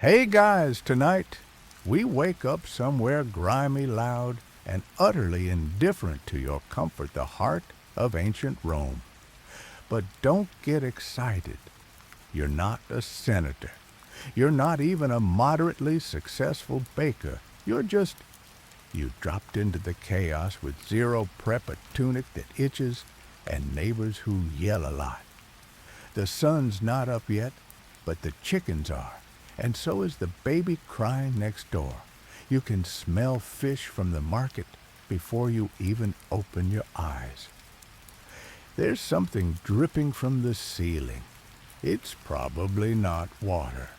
Hey guys, tonight we wake up somewhere grimy, loud, and utterly indifferent to your comfort, the heart of ancient Rome. But don't get excited. You're not a senator. You're not even a moderately successful baker. You dropped into the chaos with zero prep, a tunic that itches, and neighbors who yell a lot. The sun's not up yet, but the chickens are, and so is the baby crying next door. You can smell fish from the market before you even open your eyes. There's something dripping from the ceiling. It's probably not water.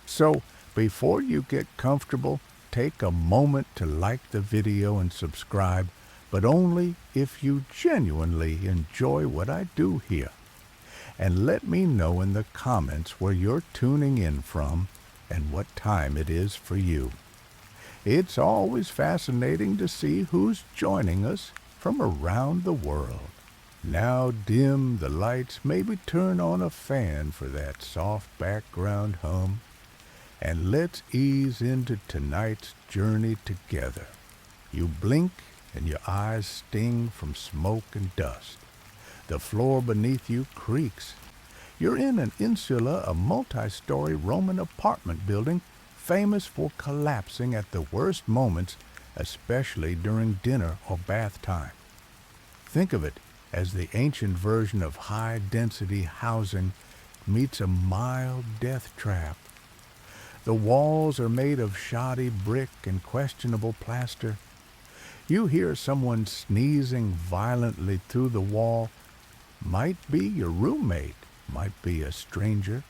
So, before you get comfortable, take a moment to like the video and subscribe, but only if you genuinely enjoy what I do here. And let me know in the comments where you're tuning in from and what time it is for you. It's always fascinating to see who's joining us from around the world. Now dim the lights, maybe turn on a fan for that soft background hum, and let's ease into tonight's journey together. You blink and your eyes sting from smoke and dust. The floor beneath you creaks. You're in an insula, a multi-story Roman apartment building famous for collapsing at the worst moments, especially during dinner or bath time. Think of it as the ancient version of high-density housing meets a mild death trap. The walls are made of shoddy brick and questionable plaster. You hear someone sneezing violently through the wall. Might be your roommate, might be a stranger.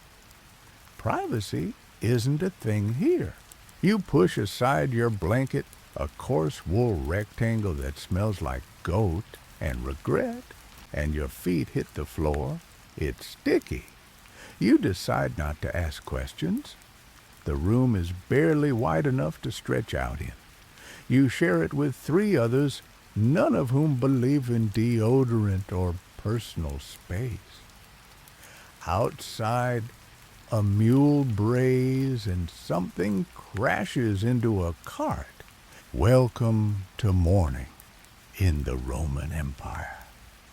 Privacy isn't a thing here. You push aside your blanket, a coarse wool rectangle that smells like goat and regret, and your feet hit the floor. It's sticky. You decide not to ask questions. The room is barely wide enough to stretch out in. You share it with 3 others, none of whom believe in deodorant or personal space. Outside, a mule brays and something crashes into a cart. Welcome to morning in the Roman Empire.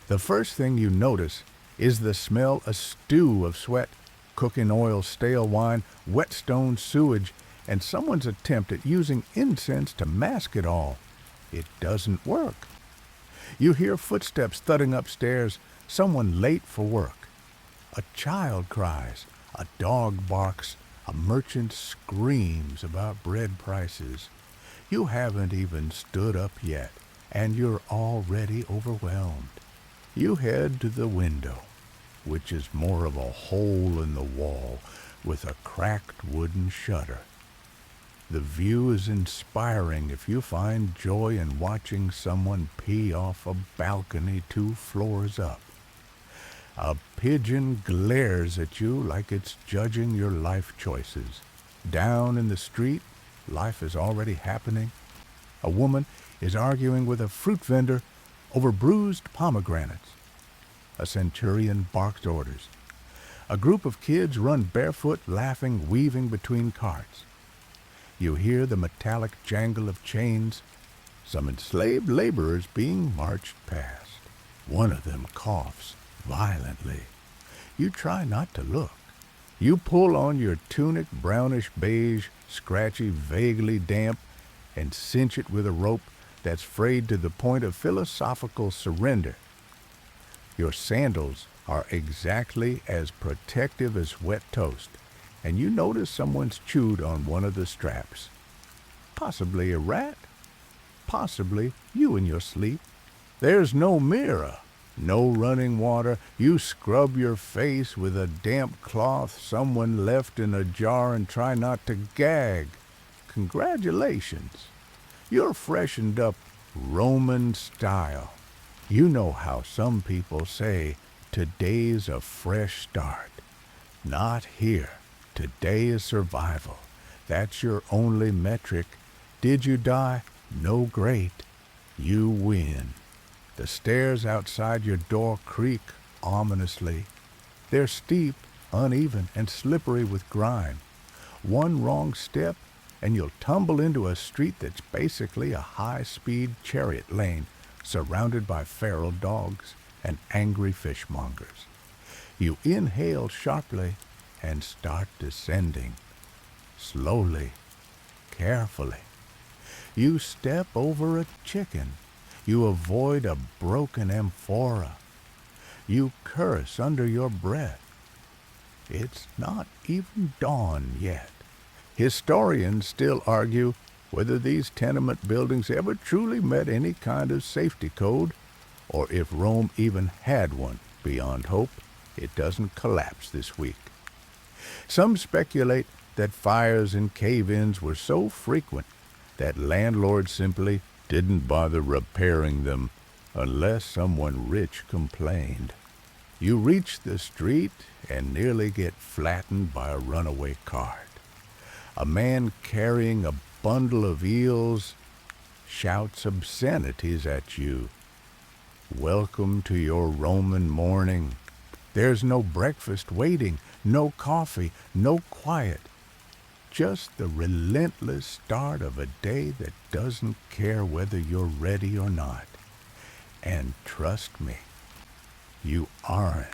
The first thing you notice is the smell, a stew of sweat, cooking oil, stale wine, whetstone sewage, and someone's attempt at using incense to mask it all. It doesn't work. You hear footsteps thudding upstairs, someone late for work. A child cries, a dog barks, a merchant screams about bread prices. You haven't even stood up yet, and you're already overwhelmed. You head to the window, which is more of a hole in the wall with a cracked wooden shutter. The view is inspiring if you find joy in watching someone pee off a balcony 2 floors up. A pigeon glares at you like it's judging your life choices. Down in the street, life is already happening. A woman is arguing with a fruit vendor over bruised pomegranates. A centurion barks orders. A group of kids run barefoot, laughing, weaving between carts. You hear the metallic jangle of chains, some enslaved laborers being marched past. One of them coughs violently. You try not to look. You pull on your tunic, brownish beige, scratchy, vaguely damp, and cinch it with a rope that's frayed to the point of philosophical surrender. Your sandals are exactly as protective as wet toast, and you notice someone's chewed on one of the straps. Possibly a rat, possibly you in your sleep. There's no mirror, no running water. You scrub your face with a damp cloth someone left in a jar and try not to gag. Congratulations. You're freshened up Roman style. You know how some people say, today's a fresh start. Not here. Today is survival. That's your only metric. Did you die? No, great. You win. The stairs outside your door creak ominously. They're steep, uneven, and slippery with grime. One wrong step, and you'll tumble into a street that's basically a high-speed chariot lane surrounded by feral dogs and angry fishmongers. You inhale sharply and start descending, slowly, carefully. You step over a chicken. You avoid a broken amphora. You curse under your breath. It's not even dawn yet. Historians still argue whether these tenement buildings ever truly met any kind of safety code, or if Rome even had one. Beyond hope, it doesn't collapse this week. Some speculate that fires and cave-ins were so frequent that landlords simply didn't bother repairing them unless someone rich complained. You reach the street and nearly get flattened by a runaway cart. A man carrying a bundle of eels shouts obscenities at you. Welcome to your Roman morning. There's no breakfast waiting, no coffee, no quiet. Just the relentless start of a day that doesn't care whether you're ready or not. And trust me, you aren't.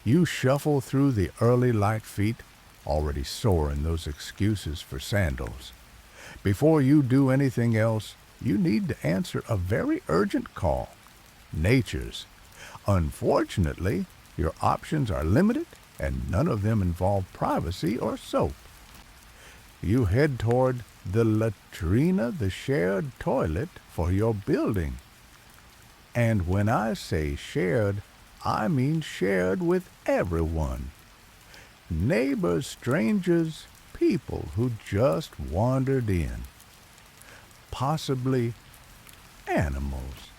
You shuffle through the early light feet, already sore in those excuses for sandals. Before you do anything else, you need to answer a very urgent call. Nature's. Unfortunately, your options are limited, and none of them involve privacy or soap. You head toward the latrina, the shared toilet for your building. And when I say shared, I mean shared with everyone. Neighbors, strangers, people who just wandered in. Possibly animals.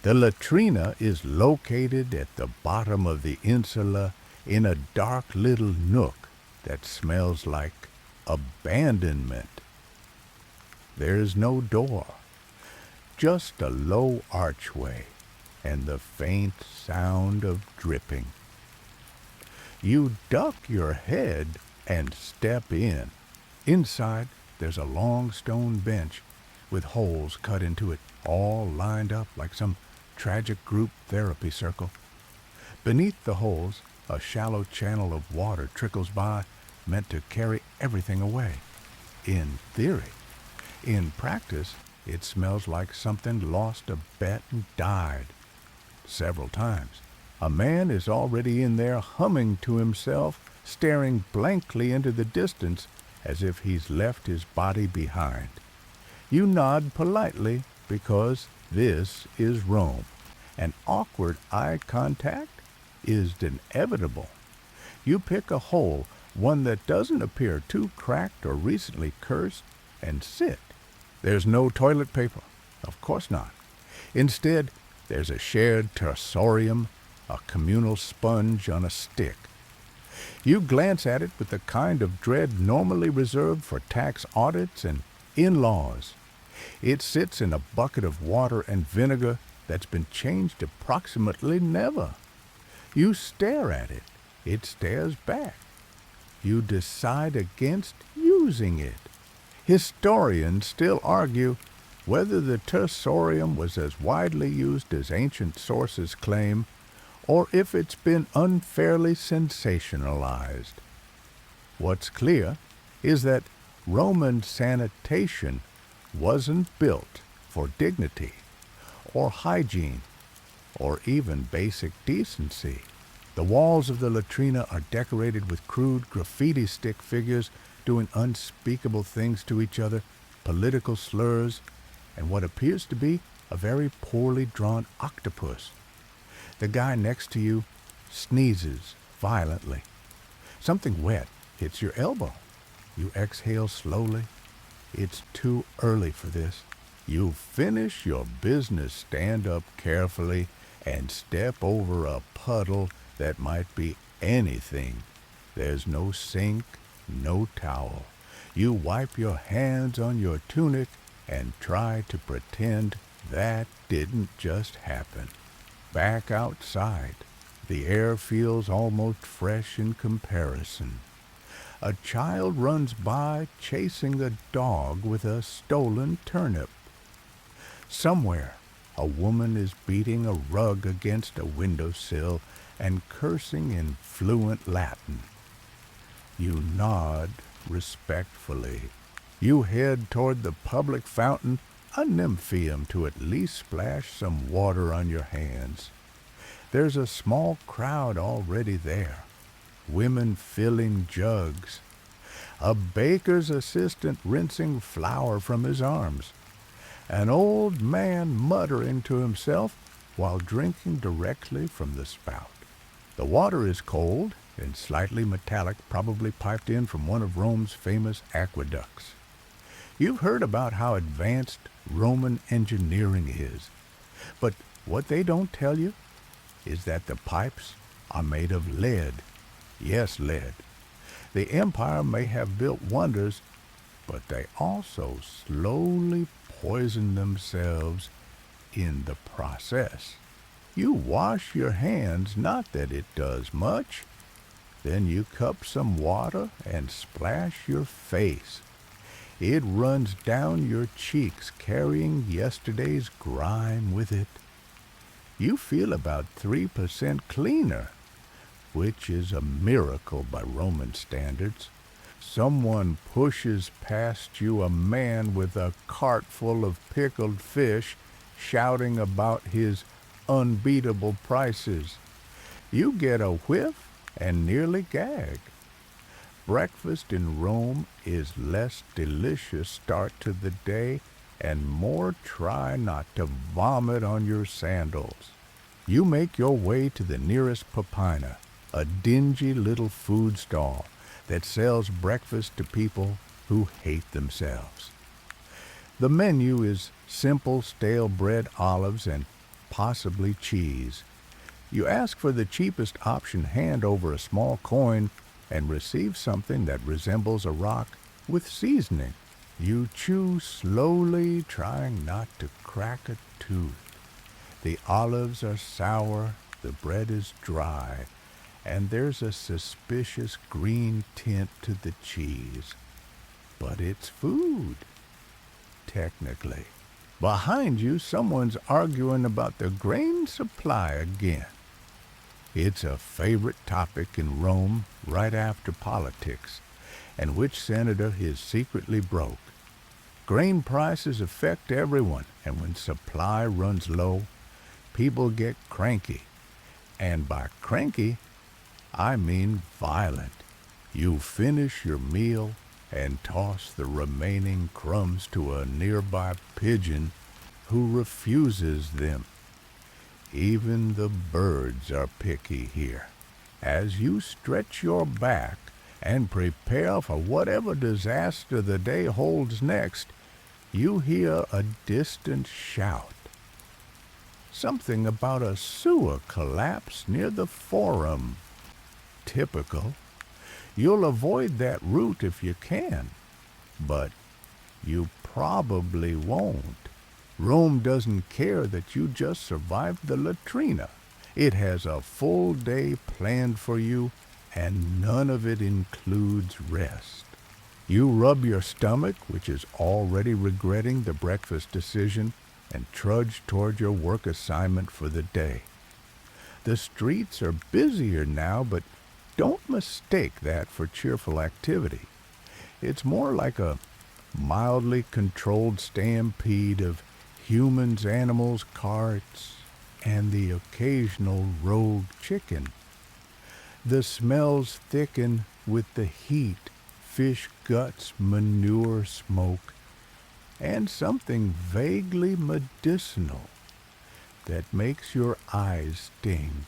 The latrina is located at the bottom of the insula in a dark little nook that smells like abandonment. There's no door, just a low archway and the faint sound of dripping. You duck your head and step in. Inside, there's a long stone bench with holes cut into it, all lined up like some tragic group therapy circle. Beneath the holes, a shallow channel of water trickles by, meant to carry everything away. In theory. In practice, it smells like something lost a bet and died. Several times. A man is already in there humming to himself, staring blankly into the distance as if he's left his body behind. You nod politely because this is Rome. An awkward eye contact is inevitable. You pick a hole, one that doesn't appear too cracked or recently cursed, and sit. There's no toilet paper. Of course not. Instead, there's a shared tersorium, a communal sponge on a stick. You glance at it with the kind of dread normally reserved for tax audits and in-laws. It sits in a bucket of water and vinegar that's been changed approximately never. You stare at it. It stares back. You decide against using it. Historians still argue whether the tersorium was as widely used as ancient sources claim, or if it's been unfairly sensationalized. What's clear is that Roman sanitation wasn't built for dignity, or hygiene, or even basic decency. The walls of the latrina are decorated with crude graffiti stick figures doing unspeakable things to each other, political slurs, and what appears to be a very poorly drawn octopus. The guy next to you sneezes violently. Something wet hits your elbow. You exhale slowly. It's too early for this. You finish your business stand-up carefully and step over a puddle that might be anything. There's no sink, no towel. You wipe your hands on your tunic and try to pretend that didn't just happen. Back outside, the air feels almost fresh in comparison. A child runs by chasing a dog with a stolen turnip. Somewhere, a woman is beating a rug against a windowsill and cursing in fluent Latin. You nod respectfully. You head toward the public fountain, a nymphaeum to at least splash some water on your hands. There's a small crowd already there. Women filling jugs. A baker's assistant rinsing flour from his arms. An old man muttering to himself while drinking directly from the spout. The water is cold and slightly metallic, probably piped in from one of Rome's famous aqueducts. You've heard about how advanced Roman engineering is, but what they don't tell you is that the pipes are made of lead. Yes, lead. The empire may have built wonders, but they also slowly poison themselves in the process. You wash your hands, not that it does much. Then you cup some water and splash your face. It runs down your cheeks, carrying yesterday's grime with it. You feel about 3% cleaner, which is a miracle by Roman standards. Someone pushes past you a man with a cart full of pickled fish, shouting about his unbeatable prices. You get a whiff and nearly gag. Breakfast in Rome is less delicious start to the day and more try not to vomit on your sandals. You make your way to the nearest papina, a dingy little food stall that sells breakfast to people who hate themselves. The menu is simple stale bread, olives, and possibly cheese. You ask for the cheapest option hand over a small coin and receive something that resembles a rock with seasoning. You chew slowly, trying not to crack a tooth. The olives are sour, the bread is dry, and there's a suspicious green tint to the cheese. But it's food, technically. Behind you, someone's arguing about the grain supply again. It's a favorite topic in Rome right after politics, and which senator is secretly broke. Grain prices affect everyone, and when supply runs low, people get cranky. And by cranky, I mean violent. You finish your meal and toss the remaining crumbs to a nearby pigeon who refuses them. Even the birds are picky here. As you stretch your back and prepare for whatever disaster the day holds next, you hear a distant shout. Something about a sewer collapse near the Forum. Typical. You'll avoid that route if you can, but you probably won't. Rome doesn't care that you just survived the latrina. It has a full day planned for you, and none of it includes rest. You rub your stomach, which is already regretting the breakfast decision, and trudge toward your work assignment for the day. The streets are busier now, but don't mistake that for cheerful activity. It's more like a mildly controlled stampede of humans, animals, carts, and the occasional rogue chicken. The smells thicken with the heat, fish guts, manure, smoke, and something vaguely medicinal that makes your eyes sting.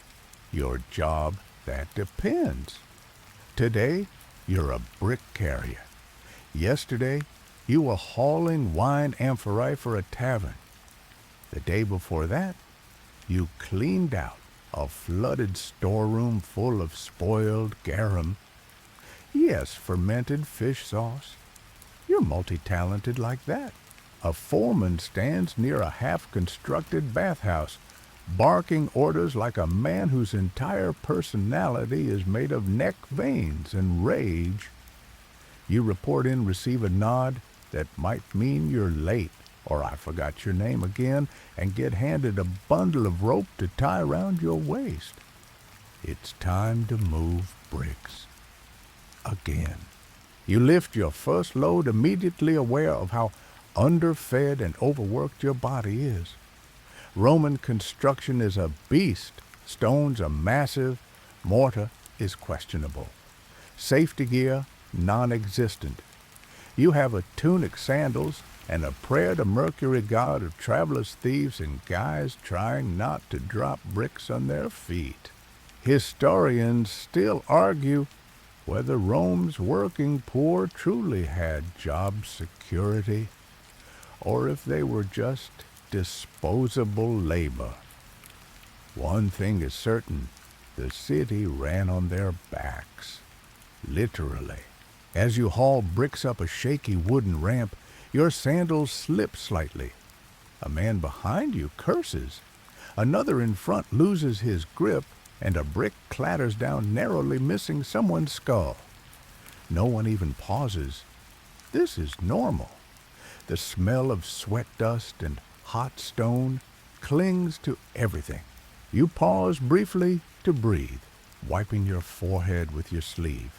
Your job, that depends. Today, you're a brick carrier. Yesterday, you were hauling wine amphorae for a tavern. The day before that, you cleaned out a flooded storeroom full of spoiled garum. Yes, fermented fish sauce. You're multi-talented like that. A foreman stands near a half-constructed bathhouse, barking orders like a man whose entire personality is made of neck veins and rage. You report in, receive a nod that might mean you're late, or I forgot your name again, and get handed a bundle of rope to tie around your waist. It's time to move bricks. Again. You lift your first load immediately aware of how underfed and overworked your body is. Roman construction is a beast. Stones are massive. Mortar is questionable. Safety gear, non-existent. You have a tunic, sandals, and a prayer to Mercury god of travelers, thieves, and guys trying not to drop bricks on their feet. Historians still argue whether Rome's working poor truly had job security, or if they were just disposable labor. One thing is certain, the city ran on their backs, literally. As you haul bricks up a shaky wooden ramp, your sandals slip slightly. A man behind you curses. Another in front loses his grip, and a brick clatters down narrowly, missing someone's skull. No one even pauses. This is normal. The smell of sweat dust and hot stone clings to everything. You pause briefly to breathe, wiping your forehead with your sleeve.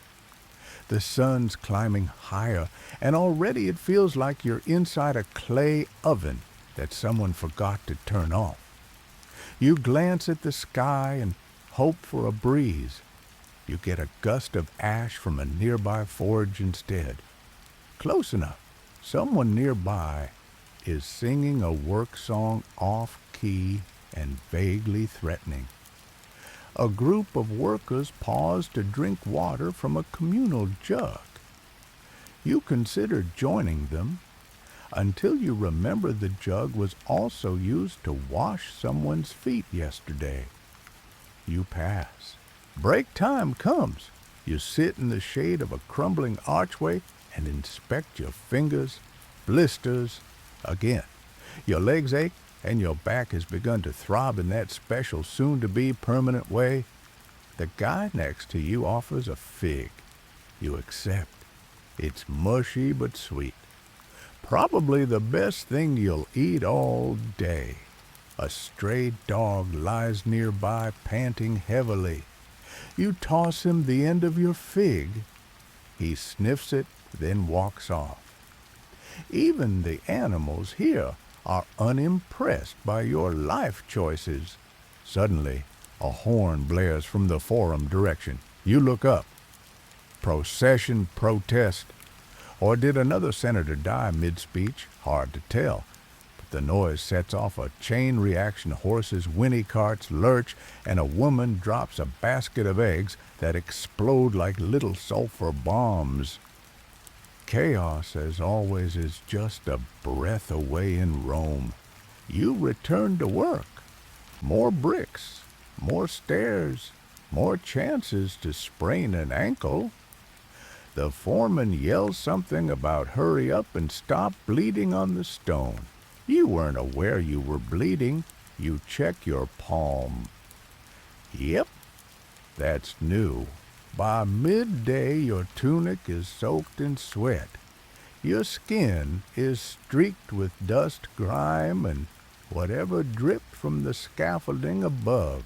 The sun's climbing higher, and already it feels like you're inside a clay oven that someone forgot to turn off. You glance at the sky and hope for a breeze. You get a gust of ash from a nearby forge instead. Close enough. Someone nearby is singing a work song off-key and vaguely threatening. A group of workers pause to drink water from a communal jug. You consider joining them until you remember the jug was also used to wash someone's feet yesterday. You pass. Break time comes. You sit in the shade of a crumbling archway and inspect your fingers, blisters, again. Your legs ache and your back has begun to throb in that special soon-to-be permanent way. The guy next to you offers a fig. You accept. It's mushy but sweet. Probably the best thing you'll eat all day. A stray dog lies nearby, panting heavily. You toss him the end of your fig. He sniffs it, then walks off. Even the animals here are unimpressed by your life choices. Suddenly, a horn blares from the forum direction. You look up. Procession, protest. Or did another senator die mid-speech? Hard to tell. But the noise sets off a chain reaction. Horses, whinny carts lurch, and a woman drops a basket of eggs that explode like little sulfur bombs. Chaos, as always, is just a breath away in Rome. You return to work. More bricks, more stairs, more chances to sprain an ankle. The foreman yells something about hurry up and stop bleeding on the stone. You weren't aware you were bleeding. You check your palm. Yep, that's new. By midday, your tunic is soaked in sweat. Your skin is streaked with dust, grime, and whatever dripped from the scaffolding above.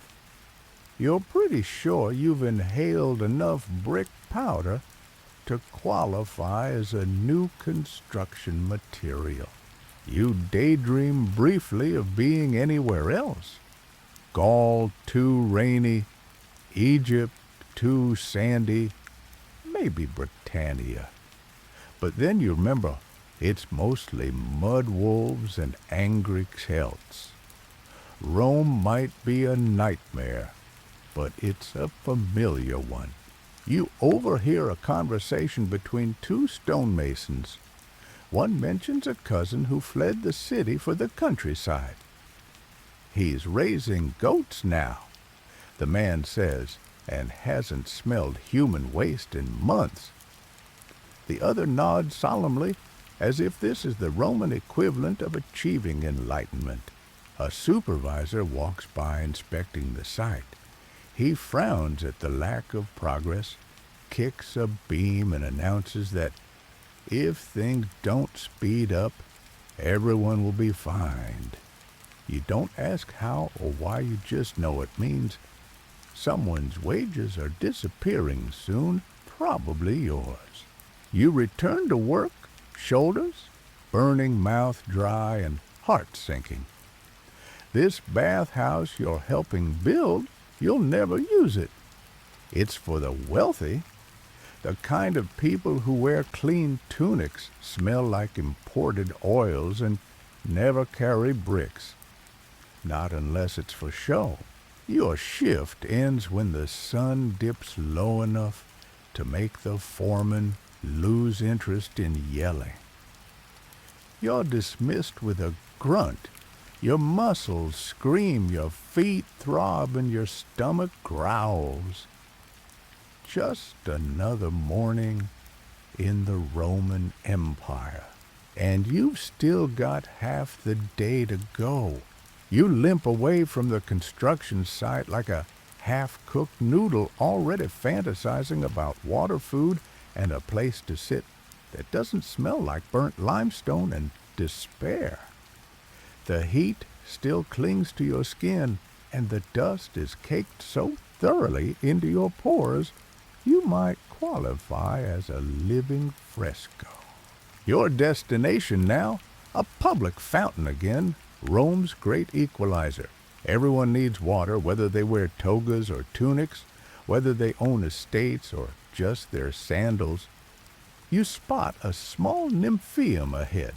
You're pretty sure you've inhaled enough brick powder to qualify as a new construction material. You daydream briefly of being anywhere else. Gaul too rainy, Egypt too sandy, maybe Britannia. But then you remember it's mostly mud wolves and angry Celts. Rome might be a nightmare, but it's a familiar one. You overhear a conversation between two stonemasons. One mentions a cousin who fled the city for the countryside. He's raising goats now, the man says, and hasn't smelled human waste in months. The other nods solemnly, as if this is the Roman equivalent of achieving enlightenment. A supervisor walks by inspecting the site. He frowns at the lack of progress, kicks a beam, and announces that If things don't speed up, everyone will be fined. You don't ask how or why, you just know it means someone's wages are disappearing soon, probably yours. You return to work, shoulders burning, mouth dry, and heart sinking. This bathhouse you're helping build, you'll never use it. It's for the wealthy, the kind of people who wear clean tunics, smell like imported oils, and never carry bricks. Not unless it's for show. Your shift ends when the sun dips low enough to make the foreman lose interest in yelling. You're dismissed with a grunt. Your muscles scream, your feet throb, and your stomach growls. Just another morning in the Roman Empire, and you've still got half the day to go. You limp away from the construction site like a half-cooked noodle, already fantasizing about water, food, and a place to sit that doesn't smell like burnt limestone and despair. The heat still clings to your skin, and the dust is caked so thoroughly into your pores, you might qualify as a living fresco. Your destination now, a public fountain again, Rome's great equalizer. Everyone needs water, whether they wear togas or tunics, whether they own estates or just their sandals. You spot a small nymphaeum ahead,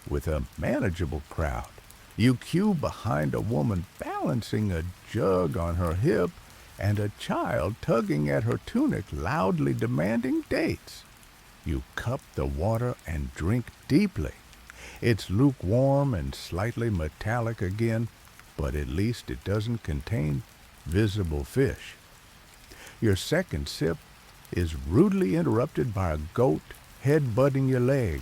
with a manageable crowd. You queue behind a woman balancing a jug on her hip and a child tugging at her tunic, loudly demanding dates. You cup the water and drink deeply. It's lukewarm and slightly metallic again, but at least it doesn't contain visible fish. Your second sip is rudely interrupted by a goat head-butting your leg.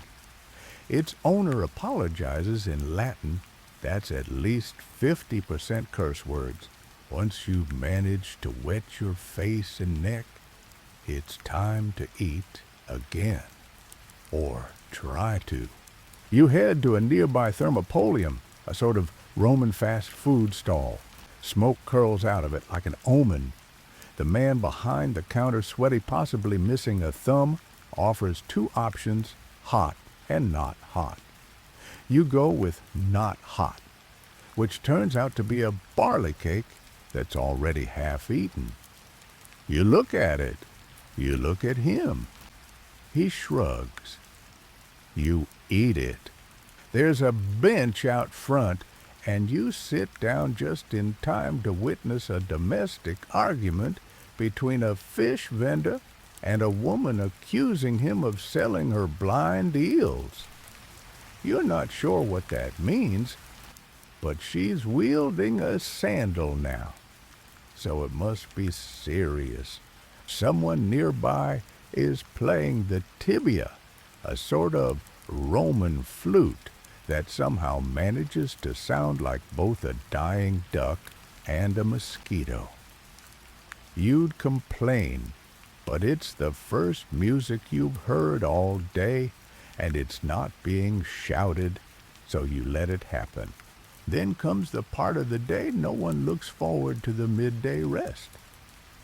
Its owner apologizes in Latin. That's at least 50% curse words. Once you've managed to wet your face and neck, it's time to eat again. Or try to. You head to a nearby thermopolium, a sort of Roman fast food stall. Smoke curls out of it like an omen. The man behind the counter, sweaty, possibly missing a thumb, offers two options, hot and not hot. You go with not hot, which turns out to be a barley cake that's already half eaten. You look at it. You look at him. He shrugs. You eat it. There's a bench out front, and you sit down just in time to witness a domestic argument between a fish vendor and a woman accusing him of selling her blind eels. You're not sure what that means, but she's wielding a sandal now, so it must be serious. Someone nearby is playing the tibia, a sort of Roman flute that somehow manages to sound like both a dying duck and a mosquito. You'd complain, but it's the first music you've heard all day, and it's not being shouted, so you let it happen. Then comes the part of the day no one looks forward to, the midday rest.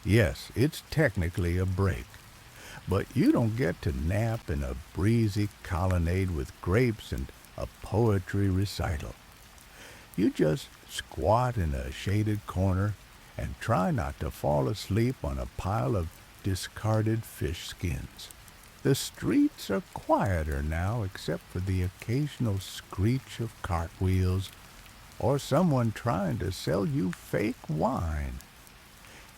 Yes, it's technically a break, but you don't get to nap in a breezy colonnade with grapes and a poetry recital. You just squat in a shaded corner and try not to fall asleep on a pile of discarded fish skins. The streets are quieter now, except for the occasional screech of cartwheels or someone trying to sell you fake wine.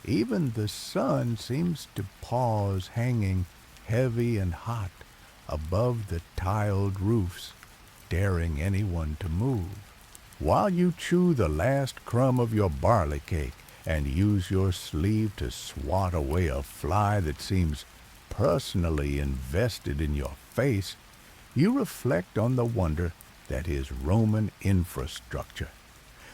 Even the sun seems to pause, hanging heavy and hot above the tiled roofs, daring anyone to move. While you chew the last crumb of your barley cake and use your sleeve to swat away a fly that seems personally invested in your face, you reflect on the wonder that is Roman infrastructure.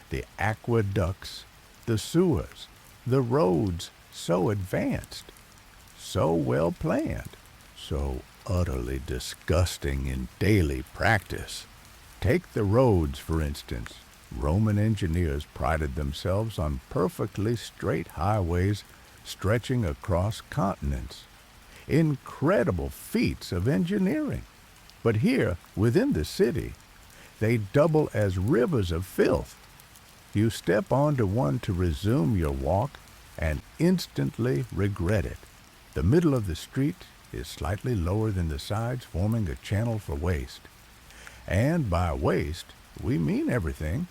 The aqueducts, the sewers, the roads so advanced, so well planned, so utterly disgusting in daily practice. Take the roads, for instance. Roman engineers prided themselves on perfectly straight highways stretching across continents. Incredible feats of engineering. But here, within the city, they double as rivers of filth. You step onto one to resume your walk and instantly regret it. The middle of the street is slightly lower than the sides, forming a channel for waste. And by waste, we mean everything.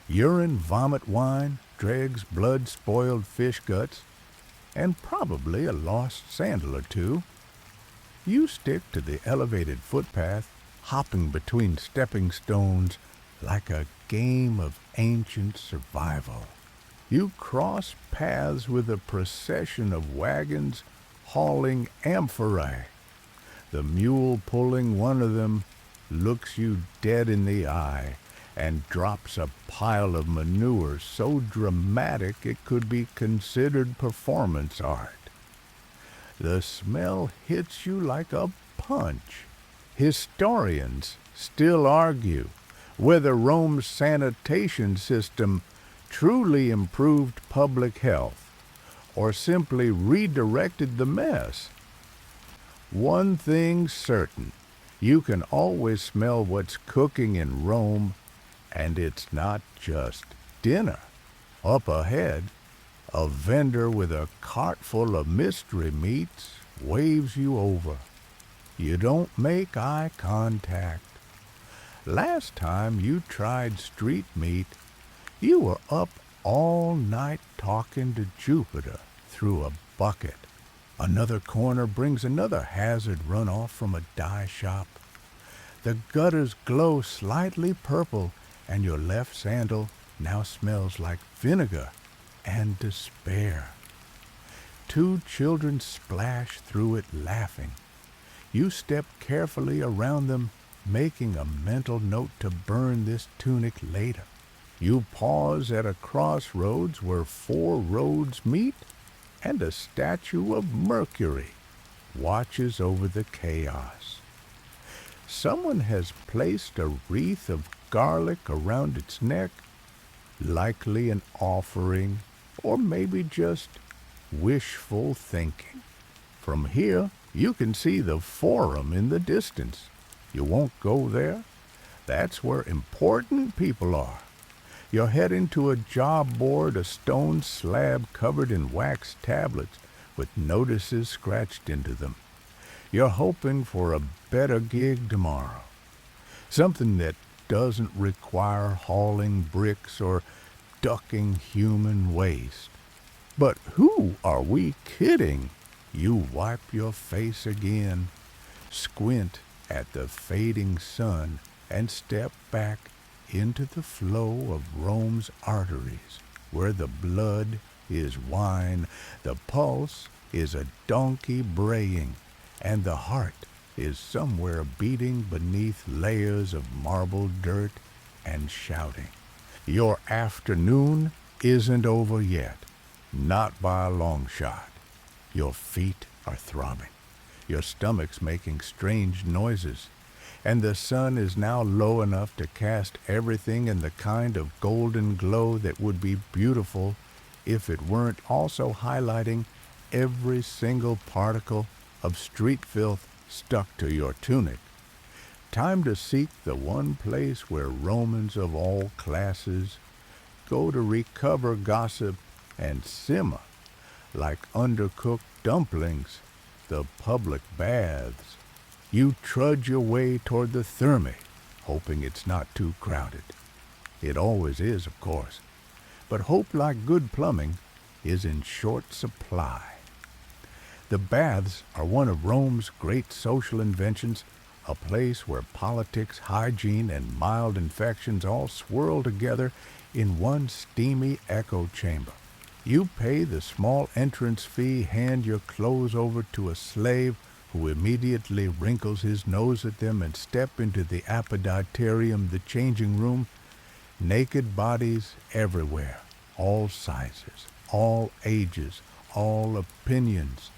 Urine, vomit, wine, dregs, blood-spoiled fish guts, and probably a lost sandal or two. You stick to the elevated footpath, hopping between stepping stones like a game of ancient survival. You cross paths with a procession of wagons hauling amphorae. The mule pulling one of them looks you dead in the eye and drops a pile of manure so dramatic it could be considered performance art. The smell hits you like a punch. Historians still argue whether Rome's sanitation system truly improved public health or simply redirected the mess. One thing's certain, you can always smell what's cooking in Rome, and it's not just dinner. Up ahead, a vendor with a cart full of mystery meats waves you over. You don't make eye contact. Last time you tried street meat, you were up all night talking to Jupiter through a bucket. Another corner brings another hazard runoff from a dye shop. The gutters glow slightly purple, and your left sandal now smells like vinegar and despair. Two children splash through it laughing. You step carefully around them, making a mental note to burn this tunic later. You pause at a crossroads where four roads meet, and a statue of Mercury watches over the chaos. Someone has placed a wreath of garlic around its neck, likely an offering, or maybe just wishful thinking. From here, you can see the Forum in the distance. You won't go there? That's where important people are. You're heading to a job board, a stone slab covered in wax tablets with notices scratched into them. You're hoping for a better gig tomorrow. Something that doesn't require hauling bricks or ducking human waste. But who are we kidding? You wipe your face again, squint at the fading sun, and step back into the flow of Rome's arteries, where the blood is wine, the pulse is a donkey braying, and the heart is somewhere beating beneath layers of marble dirt and shouting. Your afternoon isn't over yet, not by a long shot. Your feet are throbbing, your stomach's making strange noises, and the sun is now low enough to cast everything in the kind of golden glow that would be beautiful if it weren't also highlighting every single particle of street filth stuck to your tunic. Time to seek the one place where Romans of all classes go to recover gossip and simmer like undercooked dumplings, the public baths. You trudge your way toward the Thermae, hoping it's not too crowded. It always is, of course, but hope, like good plumbing, is in short supply. The baths are one of Rome's great social inventions, a place where politics, hygiene, and mild infections all swirl together in one steamy echo chamber. You pay the small entrance fee, hand your clothes over to a slave who immediately wrinkles his nose at them, and step into the apoditarium, the changing room. Naked bodies everywhere, all sizes, all ages, all opinions.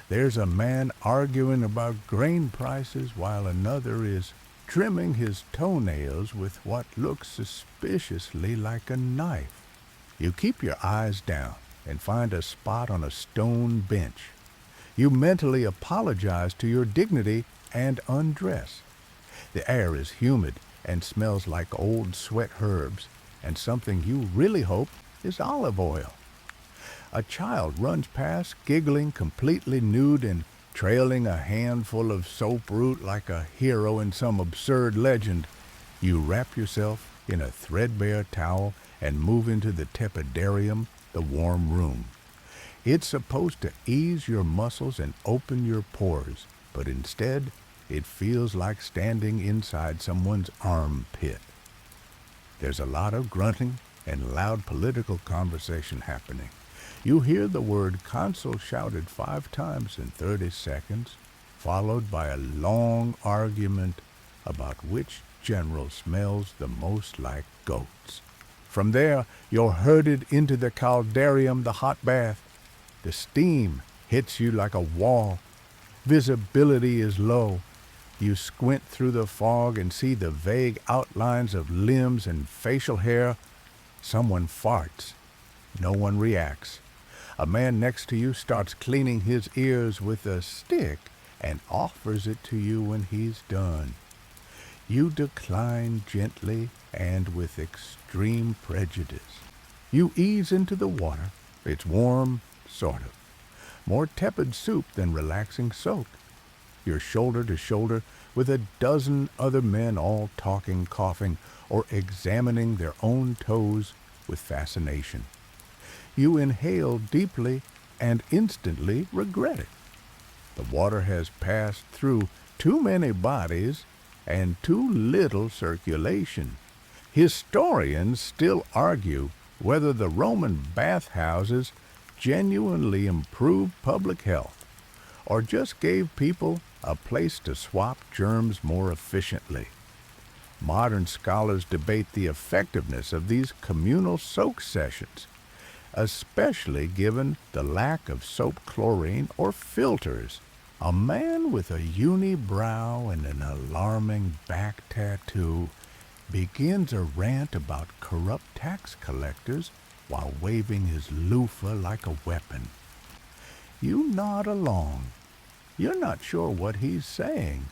There's a man arguing about grain prices while another is trimming his toenails with what looks suspiciously like a knife. You keep your eyes down and find a spot on a stone bench. You mentally apologize to your dignity and undress. The air is humid and smells like old sweat herbs, and something you really hope is olive oil. A child runs past, giggling, completely nude and trailing a handful of soap root like a hero in some absurd legend. You wrap yourself in a threadbare towel and move into the tepidarium, the warm room. It's supposed to ease your muscles and open your pores, but instead, it feels like standing inside someone's armpit. There's a lot of grunting and loud political conversation happening. You hear the word consul shouted 5 times in 30 seconds, followed by a long argument about which general smells the most like goats. From there, you're herded into the caldarium, the hot bath. The steam hits you like a wall. Visibility is low. You squint through the fog and see the vague outlines of limbs and facial hair. Someone farts. No one reacts. A man next to you starts cleaning his ears with a stick and offers it to you when he's done. You decline gently and with extreme prejudice. You ease into the water. It's warm, sort of. More tepid soup than relaxing soak. You're shoulder to shoulder with a dozen other men all talking, coughing, or examining their own toes with fascination. You inhale deeply and instantly regret it. The water has passed through too many bodies and too little circulation. Historians still argue whether the Roman bathhouses genuinely improved public health or just gave people a place to swap germs more efficiently. Modern scholars debate the effectiveness of these communal soak sessions, especially given the lack of soap chlorine or filters. A man with a unibrow and an alarming back tattoo begins a rant about corrupt tax collectors while waving his loofah like a weapon. You nod along. You're not sure what he's saying,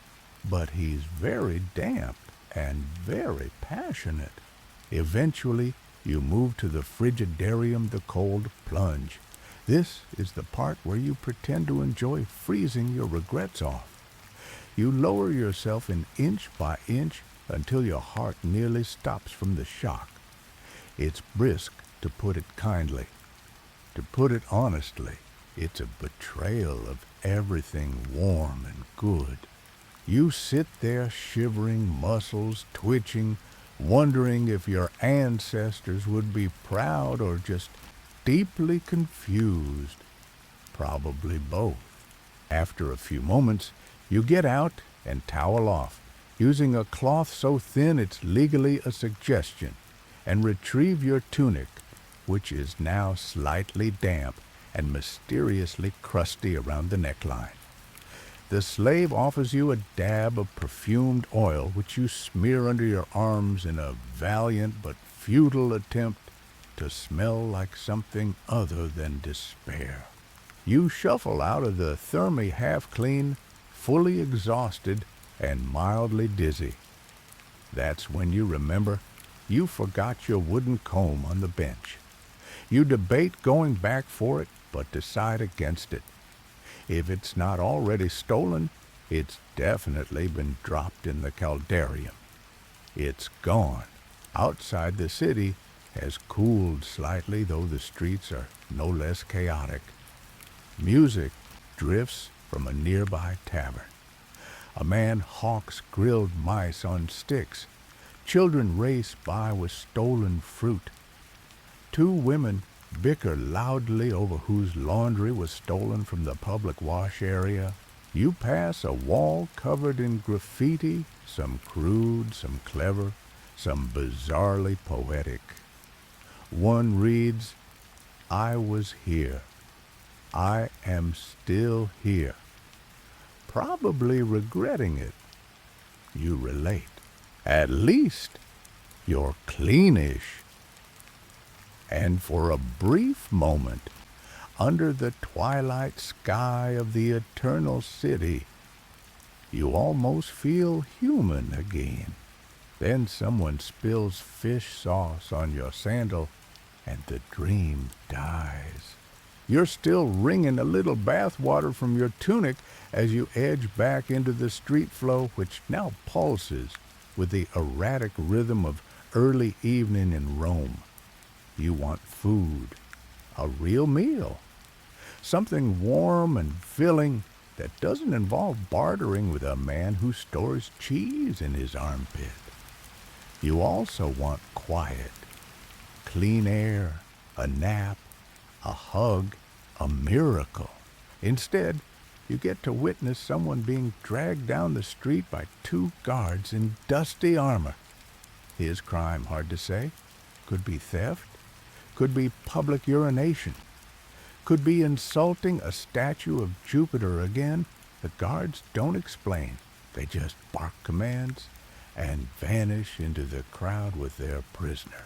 but he's very damp and very passionate. Eventually, you move to the frigidarium, the cold plunge. This is the part where you pretend to enjoy freezing your regrets off. You lower yourself inch by inch until your heart nearly stops from the shock. It's brisk, to put it kindly. To put it honestly, it's a betrayal of everything warm and good. You sit there shivering, muscles twitching, wondering if your ancestors would be proud or just deeply confused. Probably both. After a few moments, you get out and towel off, using a cloth so thin it's legally a suggestion, and retrieve your tunic, which is now slightly damp and mysteriously crusty around the neckline. The slave offers you a dab of perfumed oil, which you smear under your arms in a valiant but futile attempt to smell like something other than despair. You shuffle out of the thermi half-clean, fully exhausted and mildly dizzy. That's when you remember you forgot your wooden comb on the bench. You debate going back for it, but decide against it. If it's not already stolen, it's definitely been dropped in the caldarium. It's gone. Outside the city has cooled slightly, though the streets are no less chaotic. Music drifts from a nearby tavern. A man hawks grilled mice on sticks. Children race by with stolen fruit. 2 women bicker loudly over whose laundry was stolen from the public wash area. You pass a wall covered in graffiti, some crude, some clever, some bizarrely poetic. One reads, "I was here. I am still here, probably regretting it. You relate. At least you're cleanish. And for a brief moment, under the twilight sky of the eternal city, you almost feel human again. Then someone spills fish sauce on your sandal, and the dream dies. You're still wringing a little bathwater from your tunic as you edge back into the street flow, which now pulses with the erratic rhythm of early evening in Rome. You want food, a real meal, something warm and filling that doesn't involve bartering with a man who stores cheese in his armpit. You also want quiet, clean air, a nap, a hug, a miracle. Instead, you get to witness someone being dragged down the street by two guards in dusty armor. His crime, hard to say. Could be theft, could be public urination, could be insulting a statue of Jupiter again. The guards don't explain. They just bark commands and vanish into the crowd with their prisoner.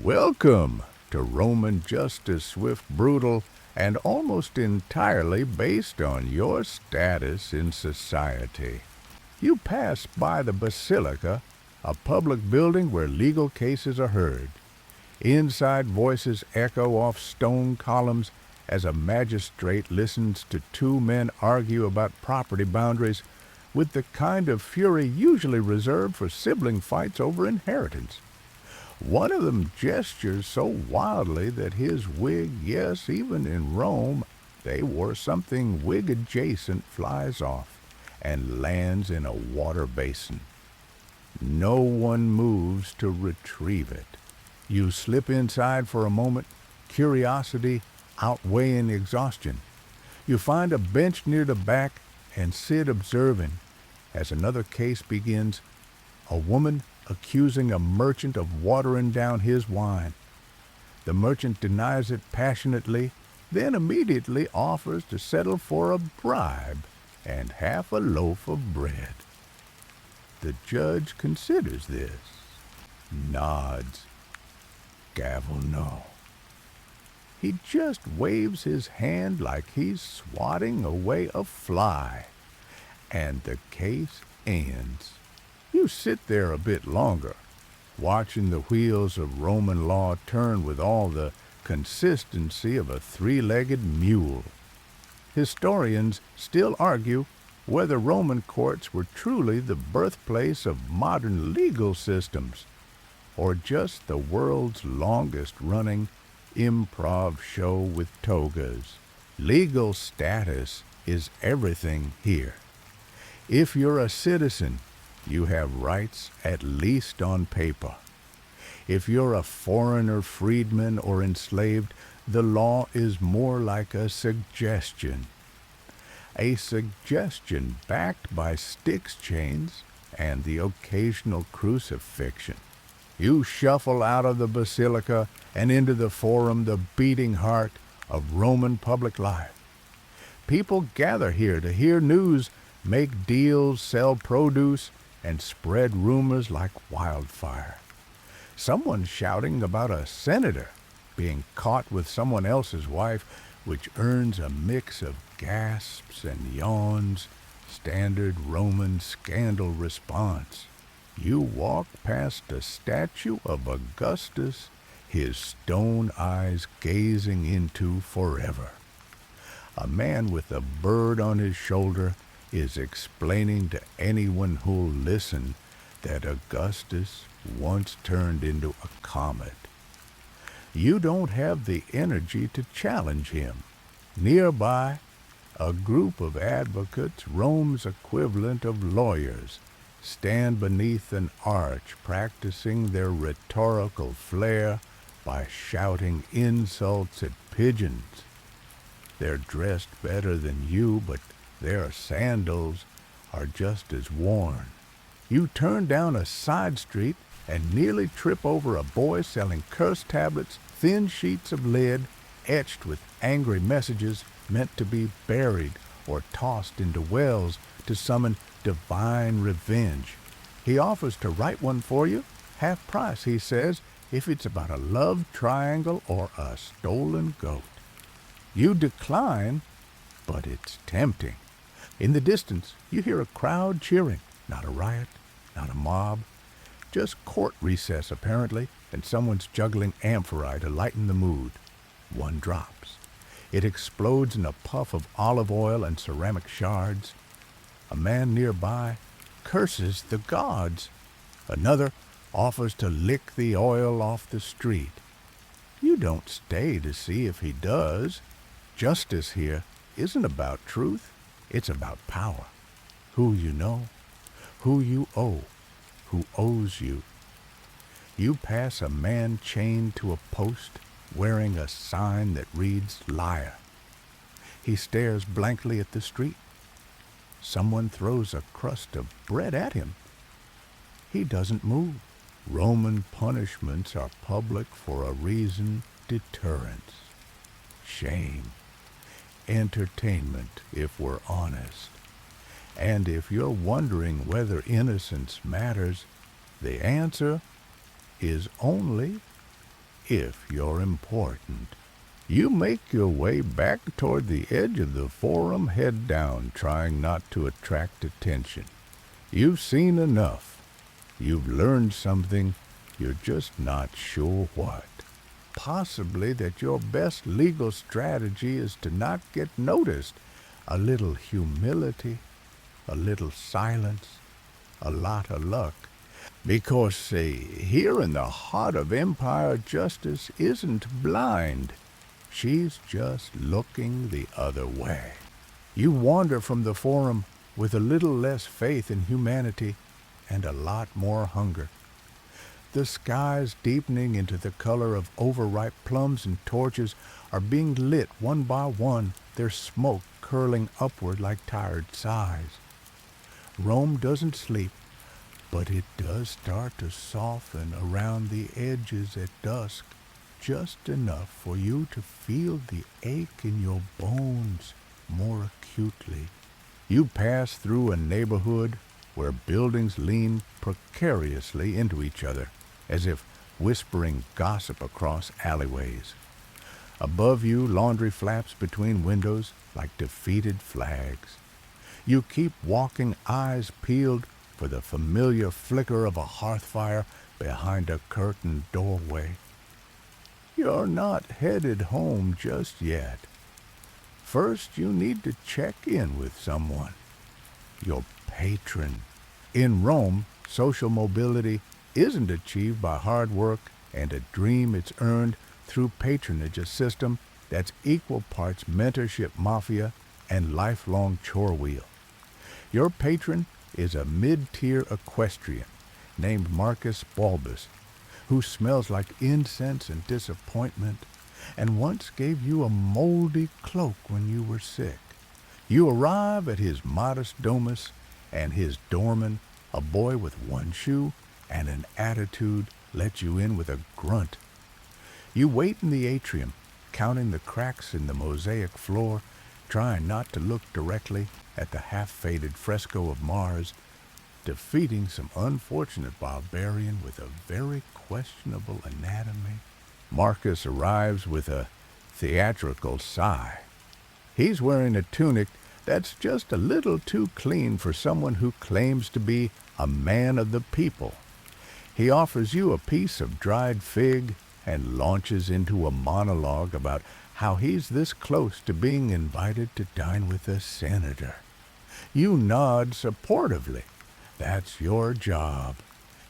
Welcome to Roman justice, swift, brutal, and almost entirely based on your status in society. You pass by the Basilica, a public building where legal cases are heard. Inside voices echo off stone columns as a magistrate listens to two men argue about property boundaries with the kind of fury usually reserved for sibling fights over inheritance. One of them gestures so wildly that his wig, yes, even in Rome, they wore something wig-adjacent, flies off and lands in a water basin. No one moves to retrieve it. You slip inside for a moment, curiosity outweighing exhaustion. You find a bench near the back and sit observing as another case begins, a woman accusing a merchant of watering down his wine. The merchant denies it passionately, then immediately offers to settle for a bribe and half a loaf of bread. The judge considers this, nods, gavel no. He just waves his hand like he's swatting away a fly, and the case ends. You sit there a bit longer, watching the wheels of Roman law turn with all the consistency of a three-legged mule. Historians still argue whether Roman courts were truly the birthplace of modern legal systems, or just the world's longest-running improv show with togas. Legal status is everything here. If you're a citizen, you have rights at least on paper. If you're a foreigner, freedman, or enslaved, the law is more like a suggestion. A suggestion backed by Styx chains and the occasional crucifixion. You shuffle out of the Basilica and into the Forum, the beating heart of Roman public life. People gather here to hear news, make deals, sell produce, and spread rumors like wildfire. Someone's shouting about a senator being caught with someone else's wife, which earns a mix of gasps and yawns, standard Roman scandal response. You walk past a statue of Augustus, his stone eyes gazing into forever. A man with a bird on his shoulder is explaining to anyone who'll listen that Augustus once turned into a comet. You don't have the energy to challenge him. Nearby, a group of advocates, Rome's equivalent of lawyers, stand beneath an arch practicing their rhetorical flair by shouting insults at pigeons. They're dressed better than you, but their sandals are just as worn. You turn down a side street and nearly trip over a boy selling curse tablets, thin sheets of lead etched with angry messages meant to be buried or tossed into wells to summon divine revenge. He offers to write one for you, half price, he says, if it's about a love triangle or a stolen goat. You decline, but it's tempting. In the distance, you hear a crowd cheering. Not a riot, not a mob, just court recess apparently, and someone's juggling amphora to lighten the mood. One drops. It explodes in a puff of olive oil and ceramic shards. A man nearby curses the gods. Another offers to lick the oil off the street. You don't stay to see if he does. Justice here isn't about truth. It's about power. Who you know, who you owe, who owes you. You pass a man chained to a post, wearing a sign that reads liar. He stares blankly at the street. Someone throws a crust of bread at him. He doesn't move. Roman punishments are public for a reason: deterrence, shame, entertainment, if we're honest. And if you're wondering whether innocence matters, the answer is only if you're important. You make your way back toward the edge of the forum, head down, trying not to attract attention. You've seen enough. You've learned something, you're just not sure what. Possibly that your best legal strategy is to not get noticed. A little humility, a little silence, a lot of luck. Because, here in the heart of Empire, justice isn't blind. She's just looking the other way. You wander from the forum with a little less faith in humanity and a lot more hunger. The skies deepening into the color of overripe plums and torches are being lit one by one, their smoke curling upward like tired sighs. Rome doesn't sleep, but it does start to soften around the edges at dusk, just enough for you to feel the ache in your bones more acutely. You pass through a neighborhood where buildings lean precariously into each other, as if whispering gossip across alleyways. Above you, laundry flaps between windows like defeated flags. You keep walking, eyes peeled for the familiar flicker of a hearth fire behind a curtained doorway. You're not headed home just yet. First, you need to check in with someone. Your patron. In Rome, social mobility isn't achieved by hard work and a dream it's earned through patronage, a system that's equal parts mentorship mafia and lifelong chore wheel. Your patron is a mid-tier equestrian named Marcus Bulbus, who smells like incense and disappointment, and once gave you a moldy cloak when you were sick. You arrive at his modest domus, and his doorman, a boy with one shoe and an attitude, lets you in with a grunt. You wait in the atrium, counting the cracks in the mosaic floor, trying not to look directly at the half-faded fresco of Mars, defeating some unfortunate barbarian with a very questionable anatomy. Marcus arrives with a theatrical sigh. He's wearing a tunic that's just a little too clean for someone who claims to be a man of the people. He offers you a piece of dried fig and launches into a monologue about how he's this close to being invited to dine with a senator. You nod supportively. That's your job.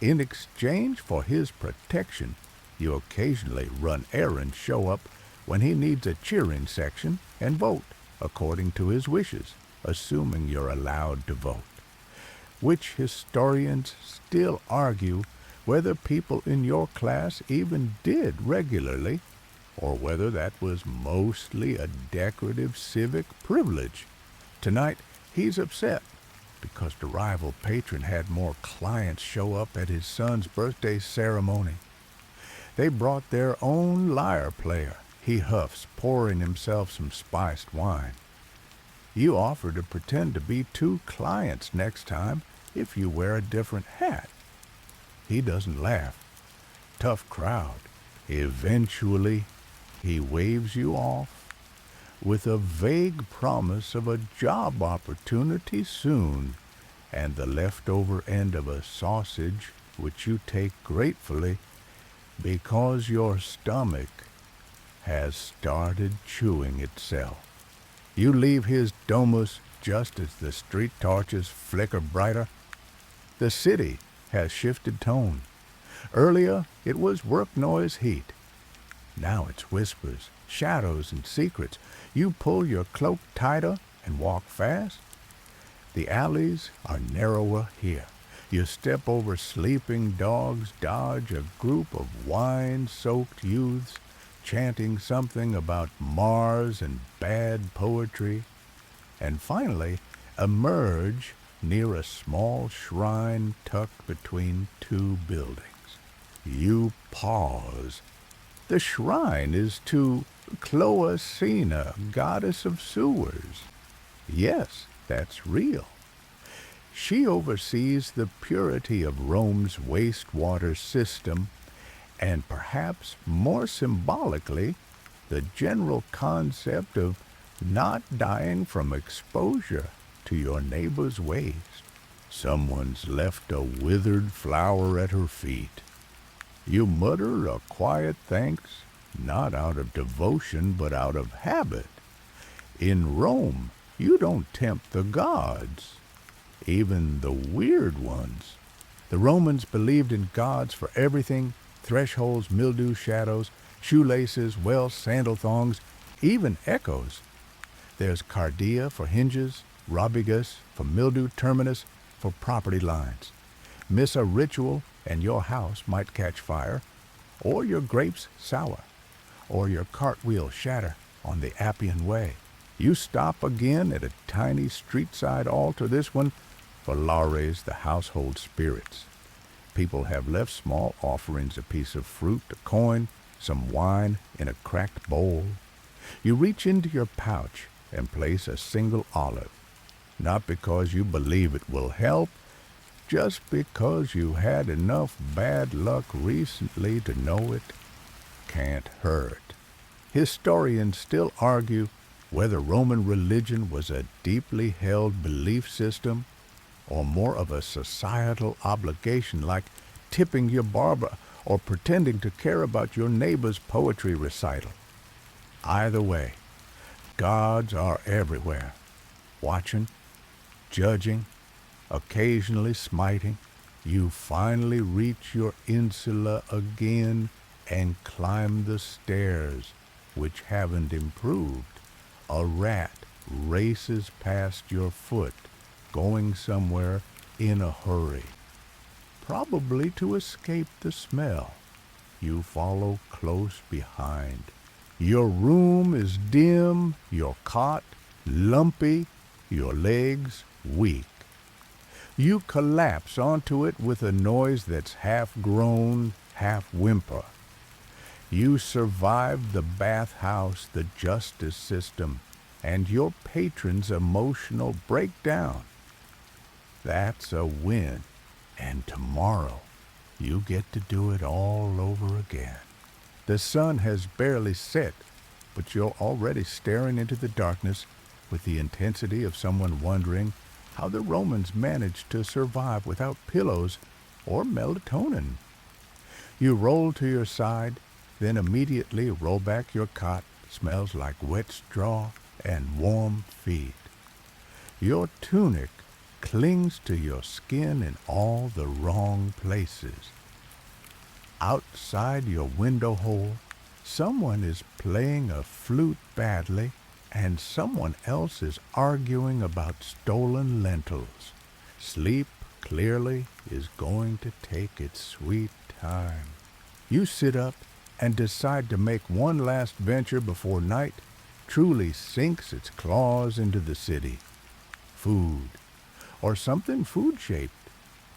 In exchange for his protection, you occasionally run errands, show up when he needs a cheering section, and vote according to his wishes, assuming you're allowed to vote. Which historians still argue whether people in your class even did regularly, or whether that was mostly a decorative civic privilege. Tonight, he's upset because the rival patron had more clients show up at his son's birthday ceremony. They brought their own lyre player. He huffs, pouring himself some spiced wine. You offer to pretend to be two clients next time if you wear a different hat. He doesn't laugh. Tough crowd. Eventually, he waves you off with a vague promise of a job opportunity soon and the leftover end of a sausage which you take gratefully because your stomach has started chewing itself. You leave his domus just as the street torches flicker brighter. The city has shifted tone. Earlier it was work noise heat. Now it's whispers, shadows, and secrets. You pull your cloak tighter and walk fast. The alleys are narrower here. You step over sleeping dogs, dodge a group of wine-soaked youths chanting something about Mars and bad poetry, and finally emerge near a small shrine tucked between two buildings. You pause. The shrine is to Cloacina, goddess of sewers. Yes, that's real. She oversees the purity of Rome's wastewater system and perhaps more symbolically, the general concept of not dying from exposure to your neighbor's waste. Someone's left a withered flower at her feet. You mutter a quiet thanks, not out of devotion, but out of habit. In Rome, you don't tempt the gods, even the weird ones. The Romans believed in gods for everything: thresholds, mildew, shadows, shoelaces, well, sandal thongs, even echoes. There's cardia for hinges, robigus for mildew, terminus for property lines. Miss a ritual and your house might catch fire, or your grapes sour, or your cartwheel shatter on the Appian Way. You stop again at a tiny street-side altar, this one for Lares, the household spirits. People have left small offerings, a piece of fruit, a coin, some wine in a cracked bowl. You reach into your pouch and place a single olive, not because you believe it will help, just because you had enough bad luck recently to know it can't hurt. Historians still argue whether Roman religion was a deeply held belief system or more of a societal obligation like tipping your barber or pretending to care about your neighbor's poetry recital. Either way, gods are everywhere, watching, judging, occasionally smiting. You finally reach your insula again and climb the stairs, which haven't improved. A rat races past your foot, going somewhere in a hurry, probably to escape the smell. You follow close behind. Your room is dim, your cot lumpy, your legs weak. You collapse onto it with a noise that's half groan, half whimper. You survived the bathhouse, the justice system, and your patron's emotional breakdown. That's a win. And tomorrow, you get to do it all over again. The sun has barely set, but you're already staring into the darkness with the intensity of someone wondering how the Romans managed to survive without pillows or melatonin. You roll to your side, then immediately roll back your cot. Smells like wet straw and warm feet. Your tunic clings to your skin in all the wrong places. Outside your window hole, someone is playing a flute badly, and someone else is arguing about stolen lentils. Sleep, clearly, is going to take its sweet time. You sit up and decide to make one last venture before night truly sinks its claws into the city. Food, or something food-shaped.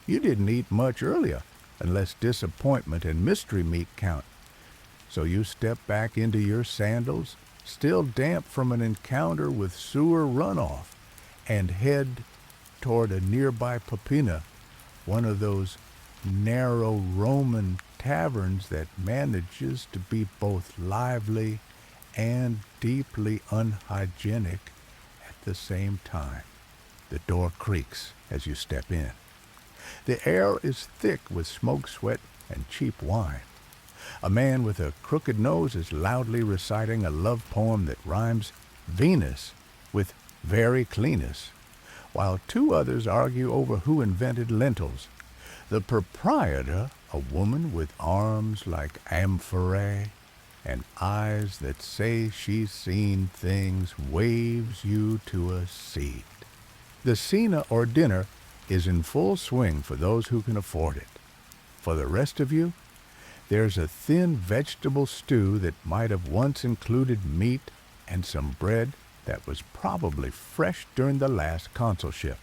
You didn't eat much earlier, unless disappointment and mystery meat count. So you step back into your sandals, still damp from an encounter with sewer runoff, and head toward a nearby papina, one of those narrow Roman taverns that manages to be both lively and deeply unhygienic at the same time. The door creaks as you step in. The air is thick with smoke, sweat, and cheap wine. A man with a crooked nose is loudly reciting a love poem that rhymes Venus with very cleanest, while two others argue over who invented lentils. The proprietor, a woman with arms like amphorae and eyes that say she's seen things, waves you to a seat. The cena or dinner is in full swing for those who can afford it. For the rest of you, there's a thin vegetable stew that might have once included meat and some bread that was probably fresh during the last consulship.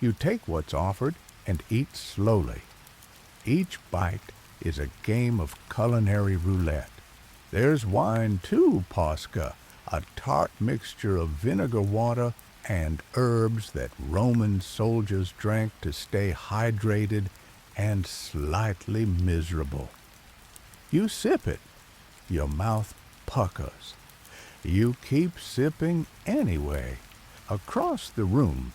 You take what's offered and eat slowly. Each bite is a game of culinary roulette. There's wine too, Posca, a tart mixture of vinegar water and herbs that Roman soldiers drank to stay hydrated and slightly miserable. You sip it, your mouth puckers. You keep sipping anyway. Across the room,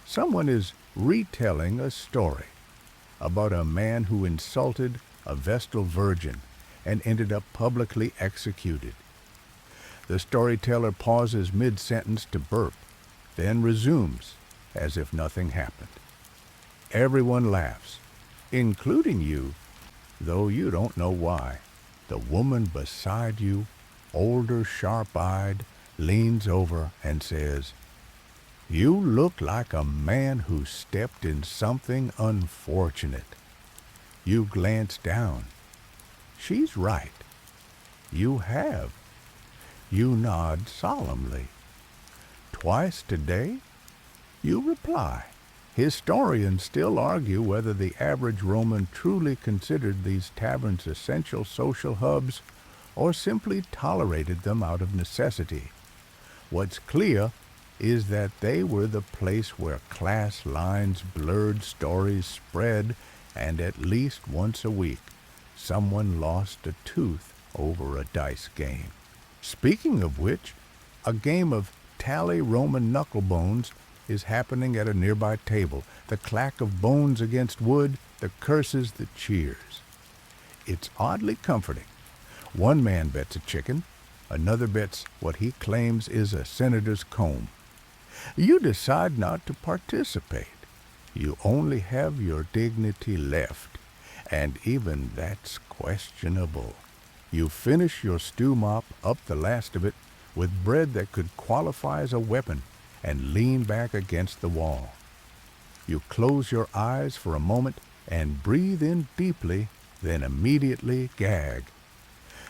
someone is retelling a story about a man who insulted a Vestal virgin and ended up publicly executed. The storyteller pauses mid-sentence to burp, then resumes as if nothing happened. Everyone laughs, including you, though you don't know why. The woman beside you, older, sharp-eyed, leans over and says, "You look like a man who stepped in something unfortunate." You glance down. She's right. You have. You nod solemnly. Twice today? You reply. Historians still argue whether the average Roman truly considered these taverns essential social hubs or simply tolerated them out of necessity. What's clear is that they were the place where class lines blurred, stories spread, and at least once a week, someone lost a tooth over a dice game. Speaking of which, a game of tally Roman knucklebones is happening at a nearby table. The clack of bones against wood, the curses, the cheers. It's oddly comforting. One man bets a chicken, another bets what he claims is a senator's comb. You decide not to participate. You only have your dignity left, and even that's questionable. You finish your stew mop, up the last of it, with bread that could qualify as a weapon, and lean back against the wall. You close your eyes for a moment and breathe in deeply, then immediately gag.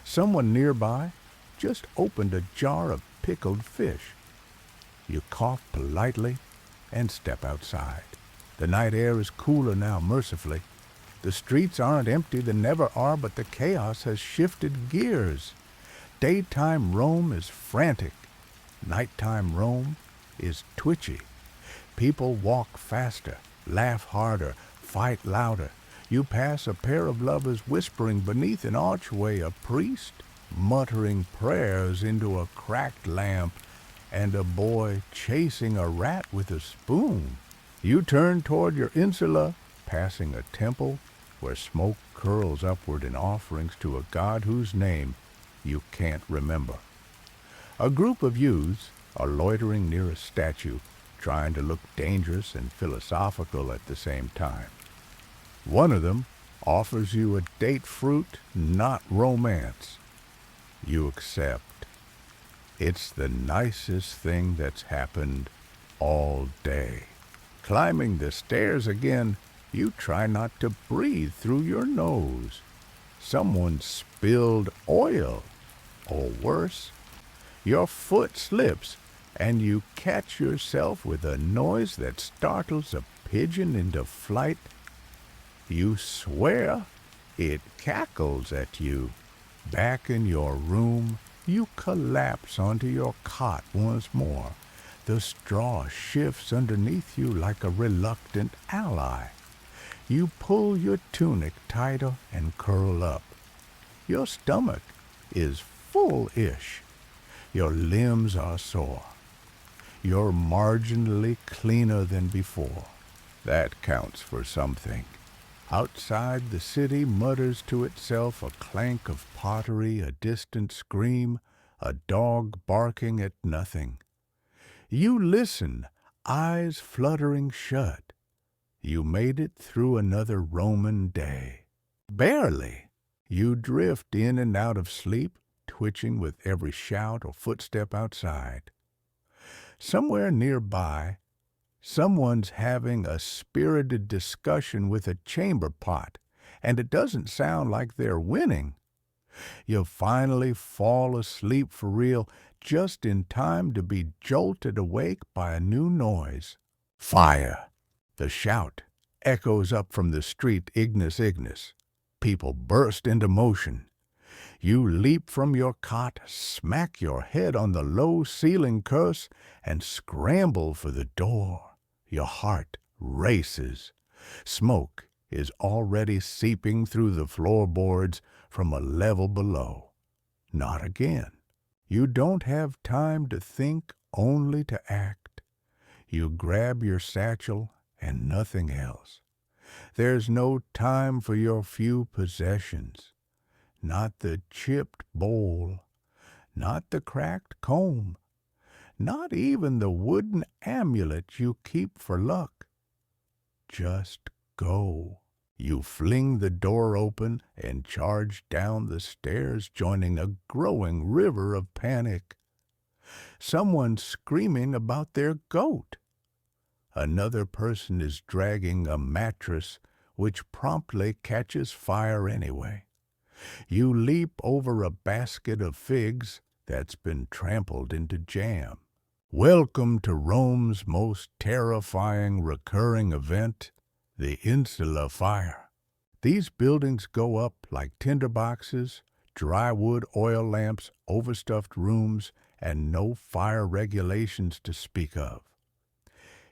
Someone nearby just opened a jar of pickled fish. You cough politely and step outside. The night air is cooler now, mercifully. The streets aren't empty, they never are, but the chaos has shifted gears. Daytime Rome is frantic. Nighttime Rome is twitchy. People walk faster, laugh harder, fight louder. You pass a pair of lovers whispering beneath an archway, a priest muttering prayers into a cracked lamp, and a boy chasing a rat with a spoon. You turn toward your insula, passing a temple where smoke curls upward in offerings to a god whose name you can't remember. A group of youths are loitering near a statue, trying to look dangerous and philosophical at the same time. One of them offers you a date fruit, not romance. You accept. It's the nicest thing that's happened all day. Climbing the stairs again, you try not to breathe through your nose. Someone spilled oil, or worse, your foot slips and you catch yourself with a noise that startles a pigeon into flight. You swear it cackles at you. Back in your room, you collapse onto your cot once more. The straw shifts underneath you like a reluctant ally. You pull your tunic tighter and curl up. Your stomach is full-ish. Your limbs are sore. You're marginally cleaner than before. That counts for something. Outside, the city mutters to itself a clank of pottery, a distant scream, a dog barking at nothing. You listen, eyes fluttering shut. You made it through another Roman day. Barely. You drift in and out of sleep, twitching with every shout or footstep outside. Somewhere nearby, someone's having a spirited discussion with a chamber pot, and it doesn't sound like they're winning. You finally fall asleep for real, just in time to be jolted awake by a new noise. Fire! The shout echoes up from the street, Ignis, Ignis. People burst into motion. You leap from your cot, smack your head on the low ceiling curse, and scramble for the door. Your heart races. Smoke is already seeping through the floorboards from a level below. Not again. You don't have time to think, only to act. You grab your satchel and nothing else. There's no time for your few possessions. Not the chipped bowl, not the cracked comb, not even the wooden amulet you keep for luck. Just go. You fling the door open and charge down the stairs, joining a growing river of panic. Someone's screaming about their goat. Another person is dragging a mattress which promptly catches fire anyway. You leap over a basket of figs that's been trampled into jam. Welcome to Rome's most terrifying recurring event, the Insula Fire. These buildings go up like tinderboxes, dry wood oil lamps, overstuffed rooms, and no fire regulations to speak of.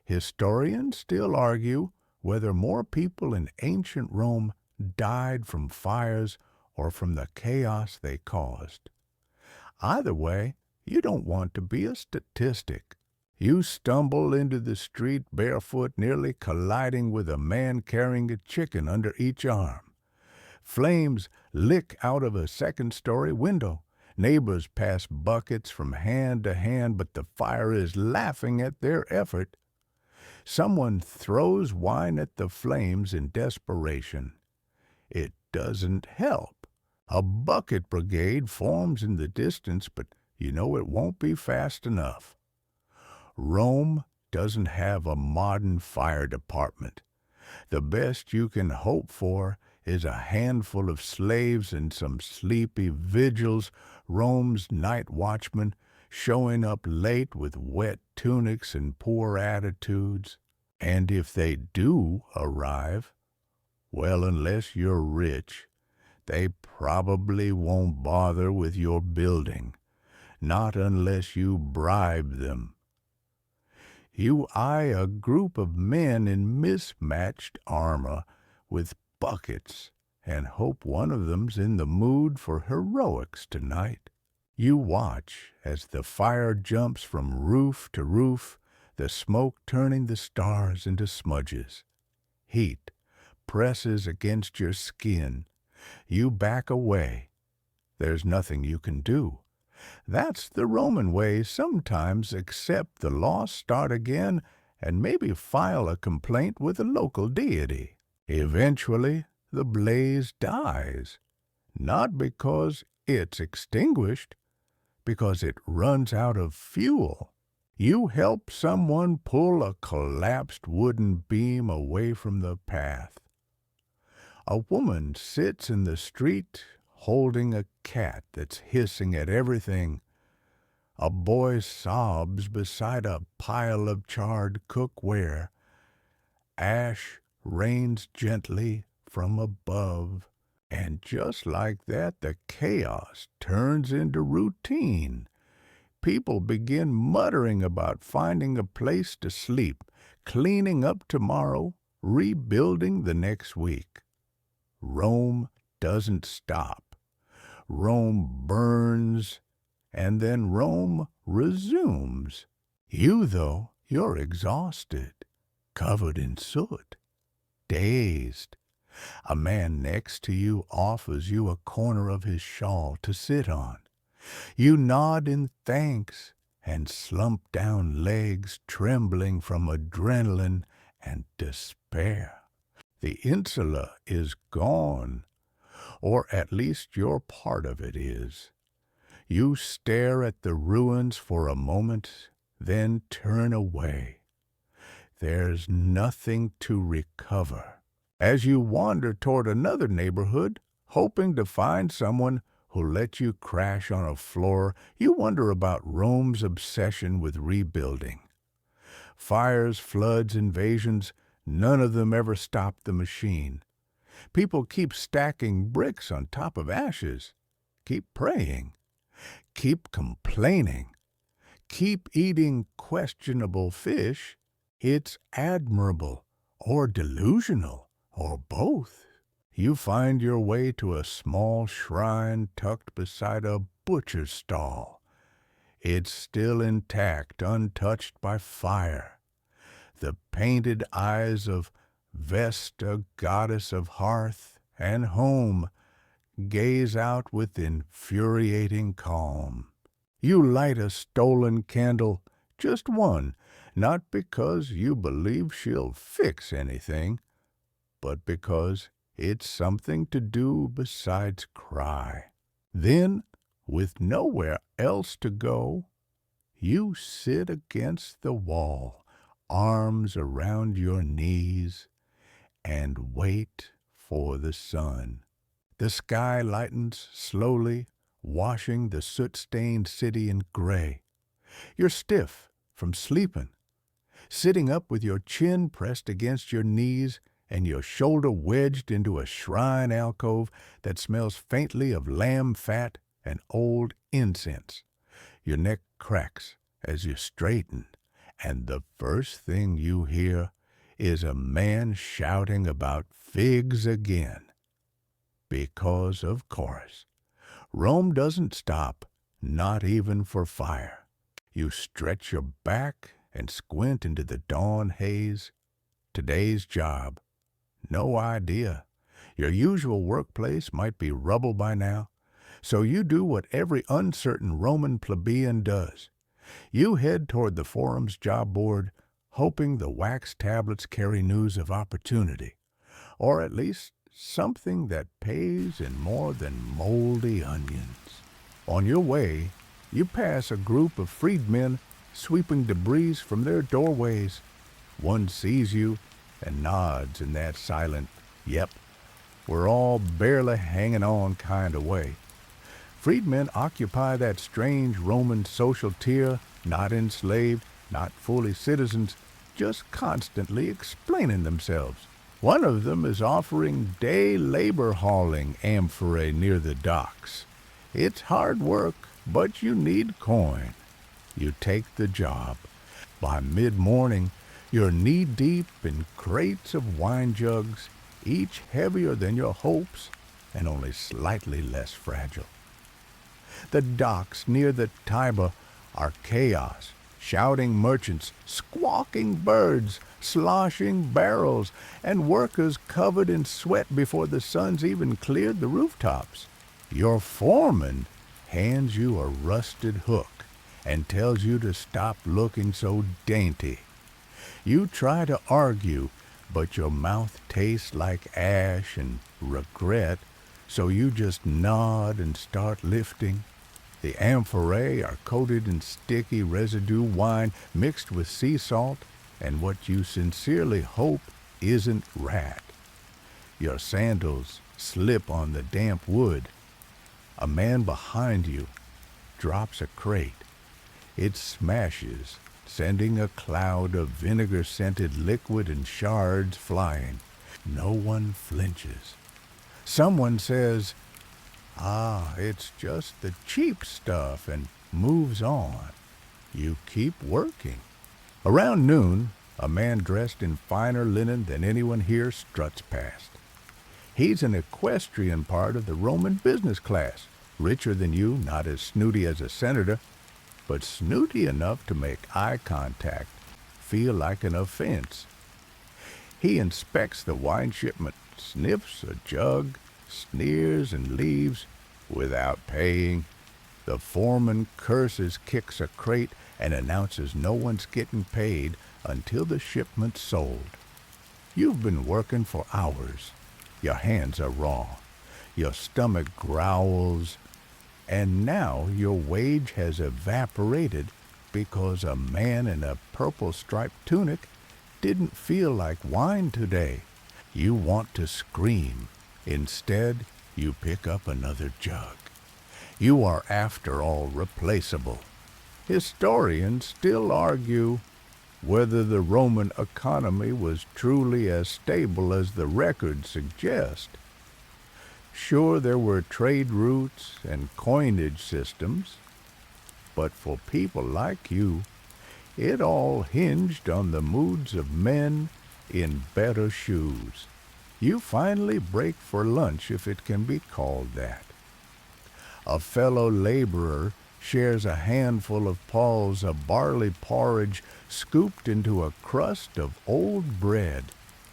Historians still argue whether more people in ancient Rome died from fires or from the chaos they caused. Either way, you don't want to be a statistic. You stumble into the street barefoot, nearly colliding with a man carrying a chicken under each arm. Flames lick out of a second-story window. Neighbors pass buckets from hand to hand, but the fire is laughing at their effort. Someone throws wine at the flames in desperation. It doesn't help. A bucket brigade forms in the distance, but you know it won't be fast enough. Rome doesn't have a modern fire department. The best you can hope for is a handful of slaves and some sleepy vigils, Rome's night watchmen, showing up late with wet tunics and poor attitudes. And if they do arrive, well, unless you're rich, they probably won't bother with your building, not unless you bribe them. You eye a group of men in mismatched armor with buckets and hope one of them's in the mood for heroics tonight. You watch as the fire jumps from roof to roof, the smoke turning the stars into smudges. Heat presses against your skin. You back away. There's nothing you can do. That's the Roman way. Sometimes accept the loss, start again, and maybe file a complaint with a local deity. Eventually, the blaze dies. Not because it's extinguished, because it runs out of fuel. You help someone pull a collapsed wooden beam away from the path. A woman sits in the street holding a cat that's hissing at everything. A boy sobs beside a pile of charred cookware. Ash rains gently from above, and And just like that, the chaos turns into routine. People begin muttering about finding a place to sleep, cleaning up tomorrow, rebuilding the next week. Rome doesn't stop. Rome burns, and then Rome resumes. You, though, you're exhausted, covered in soot, dazed. A man next to you offers you a corner of his shawl to sit on. You nod in thanks and slump down, legs trembling from adrenaline and despair. The insula is gone, or at least your part of it is. You stare at the ruins for a moment, then turn away. There's nothing to recover. As you wander toward another neighborhood, hoping to find someone who'll let you crash on a floor, you wonder about Rome's obsession with rebuilding. Fires, floods, invasions, none of them ever stopped the machine. People keep stacking bricks on top of ashes, keep praying, keep complaining, keep eating questionable fish. It's admirable or delusional or both. You find your way to a small shrine tucked beside a butcher's stall. It's still intact, untouched by fire. The painted eyes of Vesta, goddess of hearth and home, gaze out with infuriating calm. You light a stolen candle, just one, not because you believe she'll fix anything, but because it's something to do besides cry. Then, with nowhere else to go, you sit against the wall, arms around your knees, and wait for the sun. The sky lightens slowly, washing the soot-stained city in gray. You're stiff from sleeping, sitting up with your chin pressed against your knees and your shoulder wedged into a shrine alcove that smells faintly of lamb fat and old incense. Your neck cracks as you straighten, and the first thing you hear is a man shouting about figs again. Because, of course, Rome doesn't stop, not even for fire. You stretch your back and squint into the dawn haze. Today's job. No idea. Your usual workplace might be rubble by now, so you do what every uncertain Roman plebeian does. You head toward the forum's job board, hoping the wax tablets carry news of opportunity, or at least something that pays in more than moldy onions. On your way, you pass a group of freedmen sweeping debris from their doorways. One sees you and nods in that silent, "Yep, we're all barely hanging on" kind of way. Freedmen occupy that strange Roman social tier, not enslaved, not fully citizens, just constantly explaining themselves. One of them is offering day labor hauling amphorae near the docks. It's hard work, but you need coin. You take the job. By mid-morning, you're knee-deep in crates of wine jugs, each heavier than your hopes and only slightly less fragile. The docks near the Tiber are chaos, shouting merchants, squawking birds, sloshing barrels, and workers covered in sweat before the sun's even cleared the rooftops. Your foreman hands you a rusted hook and tells you to stop looking so dainty. You try to argue, but your mouth tastes like ash and regret, so you just nod and start lifting. The amphorae are coated in sticky residue wine mixed with sea salt and what you sincerely hope isn't rat. Your sandals slip on the damp wood. A man behind you drops a crate. It smashes, sending a cloud of vinegar-scented liquid and shards flying. No one flinches. Someone says, "Ah, it's just the cheap stuff," and moves on. You keep working. Around noon, a man dressed in finer linen than anyone here struts past. He's an equestrian part of the Roman business class, richer than you, not as snooty as a senator, but snooty enough to make eye contact feel like an offense. He inspects the wine shipment, sniffs a jug, sneers and leaves without paying. The foreman curses, kicks a crate, and announces no one's getting paid until the shipment's sold. You've been working for hours. Your hands are raw. Your stomach growls. And now your wage has evaporated because a man in a purple striped tunic didn't feel like wine today. You want to scream. Instead, you pick up another jug. You are, after all, replaceable. Historians still argue whether the Roman economy was truly as stable as the records suggest. Sure, there were trade routes and coinage systems, but for people like you, it all hinged on the moods of men in better shoes. You finally break for lunch, if it can be called that. A fellow laborer shares a handful of Paul's a barley porridge scooped into a crust of old bread.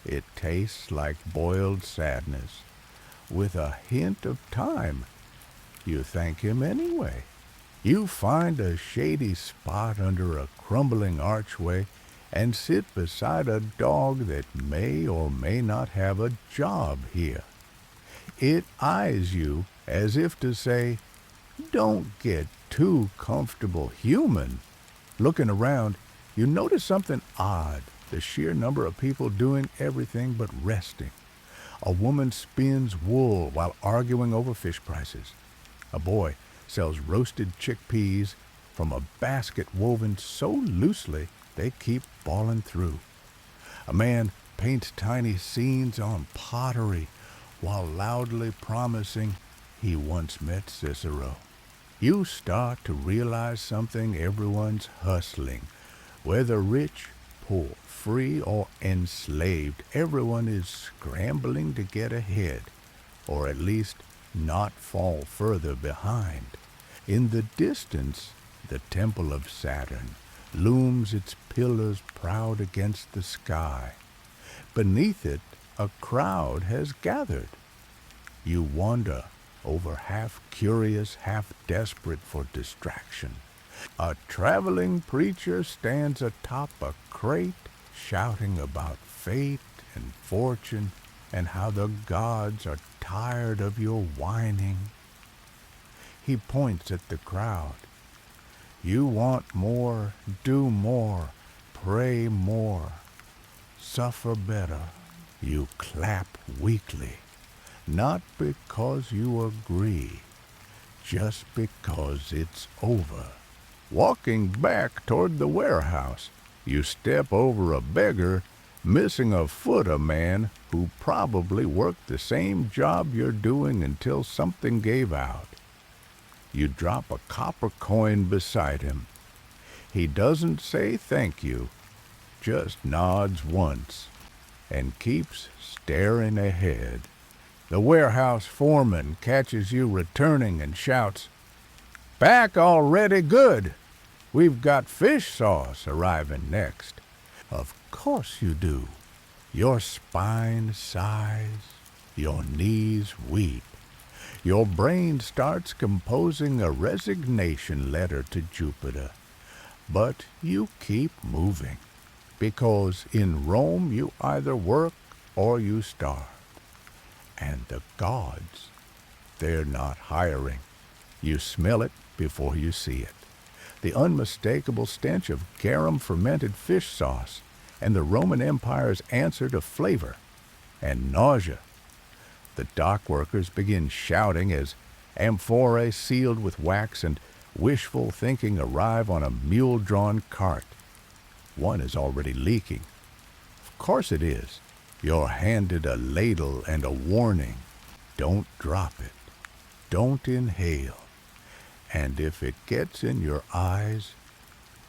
It tastes like boiled sadness, with a hint of time. You thank him anyway. You find a shady spot under a crumbling archway and sit beside a dog that may or may not have a job here. It eyes you as if to say, "Don't get too comfortable, human." Looking around, you notice something odd, the sheer number of people doing everything but resting. A woman spins wool while arguing over fish prices. A boy sells roasted chickpeas from a basket woven so loosely they keep falling through. A man paints tiny scenes on pottery while loudly promising he once met Cicero. You start to realize something everyone's hustling. Whether rich, poor, free, or enslaved, everyone is scrambling to get ahead, or at least not fall further behind. In the distance, the temple of Saturn looms its pillars proud against the sky. Beneath it, a crowd has gathered. You wander over, half curious, half desperate for distraction. A traveling preacher stands atop a crate, shouting about fate and fortune and how the gods are tired of your whining. He points at the crowd. You want more, do more, pray more, suffer better. You clap weakly, not because you agree, just because it's over. Walking back toward the warehouse, you step over a beggar, missing a foot, a man who probably worked the same job you're doing until something gave out. You drop a copper coin beside him. He doesn't say thank you, just nods once and keeps staring ahead. The warehouse foreman catches you returning and shouts, "Back already? Good! We've got fish sauce arriving next." Of course you do. Your spine sighs, your knees weep. Your brain starts composing a resignation letter to Jupiter. But you keep moving, because in Rome you either work or you starve. And the gods, they're not hiring. You smell it before you see it. The unmistakable stench of garum fermented fish sauce, and the Roman Empire's answer to flavor and nausea. The dock workers begin shouting as amphorae sealed with wax and wishful thinking arrive on a mule-drawn cart. One is already leaking. Of course it is. You're handed a ladle and a warning. Don't drop it. Don't inhale. And if it gets in your eyes,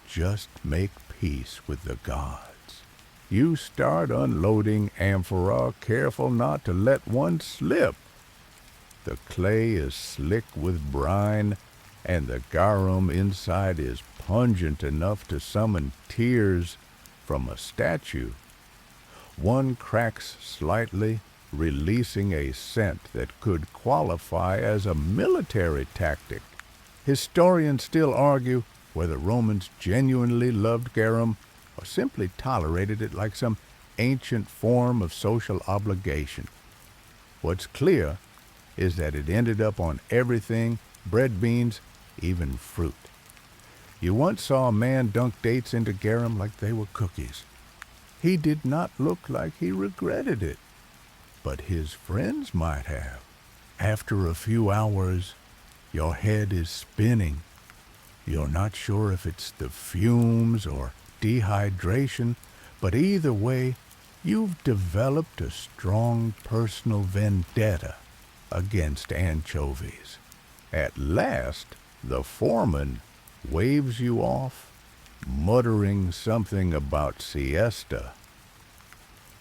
just make peace with the gods. You start unloading amphora, careful not to let one slip. The clay is slick with brine, and the garum inside is pungent enough to summon tears from a statue. One cracks slightly, releasing a scent that could qualify as a military tactic. Historians still argue whether Romans genuinely loved garum or simply tolerated it like some ancient form of social obligation. What's clear is that it ended up on everything, bread, beans, even fruit. You once saw a man dunk dates into garum like they were cookies. He did not look like he regretted it, but his friends might have. After a few hours, your head is spinning. You're not sure if it's the fumes or dehydration, but either way, you've developed a strong personal vendetta against anchovies. At last, the foreman waves you off, muttering something about siesta.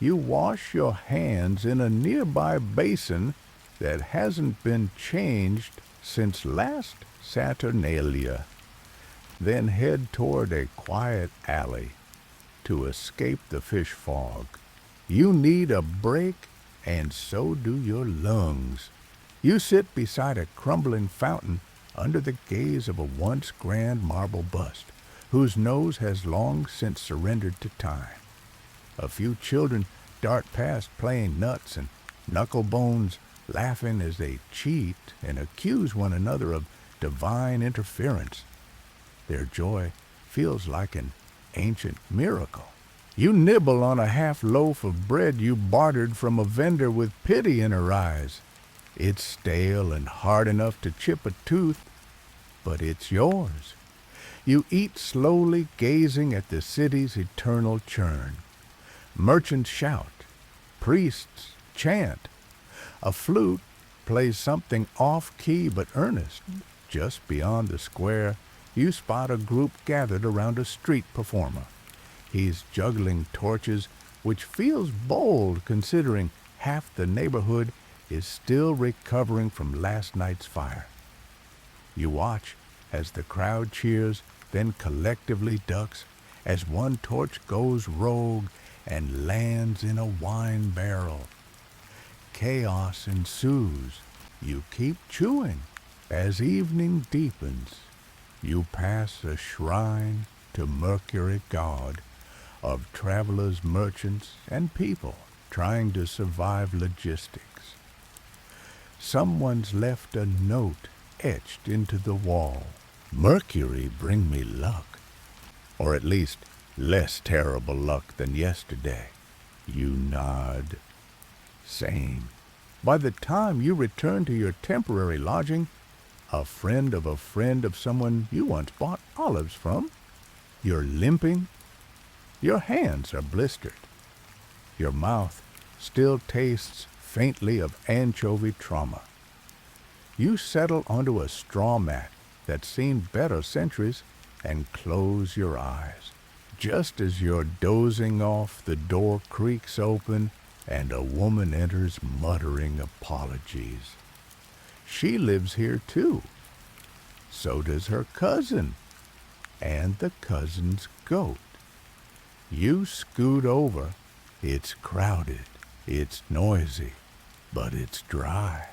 You wash your hands in a nearby basin that hasn't been changed since last Saturnalia, then head toward a quiet alley to escape the fish fog. You need a break, and so do your lungs. You sit beside a crumbling fountain under the gaze of a once grand marble bust, whose nose has long since surrendered to time. A few children dart past playing nuts, and knucklebones laughing as they cheat and accuse one another of divine interference. Their joy feels like an ancient miracle. You nibble on a half loaf of bread you bartered from a vendor with pity in her eyes. It's stale and hard enough to chip a tooth, but it's yours. You eat slowly, gazing at the city's eternal churn. Merchants shout, priests chant. A flute plays something off-key but earnest. Just beyond the square, you spot a group gathered around a street performer. He's juggling torches, which feels bold considering half the neighborhood is still recovering from last night's fire. You watch as the crowd cheers, then collectively ducks, as one torch goes rogue and lands in a wine barrel. Chaos ensues. You keep chewing. As evening deepens, you pass a shrine to Mercury god of travelers, merchants, and people trying to survive logistics. Someone's left a note etched into the wall. Mercury, bring me luck. Or at least less terrible luck than yesterday. You nod. Same. By the time you return to your temporary lodging, a friend of someone you once bought olives from, you're limping. Your hands are blistered. Your mouth still tastes faintly of anchovy trauma. You settle onto a straw mat that's seen better centuries and close your eyes. Just as you're dozing off, the door creaks open and a woman enters muttering apologies. She lives here too. So does her cousin and the cousin's goat. You scoot over. It's crowded. It's noisy, but it's dry.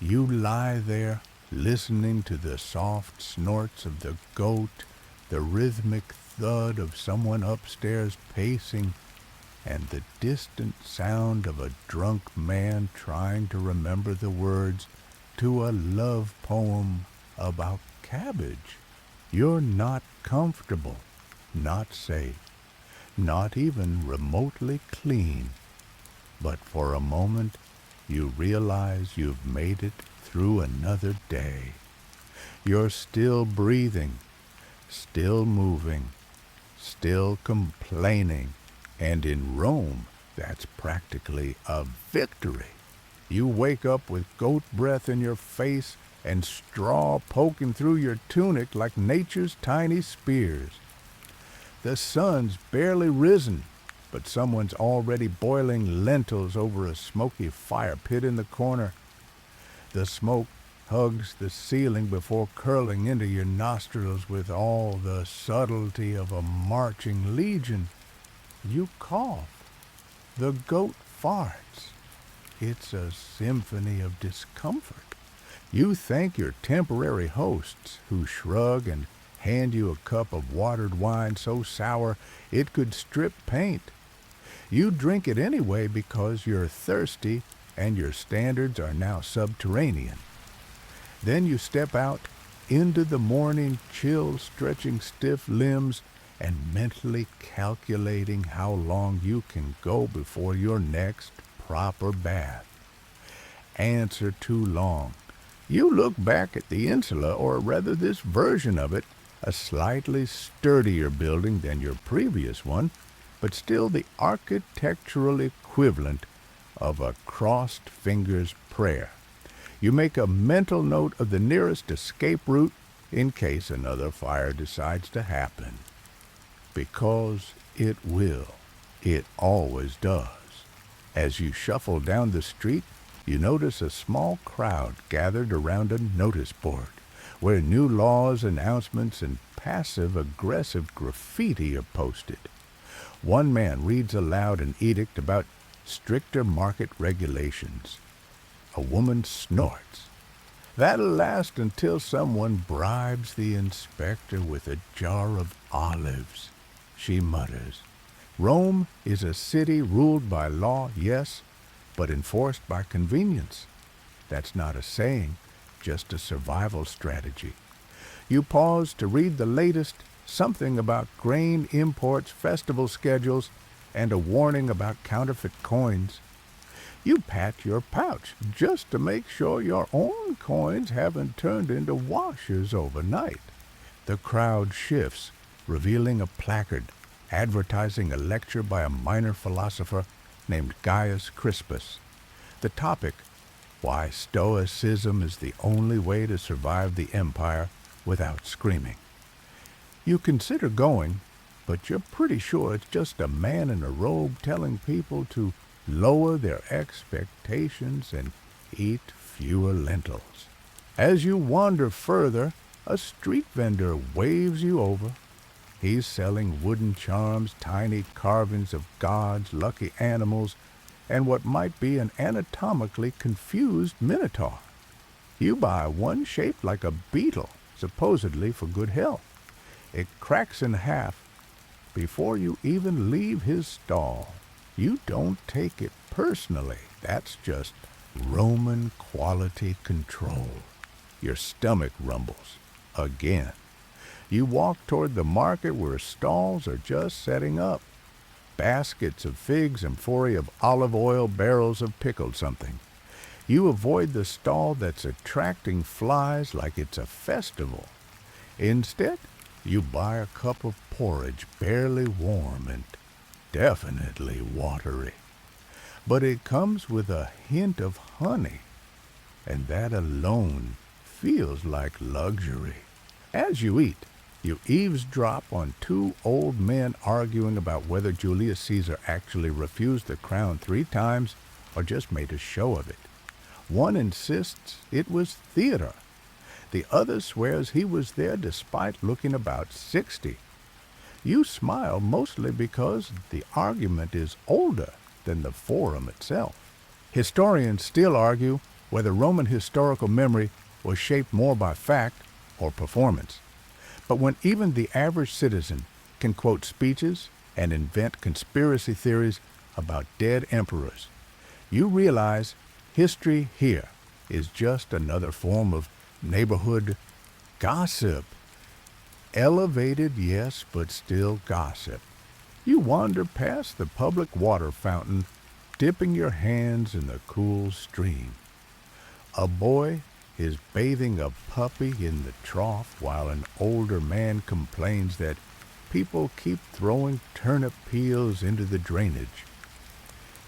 You lie there, listening to the soft snorts of the goat, the rhythmic thud of someone upstairs pacing, and the distant sound of a drunk man trying to remember the words to a love poem about cabbage. You're not comfortable, not safe, not even remotely clean. But for a moment, you realize you've made it through another day. You're still breathing, still moving, still complaining, and in Rome, that's practically a victory. You wake up with goat breath in your face and straw poking through your tunic like nature's tiny spears. The sun's barely risen, but someone's already boiling lentils over a smoky fire pit in the corner. The smoke hugs the ceiling before curling into your nostrils with all the subtlety of a marching legion. You cough. The goat farts. It's a symphony of discomfort. You thank your temporary hosts, who shrug and hand you a cup of watered wine so sour it could strip paint. You drink it anyway because you're thirsty and your standards are now subterranean. Then you step out into the morning chill, stretching stiff limbs and mentally calculating how long you can go before your next proper bath. Answer too long. You look back at the insula, or rather this version of it, a slightly sturdier building than your previous one, but still the architectural equivalent of a crossed fingers prayer. You make a mental note of the nearest escape route in case another fire decides to happen. Because it will. It always does. As you shuffle down the street, you notice a small crowd gathered around a notice board where new laws, announcements, and passive-aggressive graffiti are posted. One man reads aloud an edict about stricter market regulations. A woman snorts. That'll last until someone bribes the inspector with a jar of olives, she mutters. Rome is a city ruled by law, yes, but enforced by convenience. That's not a saying, just a survival strategy. You pause to read the latest, something about grain imports, festival schedules, and a warning about counterfeit coins. You pat your pouch just to make sure your own coins haven't turned into washers overnight. The crowd shifts, revealing a placard advertising a lecture by a minor philosopher named Gaius Crispus. The topic, why Stoicism is the only way to survive the empire without screaming. You consider going, but you're pretty sure it's just a man in a robe telling people to lower their expectations and eat fewer lentils. As you wander further, a street vendor waves you over. He's selling wooden charms, tiny carvings of gods, lucky animals, and what might be an anatomically confused minotaur. You buy one shaped like a beetle, supposedly for good health. It cracks in half before you even leave his stall. You don't take it personally. That's just Roman quality control. Your stomach rumbles again. You walk toward the market where stalls are just setting up. Baskets of figs, amphorae of olive oil, barrels of pickled something. You avoid the stall that's attracting flies like it's a festival. Instead, you buy a cup of porridge barely warm and definitely watery. But it comes with a hint of honey, and that alone feels like luxury. As you eat, you eavesdrop on two old men arguing about whether Julius Caesar actually refused the crown 3 times or just made a show of it. One insists it was theater. The other swears he was there despite looking about 60. You smile mostly because the argument is older than the forum itself. Historians still argue whether Roman historical memory was shaped more by fact or performance. But when even the average citizen can quote speeches and invent conspiracy theories about dead emperors, you realize history here is just another form of neighborhood gossip. Elevated, yes, but still gossip. You wander past the public water fountain, dipping your hands in the cool stream. A boy is bathing a puppy in the trough while an older man complains that people keep throwing turnip peels into the drainage.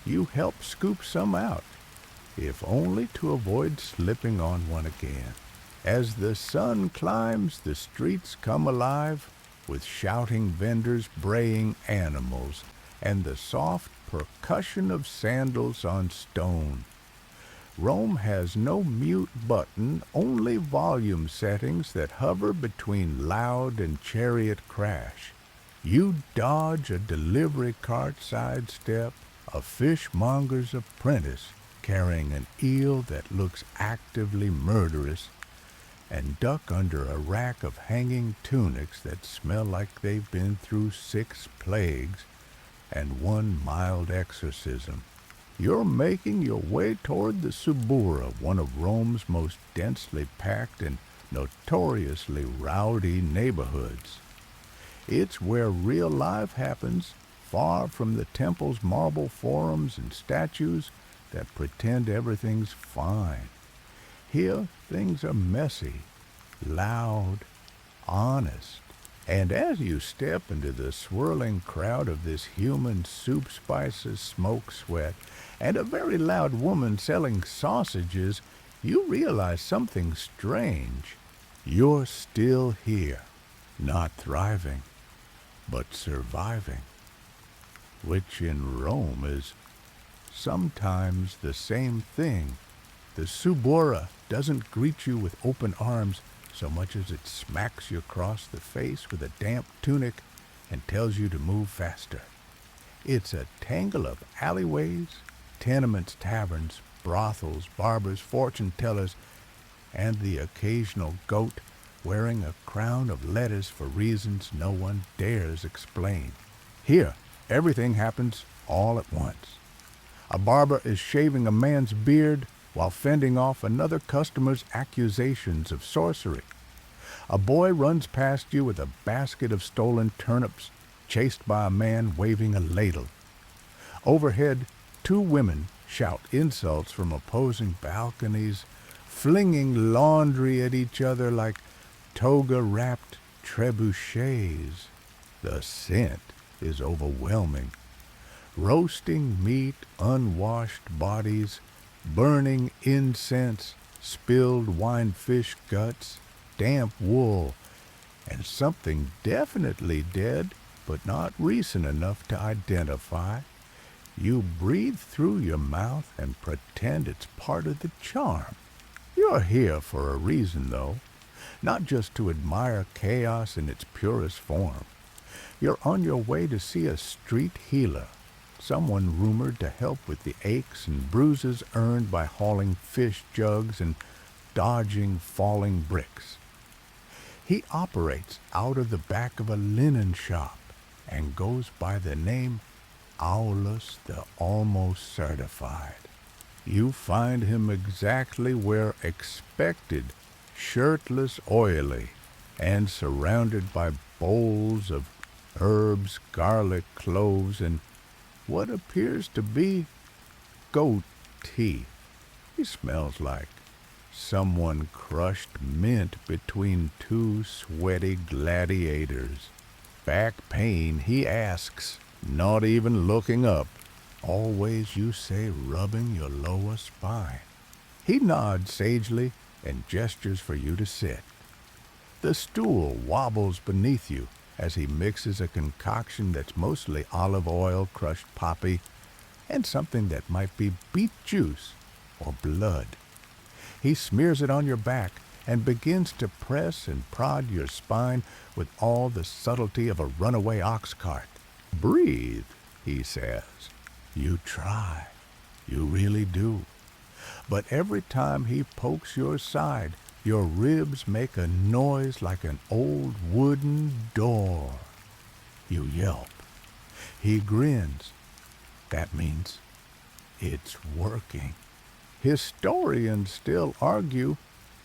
You help scoop some out. if only to avoid slipping on one again. As the sun climbs, the streets come alive with shouting vendors, braying animals, and the soft percussion of sandals on stone. Rome has no mute button, only volume settings that hover between loud and chariot crash. You dodge a delivery cart sidestep, a fishmonger's apprentice carrying an eel that looks actively murderous, and duck under a rack of hanging tunics that smell like they've been through 6 plagues and 1 mild exorcism. You're making your way toward the Subura, one of Rome's most densely packed and notoriously rowdy neighborhoods. It's where real life happens, far from the temple's marble forums and statues that pretend everything's fine. Here, things are messy, loud, honest. And as you step into the swirling crowd of this human soup spices, smoke sweat, and a very loud woman selling sausages, you realize something strange. You're still here, not thriving, but surviving, which in Rome is sometimes the same thing. The Subura doesn't greet you with open arms so much as it smacks you across the face with a damp tunic and tells you to move faster. It's a tangle of alleyways, tenements, taverns, brothels, barbers, fortune tellers, and the occasional goat wearing a crown of lettuce for reasons no one dares explain. Here, everything happens all at once. A barber is shaving a man's beard while fending off another customer's accusations of sorcery. A boy runs past you with a basket of stolen turnips, chased by a man waving a ladle. Overhead, 2 women shout insults from opposing balconies, flinging laundry at each other like toga-wrapped trebuchets. The scent is overwhelming. Roasting meat, unwashed bodies, burning incense, spilled winefish guts, damp wool, and something definitely dead, but not recent enough to identify. You breathe through your mouth and pretend it's part of the charm. You're here for a reason, though, not just to admire chaos in its purest form. You're on your way to see a street healer, someone rumored to help with the aches and bruises earned by hauling fish jugs and dodging falling bricks. He operates out of the back of a linen shop and goes by the name Aulus the Almost Certified. You find him exactly where expected, shirtless, oily, and surrounded by bowls of herbs, garlic, cloves, and what appears to be goat teeth. He smells like someone crushed mint between 2 sweaty gladiators. Back pain, he asks, not even looking up. Always, you say, rubbing your lower spine. He nods sagely and gestures for you to sit. The stool wobbles beneath you as he mixes a concoction that's mostly olive oil, crushed poppy, and something that might be beet juice or blood. He smears it on your back and begins to press and prod your spine with all the subtlety of a runaway ox cart. Breathe, he says. You try. You really do. But every time he pokes your side, your ribs make a noise like an old wooden door. You yelp. He grins. That means it's working. Historians still argue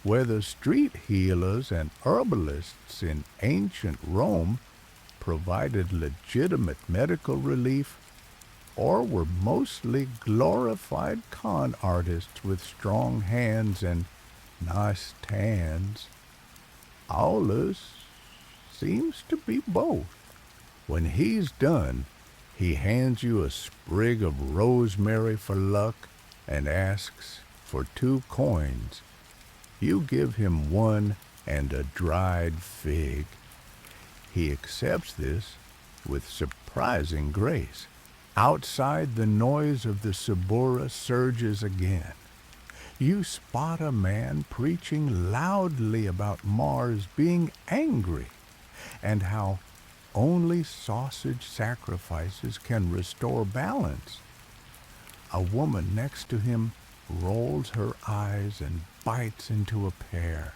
whether street healers and herbalists in ancient Rome provided legitimate medical relief or were mostly glorified con artists with strong hands and nice tans. Aulus seems to be both. When he's done, he hands you a sprig of rosemary for luck and asks, for 2 coins. You give him one and a dried fig. He accepts this with surprising grace. Outside, the noise of the Subura surges again. You spot a man preaching loudly about Mars being angry and how only sausage sacrifices can restore balance. A woman next to him rolls her eyes and bites into a pear.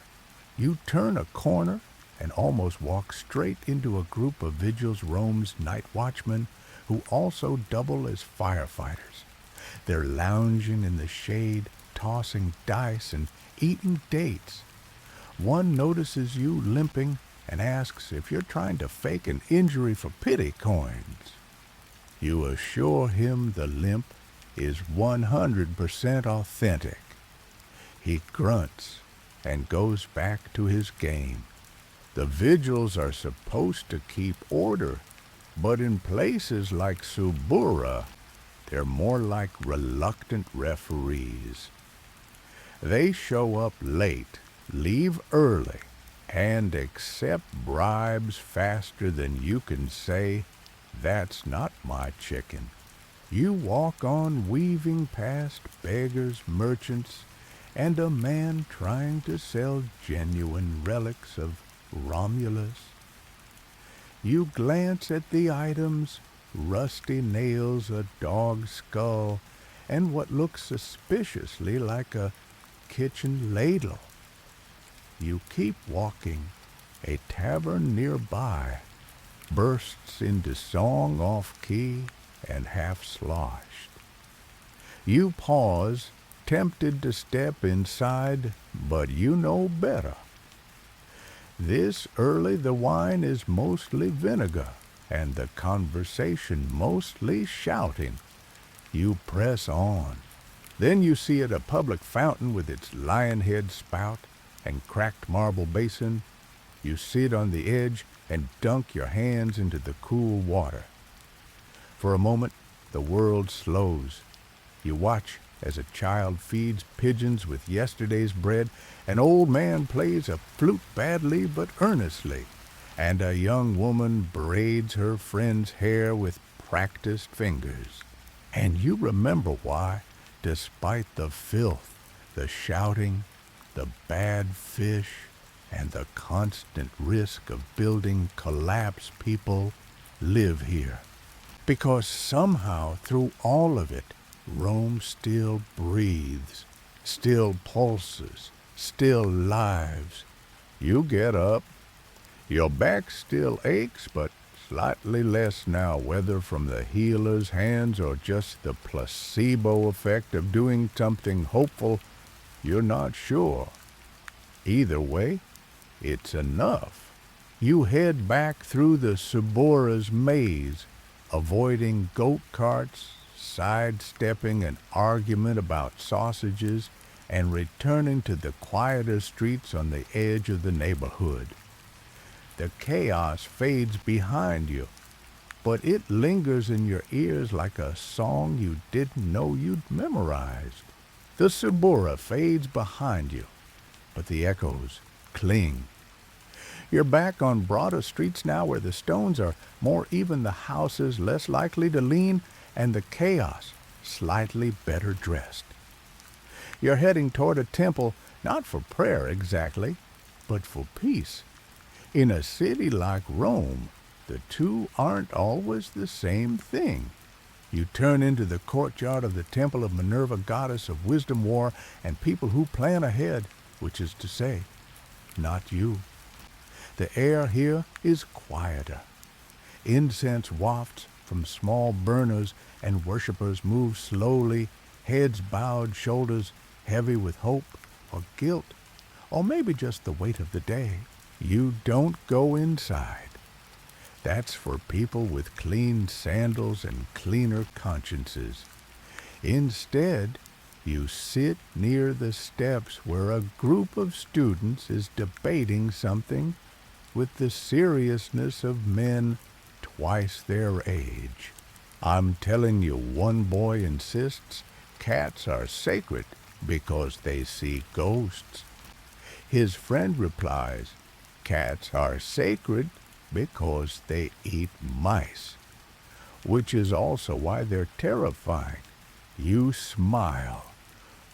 You turn a corner and almost walk straight into a group of Vigils Rome's night watchmen who also double as firefighters. They're lounging in the shade, tossing dice and eating dates. One notices you limping and asks if you're trying to fake an injury for pity coins. You assure him the limp is 100% authentic. He grunts and goes back to his game. The vigils are supposed to keep order, but in places like Subura, they're more like reluctant referees. They show up late, leave early, and accept bribes faster than you can say, "That's not my chicken." You walk on weaving past beggars, merchants, and a man trying to sell genuine relics of Romulus. You glance at the items, rusty nails, a dog's skull, and what looks suspiciously like a kitchen ladle. You keep walking. A tavern nearby bursts into song off-key and half sloshed. You pause, tempted to step inside, but you know better. This early the wine is mostly vinegar, and the conversation mostly shouting. You press on. Then you see it a public fountain with its lion head spout and cracked marble basin. You sit on the edge and dunk your hands into the cool water. For a moment, the world slows. You watch as a child feeds pigeons with yesterday's bread, an old man plays a flute badly but earnestly, and a young woman braids her friend's hair with practiced fingers. And you remember why, despite the filth, the shouting, the bad fish, and the constant risk of building collapse, people live here. Because somehow through all of it, Rome still breathes, still pulses, still lives. You get up. Your back still aches, but slightly less now, whether from the healer's hands or just the placebo effect of doing something hopeful, you're not sure. Either way, it's enough. You head back through the Subura's maze, avoiding goat carts, sidestepping an argument about sausages, and returning to the quieter streets on the edge of the neighborhood. The chaos fades behind you, but it lingers in your ears like a song you didn't know you'd memorized. The Subura fades behind you, but the echoes cling. You're back on broader streets now where the stones are more even, the houses less likely to lean, and the chaos slightly better dressed. You're heading toward a temple, not for prayer exactly, but for peace. In a city like Rome, the two aren't always the same thing. You turn into the courtyard of the temple of Minerva, goddess of wisdom, war, and people who plan ahead, which is to say, not you. The air here is quieter. Incense wafts from small burners, and worshippers move slowly, heads bowed, shoulders heavy with hope or guilt, or maybe just the weight of the day. You don't go inside. That's for people with clean sandals and cleaner consciences. Instead, you sit near the steps where a group of students is debating something with the seriousness of men twice their age. I'm telling you, one boy insists cats are sacred, because they see ghosts. His friend replies, cats are sacred because they eat mice, which is also why they're terrifying. You smile.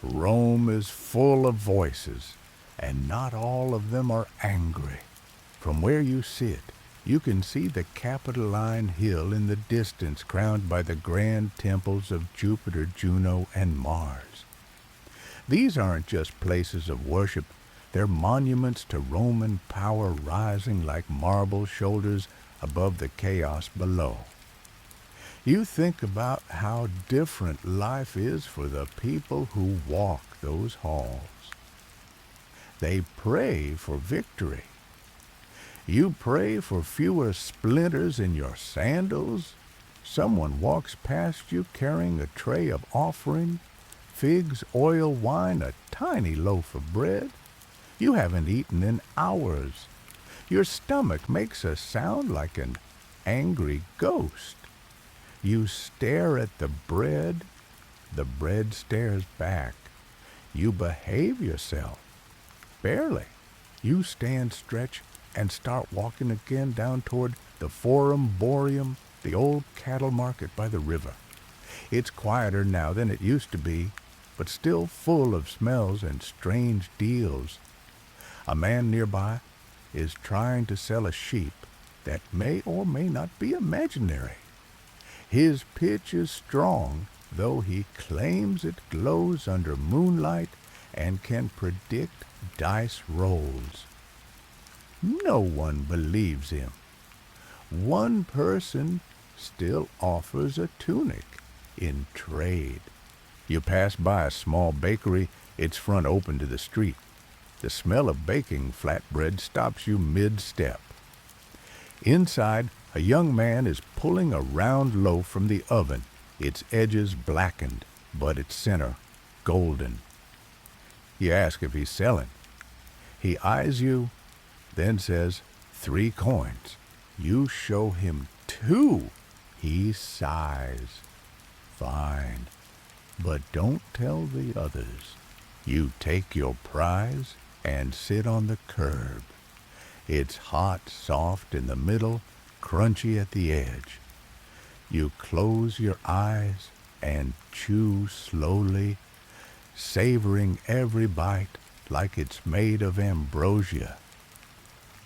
Rome is full of voices, and not all of them are angry. From where you sit, you can see the Capitoline Hill in the distance, crowned by the grand temples of Jupiter, Juno, and Mars. These aren't just places of worship, they're monuments to Roman power rising like marble shoulders above the chaos below. You think about how different life is for the people who walk those halls. They pray for victory. You pray for fewer splinters in your sandals. Someone walks past you carrying a tray of offering, figs, oil, wine, a tiny loaf of bread. You haven't eaten in hours. Your stomach makes a sound like an angry ghost. You stare at the bread stares back. You behave yourself. Barely. You stand, stretch, and start walking again down toward the Forum Boreum, the old cattle market by the river. It's quieter now than it used to be, but still full of smells and strange deals. A man nearby is trying to sell a sheep that may or may not be imaginary. His pitch is strong, though he claims it glows under moonlight and can predict dice rolls. No one believes him. One person still offers a tunic in trade. You pass by a small bakery, its front open to the street. The smell of baking flatbread stops you mid-step. Inside, a young man is pulling a round loaf from the oven, its edges blackened, but its center golden. You ask if he's selling. He eyes you, then says, 3 coins. You show him 2. He sighs. Fine, but don't tell the others. You take your prize and sit on the curb. It's hot, soft in the middle, crunchy at the edge. You close your eyes and chew slowly, savoring every bite like it's made of ambrosia.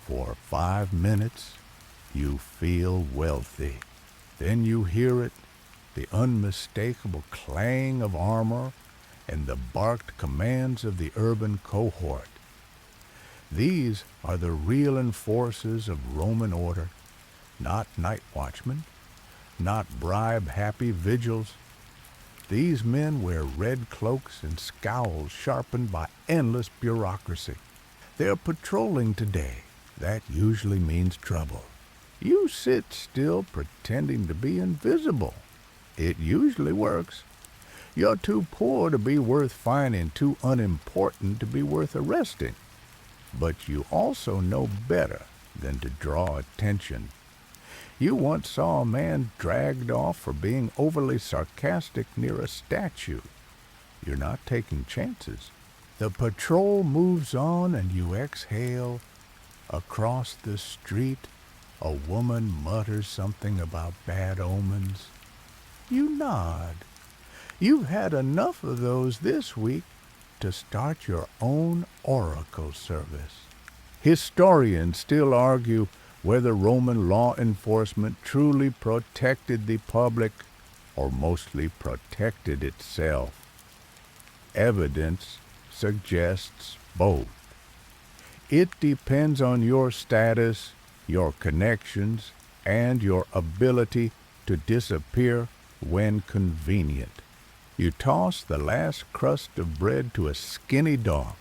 For 5 minutes, you feel wealthy. Then you hear it, the unmistakable clang of armor and the barked commands of the urban cohort. These are the real enforcers of Roman order, not night watchmen, not bribe-happy vigils. These men wear red cloaks and scowls sharpened by endless bureaucracy. They're patrolling today. That usually means trouble. You sit still pretending to be invisible. It usually works. You're too poor to be worth fining, too unimportant to be worth arresting. But you also know better than to draw attention. You once saw a man dragged off for being overly sarcastic near a statue. You're not taking chances. The patrol moves on and you exhale. Across the street, a woman mutters something about bad omens. You nod. You've had enough of those this week to start your own oracle service. Historians still argue whether Roman law enforcement truly protected the public or mostly protected itself. Evidence suggests both. It depends on your status, your connections, and your ability to disappear when convenient. You toss the last crust of bread to a skinny dog,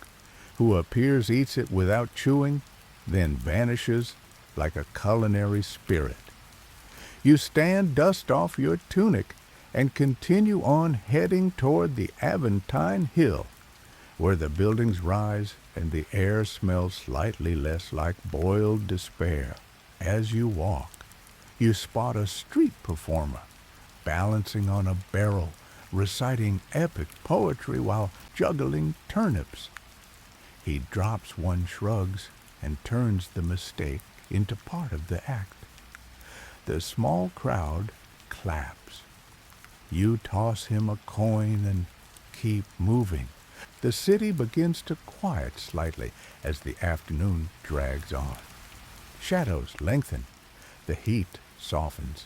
who appears, eats it without chewing, then vanishes like a culinary spirit. You stand, dust off your tunic, and continue on heading toward the Aventine Hill, where the buildings rise and the air smells slightly less like boiled despair. As you walk, you spot a street performer, balancing on a barrel, reciting epic poetry while juggling turnips. He drops one, shrugs, and turns the mistake into part of the act. The small crowd claps. You toss him a coin and keep moving. The city begins to quiet slightly as the afternoon drags on. Shadows lengthen. The heat softens.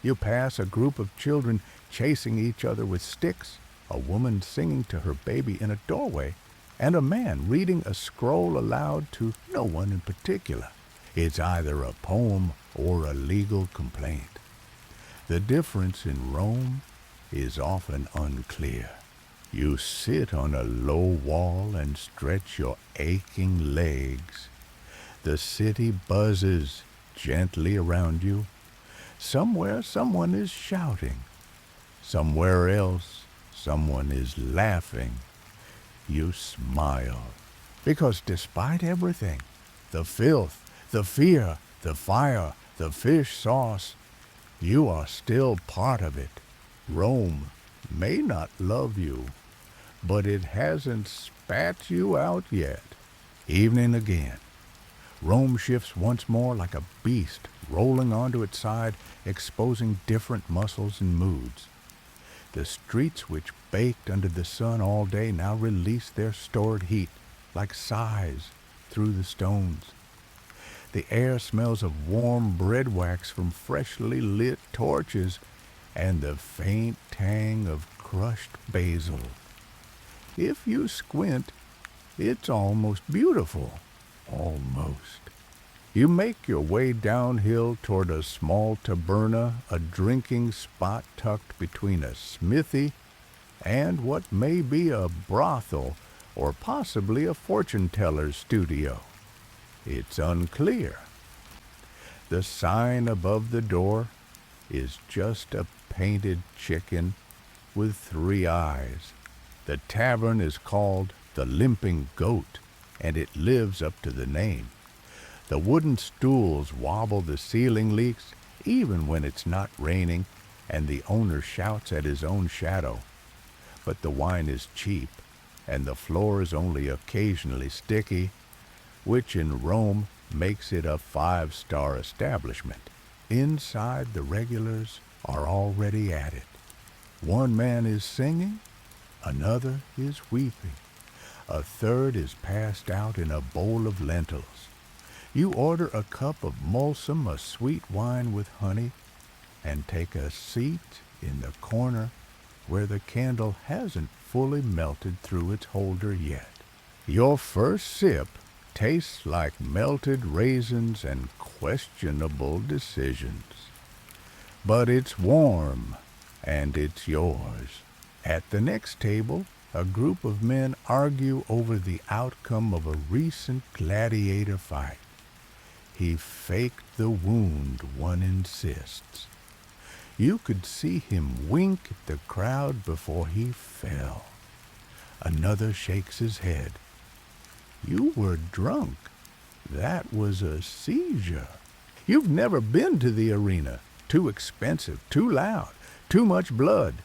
You pass a group of children chasing each other with sticks, a woman singing to her baby in a doorway, and a man reading a scroll aloud to no one in particular. It's either a poem or a legal complaint. The difference in Rome is often unclear. You sit on a low wall and stretch your aching legs. The city buzzes gently around you. Somewhere someone is shouting. Somewhere else someone is laughing. You smile, because despite everything, the filth, the fear, the fire, the fish sauce, you are still part of it. Rome may not love you, but it hasn't spat you out yet. Evening again. Rome shifts once more like a beast, rolling onto its side, exposing different muscles and moods. The streets which baked under the sun all day now release their stored heat, like sighs through the stones. The air smells of warm bread wax from freshly lit torches, and the faint tang of crushed basil. If you squint, it's almost beautiful. Almost. You make your way downhill toward a small taberna, a drinking spot tucked between a smithy and what may be a brothel or possibly a fortune-teller's studio. It's unclear. The sign above the door is just a painted chicken with 3 eyes. The tavern is called the Limping Goat, and it lives up to the name. The wooden stools wobble, the ceiling leaks, even when it's not raining, and the owner shouts at his own shadow. But the wine is cheap, and the floor is only occasionally sticky, which in Rome makes it a 5-star establishment. Inside, the regulars are already at it. One man is singing, another is weeping. A third is passed out in a bowl of lentils. You order a cup of mulsum, a sweet wine with honey, and take a seat in the corner where the candle hasn't fully melted through its holder yet. Your first sip tastes like melted raisins and questionable decisions. But it's warm, and it's yours. At the next table, a group of men argue over the outcome of a recent gladiator fight. He faked the wound, one insists. You could see him wink at the crowd before he fell. Another shakes his head. You were drunk. That was a seizure. You've never been to the arena. Too expensive, too loud, too much blood.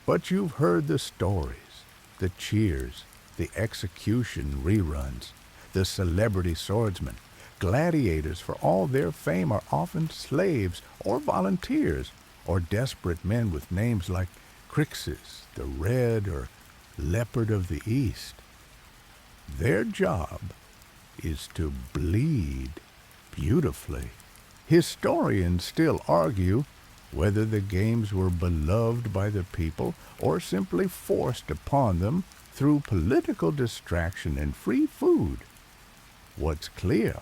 But you've heard the stories, the cheers, the execution reruns, the celebrity swordsmen. Gladiators, for all their fame, are often slaves or volunteers or desperate men with names like Crixus, the Red, or Leopard of the East. Their job is to bleed beautifully. Historians still argue whether the games were beloved by the people or simply forced upon them through political distraction and free food. What's clear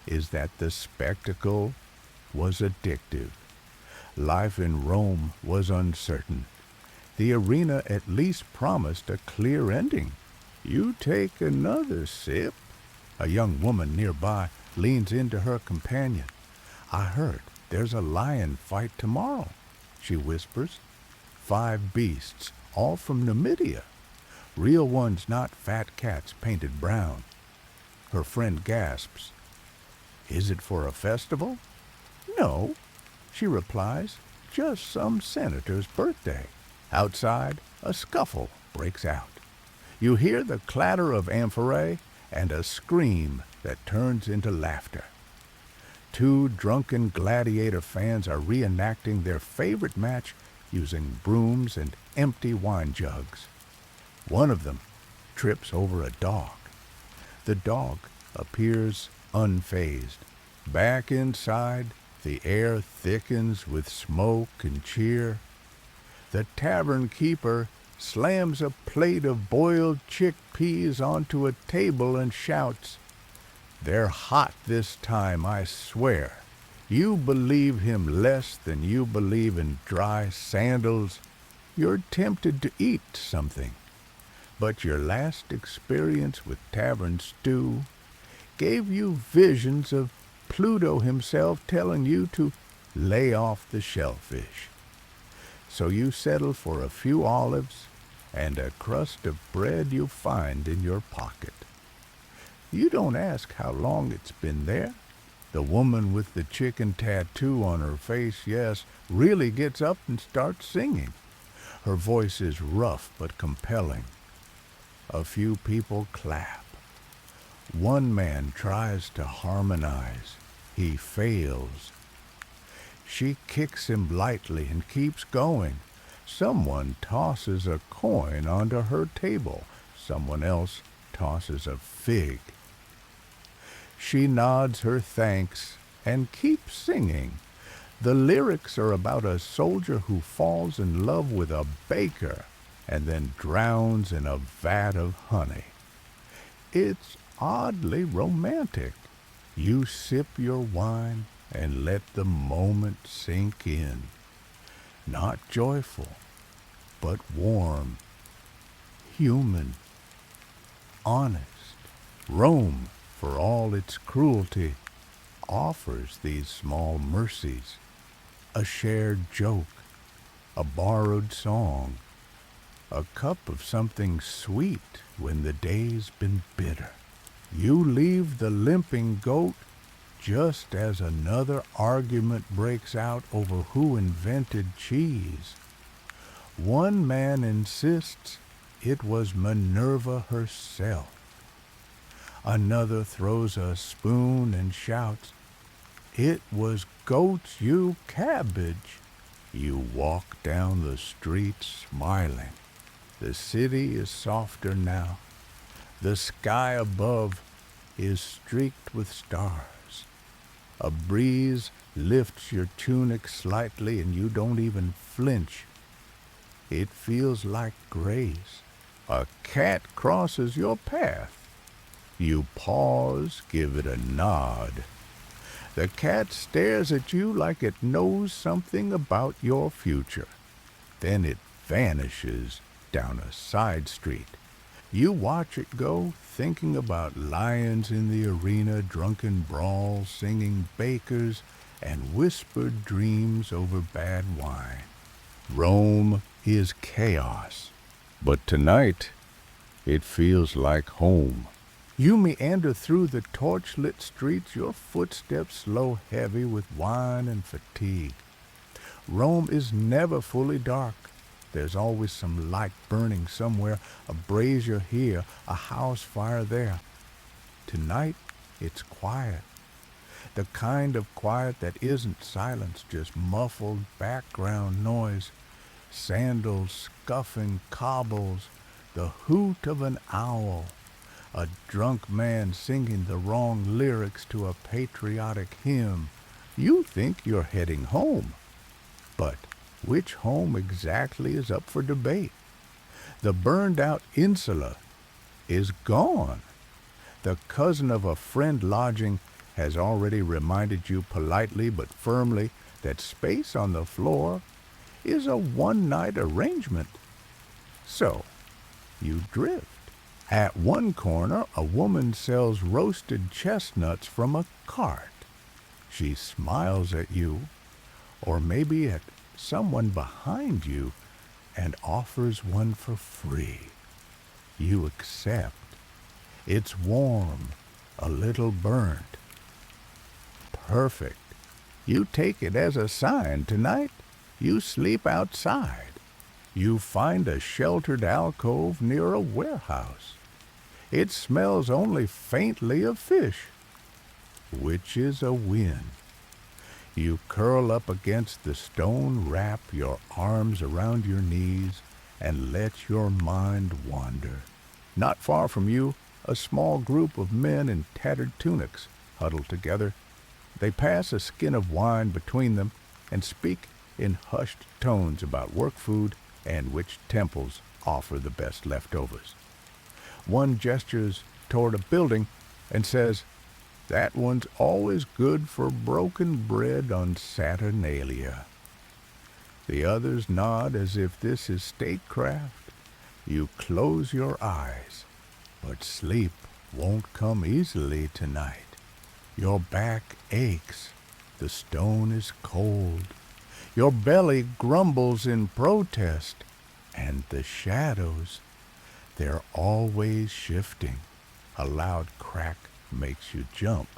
is that the spectacle was addictive. Life in Rome was uncertain. The arena at least promised a clear ending. You take another sip. A young woman nearby leans into her companion. I heard there's a lion fight tomorrow, she whispers. 5 beasts, all from Numidia. Real ones, not fat cats painted brown. Her friend gasps. Is it for a festival? No, she replies, just some senator's birthday. Outside, a scuffle breaks out. You hear the clatter of amphorae and a scream that turns into laughter. Two drunken gladiator fans are reenacting their favorite match using brooms and empty wine jugs. One of them trips over a dog. The dog appears unfazed. Back inside, the air thickens with smoke and cheer. The tavern keeper slams a plate of boiled chickpeas onto a table and shouts, "They're hot this time, I swear. You believe him less than you believe in dry sandals. You're tempted to eat something, but your last experience with tavern stew gave you visions of Pluto himself telling you to lay off the shellfish. So you settle for a few olives and a crust of bread you find in your pocket. You don't ask how long it's been there. The woman with the chicken tattoo on her face, yes, really gets up and starts singing. Her voice is rough but compelling. A few people clap. One man tries to harmonize. He fails. She kicks him lightly and keeps going. Someone tosses a coin onto her table. Someone else tosses a fig. She nods her thanks and keeps singing. The lyrics are about a soldier who falls in love with a baker and then drowns in a vat of honey. It's oddly romantic. You sip your wine and let the moment sink in. Not joyful, but warm, human, honest. Rome, for all its cruelty, offers these small mercies. A shared joke, a borrowed song, a cup of something sweet when the day's been bitter. You leave the limping goat just as another argument breaks out over who invented cheese. One man insists it was Minerva herself. Another throws a spoon and shouts, "It was goats, you cabbage." You walk down the street smiling. The city is softer now. The sky above is streaked with stars. A breeze lifts your tunic slightly and you don't even flinch. It feels like grace. A cat crosses your path. You pause, give it a nod. The cat stares at you like it knows something about your future. Then it vanishes down a side street. You watch it go, thinking about lions in the arena, drunken brawls, singing bakers, and whispered dreams over bad wine. Rome is chaos, but tonight it feels like home. You meander through the torch-lit streets, your footsteps slow heavy with wine and fatigue. Rome is never fully dark. There's always some light burning somewhere, a brazier here, a house fire there. Tonight, it's quiet. The kind of quiet that isn't silence, just muffled background noise. Sandals scuffing cobbles, the hoot of an owl, a drunk man singing the wrong lyrics to a patriotic hymn. You think you're heading home, but which home exactly is up for debate? The burned-out insula is gone. The cousin of a friend lodging has already reminded you politely but firmly that space on the floor is a one-night arrangement. So, you drift. At one corner, a woman sells roasted chestnuts from a cart. She smiles at you, or maybe at someone behind you, and offers one for free. You accept. It's warm, a little burnt. Perfect. You take it as a sign tonight you sleep outside. You find a sheltered alcove near a warehouse. It smells only faintly of fish, which is a win. You curl up against the stone, wrap your arms around your knees, and let your mind wander. Not far from you, a small group of men in tattered tunics huddle together. They pass a skin of wine between them and speak in hushed tones about work food and which temples offer the best leftovers. One gestures toward a building and says, "That one's always good for broken bread on Saturnalia." The others nod as if this is statecraft. You close your eyes, but sleep won't come easily tonight. Your back aches, the stone is cold, your belly grumbles in protest, and the shadows, they're always shifting. A loud crack makes you jump.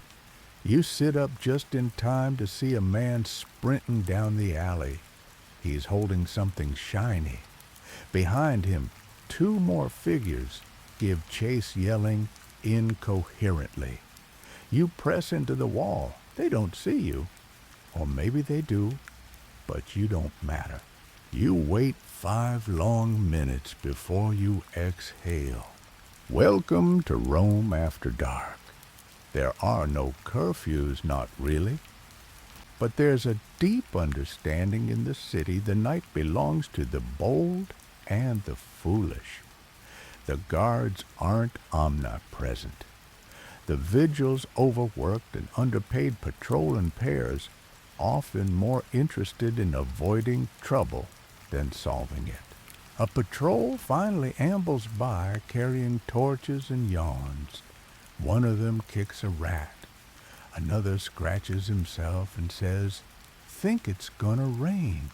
You sit up just in time to see a man sprinting down the alley. He's holding something shiny. Behind him, two more figures give chase, yelling incoherently. You press into the wall. They don't see you. Or maybe they do, but you don't matter. You wait 5 long minutes before you exhale. Welcome to Rome after dark. There are no curfews, not really. But there's a deep understanding in the city the night belongs to the bold and the foolish. The guards aren't omnipresent. The vigils overworked and underpaid patrol in pairs, often more interested in avoiding trouble than solving it. A patrol finally ambles by carrying torches and yawns. One of them kicks a rat. Another scratches himself and says, "Think it's gonna rain."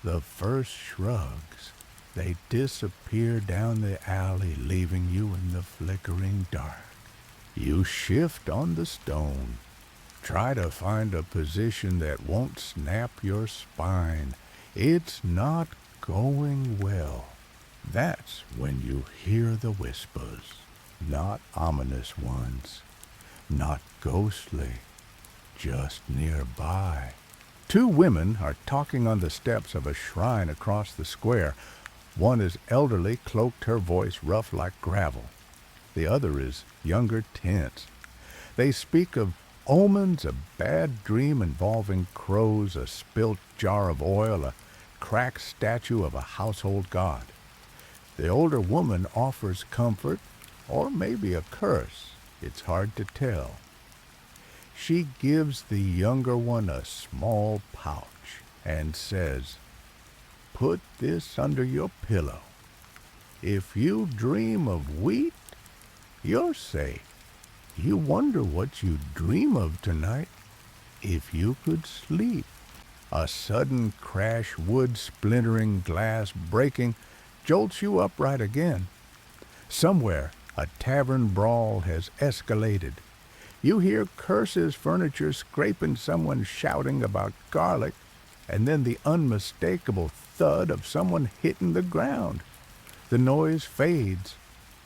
The first shrugs. They disappear down the alley, leaving you in the flickering dark. You shift on the stone. Try to find a position that won't snap your spine. It's not going well. That's when you hear the whispers. Not ominous ones. Not ghostly. Just nearby. 2 women are talking on the steps of a shrine across the square. One is elderly, cloaked, her voice rough like gravel. The other is younger, tense. They speak of omens, a bad dream involving crows, a spilt jar of oil, a cracked statue of a household god. The older woman offers comfort, or maybe a curse. It's hard to tell. She gives the younger one a small pouch and says, "Put this under your pillow. If you dream of wheat, you're safe. You wonder what you'd dream of tonight if you could sleep." A sudden crash, wood splintering, glass breaking, jolts you upright again. Somewhere, a tavern brawl has escalated. You hear curses, furniture scraping, someone shouting about garlic, and then the unmistakable thud of someone hitting the ground. The noise fades.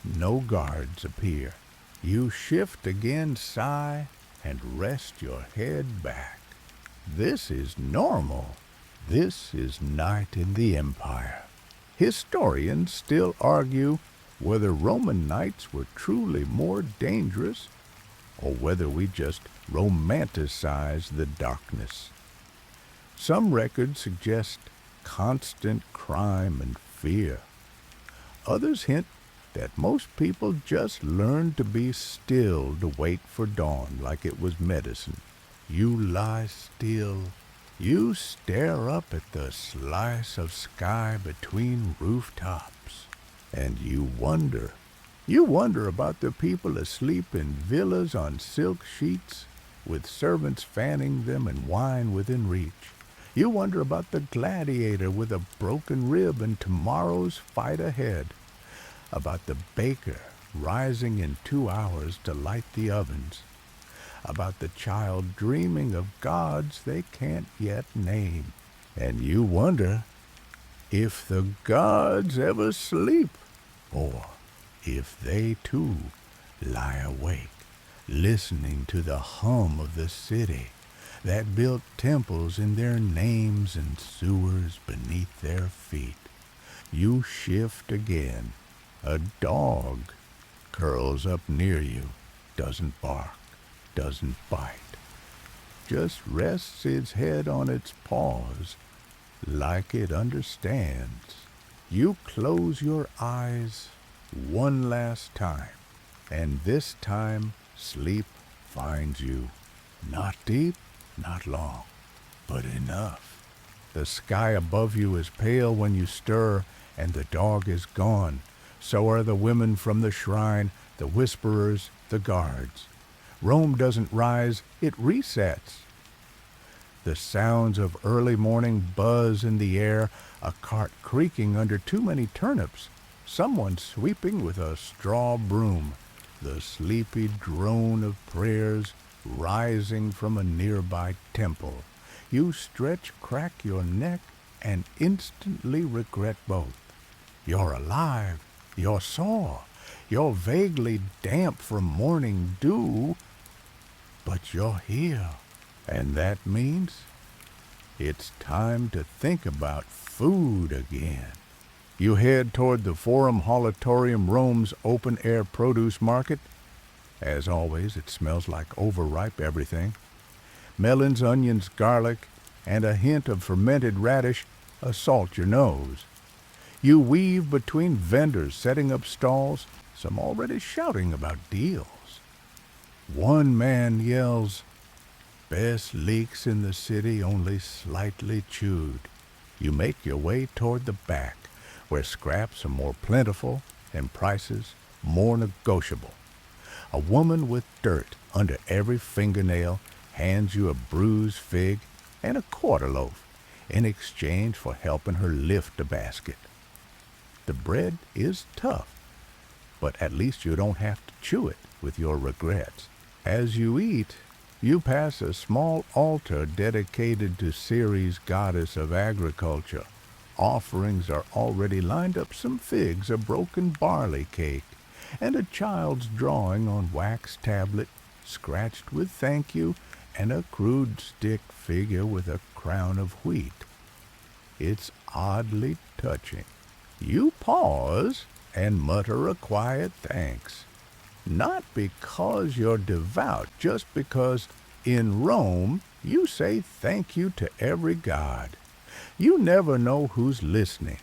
No guards appear. You shift again, sigh, and rest your head back. This is normal. This is night in the Empire. Historians still argue whether Roman nights were truly more dangerous or whether we just romanticize the darkness. Some records suggest constant crime and fear. Others hint that most people just learned to be still to wait for dawn like it was medicine. You lie still. You stare up at the slice of sky between rooftops, and you wonder. You wonder about the people asleep in villas on silk sheets, with servants fanning them and wine within reach. You wonder about the gladiator with a broken rib and tomorrow's fight ahead, about the baker rising in 2 hours to light the ovens, about the child dreaming of gods they can't yet name. And you wonder, if the gods ever sleep, or if they too lie awake, listening to the hum of the city that built temples in their names and sewers beneath their feet. You shift again. A dog curls up near you, doesn't bark, doesn't bite, just rests its head on its paws like it understands. You close your eyes one last time, and this time sleep finds you. Not deep, not long, but enough. The sky above you is pale when you stir, and the dog is gone. So are the women from the shrine, the whisperers, the guards. Rome doesn't rise, it resets. The sounds of early morning buzz in the air, a cart creaking under too many turnips, someone sweeping with a straw broom, the sleepy drone of prayers rising from a nearby temple. You stretch, crack your neck, and instantly regret both. You're alive, you're sore, you're vaguely damp from morning dew, but you're here. And that means it's time to think about food again. You head toward the Forum Holitorium Rome's open-air produce market. As always, it smells like overripe everything. Melons, onions, garlic, and a hint of fermented radish assault your nose. You weave between vendors setting up stalls, some already shouting about deals. One man yells, "Best leeks in the city, only slightly chewed." You make your way toward the back, where scraps are more plentiful and prices more negotiable. A woman with dirt under every fingernail hands you a bruised fig and a quarter loaf in exchange for helping her lift a basket. The bread is tough, but at least you don't have to chew it with your regrets. As you eat, you pass a small altar dedicated to Ceres, goddess of agriculture. Offerings are already lined up: some figs, a broken barley cake, and a child's drawing on wax tablet, scratched with thank you, and a crude stick figure with a crown of wheat. It's oddly touching. You pause and mutter a quiet thanks. Not because you're devout, just because in Rome you say thank you to every god. You never know who's listening,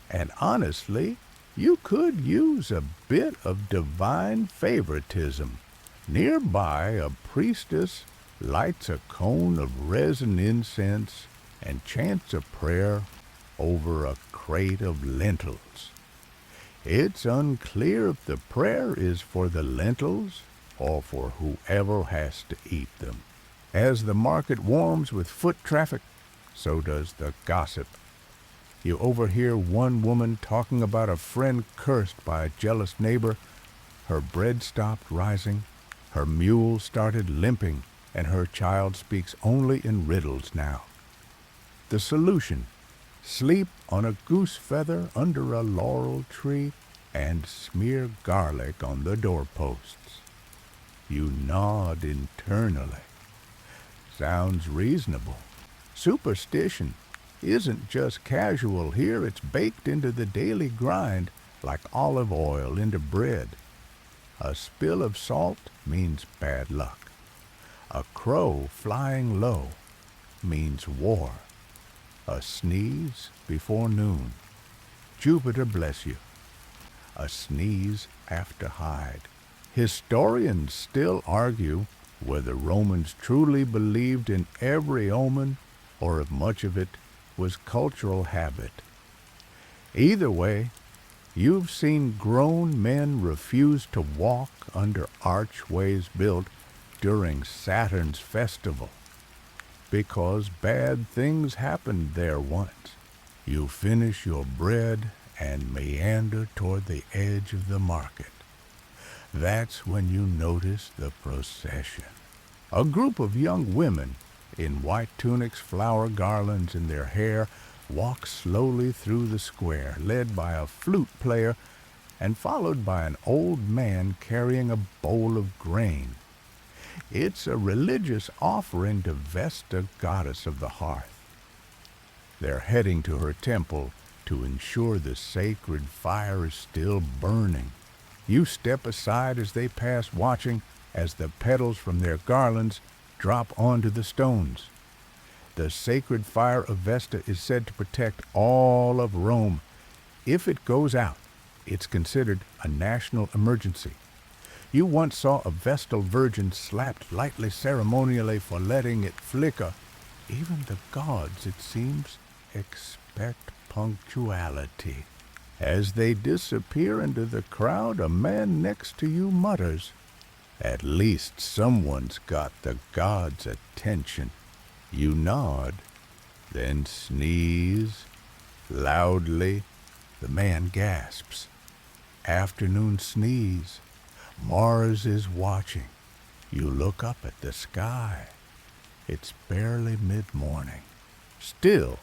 and honestly, you could use a bit of divine favoritism. Nearby, a priestess lights a cone of resin incense and chants a prayer over a crate of lentils. It's unclear if the prayer is for the lentils or for whoever has to eat them. As the market warms with foot traffic, so does the gossip. You overhear one woman talking about a friend cursed by a jealous neighbor. Her bread stopped rising, her mule started limping, and her child speaks only in riddles now. The solution: sleep on a goose feather under a laurel tree and smear garlic on the doorposts. You nod internally. Sounds reasonable. Superstition isn't just casual here, it's baked into the daily grind like olive oil into bread. A spill of salt means bad luck. A crow flying low means war. A sneeze before noon: Jupiter bless you. A sneeze after Hyde. Historians still argue whether Romans truly believed in every omen or if much of it was cultural habit. Either way, you've seen grown men refuse to walk under archways built during Saturn's festival because bad things happened there once. You finish your bread and meander toward the edge of the market. That's when you notice the procession. A group of young women in white tunics, flower garlands in their hair, walks slowly through the square, led by a flute player and followed by an old man carrying a bowl of grain. It's a religious offering to Vesta, goddess of the hearth. They're heading to her temple to ensure the sacred fire is still burning. You step aside as they pass, watching as the petals from their garlands drop onto the stones. The sacred fire of Vesta is said to protect all of Rome. If it goes out, it's considered a national emergency. You once saw a Vestal virgin slapped lightly ceremonially for letting it flicker. Even the gods, it seems, expect punctuality. As they disappear into the crowd, a man next to you mutters, "At least someone's got the gods' attention." You nod, then sneeze. Loudly, the man gasps. Afternoon sneeze. Mars is watching. You look up at the sky. It's barely mid-morning. Still,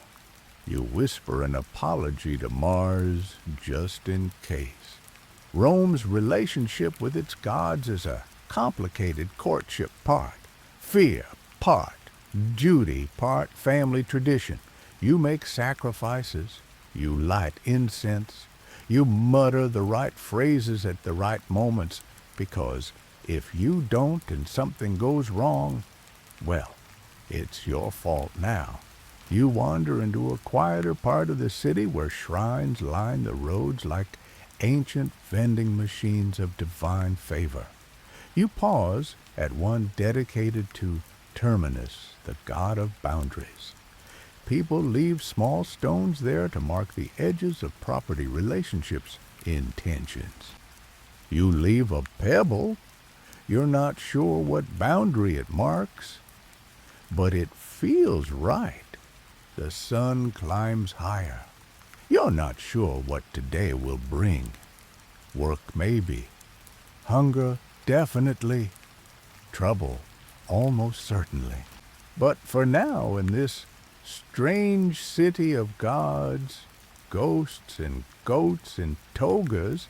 you whisper an apology to Mars just in case. Rome's relationship with its gods is a complicated courtship part. Fear part. Duty part. Family tradition. You make sacrifices. You light incense. You mutter the right phrases at the right moments, because if you don't and something goes wrong, well, it's your fault now. You wander into a quieter part of the city where shrines line the roads like ancient vending machines of divine favor. You pause at one dedicated to Terminus, the god of boundaries. People leave small stones there to mark the edges of property relationships' intentions. You leave a pebble. You're not sure what boundary it marks, but it feels right. The sun climbs higher. You're not sure what today will bring. Work maybe. Hunger definitely. Trouble almost certainly. But for now, in this strange city of gods, ghosts and goats and togas,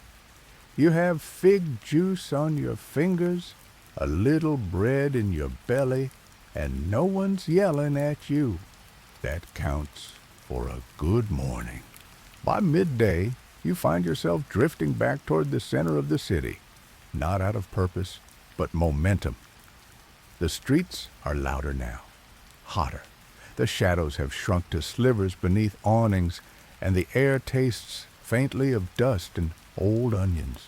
you have fig juice on your fingers, a little bread in your belly, and no one's yelling at you. That counts for a good morning. By midday, you find yourself drifting back toward the center of the city, not out of purpose, but momentum. The streets are louder now, hotter. The shadows have shrunk to slivers beneath awnings, and the air tastes faintly of dust and old onions.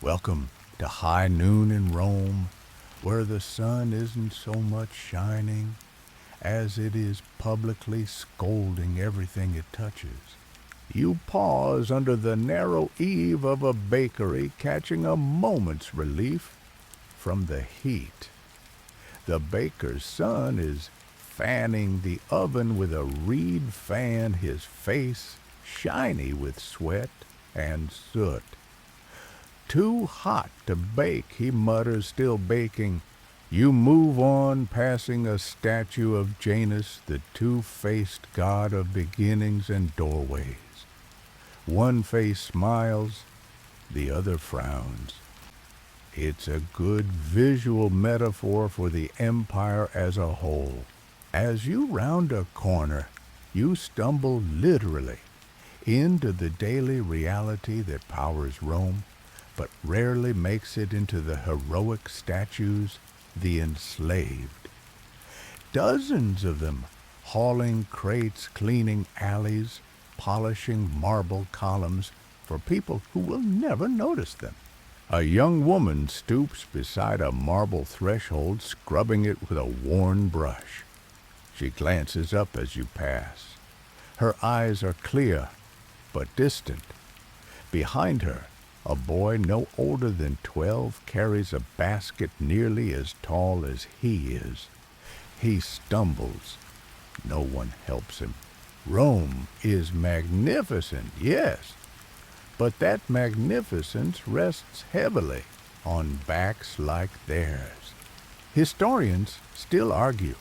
Welcome to high noon in Rome, where the sun isn't so much shining as it is publicly scolding everything it touches. You pause under the narrow eave of a bakery, catching a moment's relief from the heat. The baker's son is fanning the oven with a reed fan, his face shiny with sweat and soot. "Too hot to bake," he mutters, still baking. You move on, passing a statue of Janus, the two-faced god of beginnings and doorways. One face smiles, the other frowns. It's a good visual metaphor for the empire as a whole. As you round a corner, you stumble literally into the daily reality that powers Rome, but rarely makes it into the heroic statues, the enslaved. Dozens of them, hauling crates, cleaning alleys, polishing marble columns for people who will never notice them. A young woman stoops beside a marble threshold, scrubbing it with a worn brush. She glances up as you pass. Her eyes are clear, but distant. Behind her, a boy no older than 12 carries a basket nearly as tall as he is. He stumbles. No one helps him. Rome is magnificent, yes, but that magnificence rests heavily on backs like theirs. Historians still argue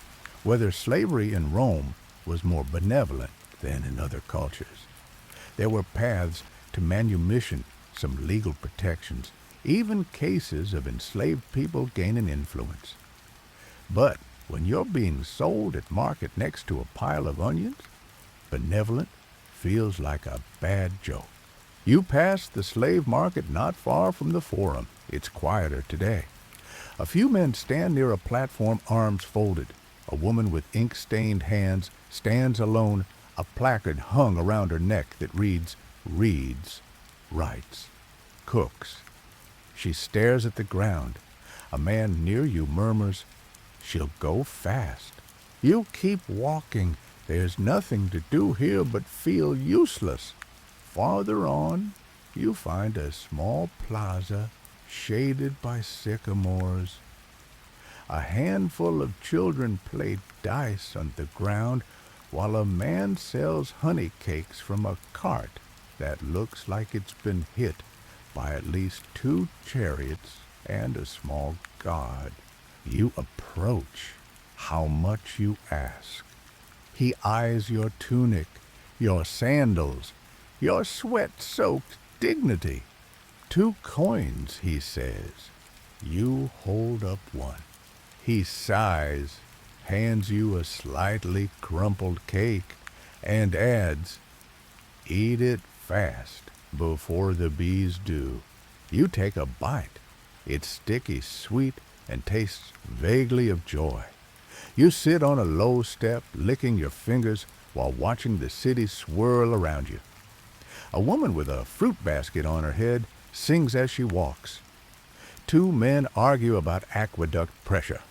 whether slavery in Rome was more benevolent than in other cultures. There were paths to manumission, some legal protections, even cases of enslaved people gaining influence. But when you're being sold at market next to a pile of onions, benevolent feels like a bad joke. You pass the slave market not far from the Forum. It's quieter today. A few men stand near a platform, arms folded. A woman with ink-stained hands stands alone, a placard hung around her neck that reads, "Reads, writes, cooks." She stares at the ground. A man near you murmurs, "She'll go fast." You keep walking. There's nothing to do here but feel useless. Farther on, you find a small plaza shaded by sycamores. A handful of children play dice on the ground while a man sells honey cakes from a cart that looks like it's been hit by at least 2 chariots and a small god. You approach. How much you ask? He eyes your tunic, your sandals, your sweat-soaked dignity. 2 coins, he says. You hold up one. He sighs, hands you a slightly crumpled cake, and adds, "Eat it fast before the bees do." You take a bite. It's sticky sweet and tastes vaguely of joy. You sit on a low step, licking your fingers while watching the city swirl around you. A woman with a fruit basket on her head sings as she walks. 2 men argue about aqueduct pressure.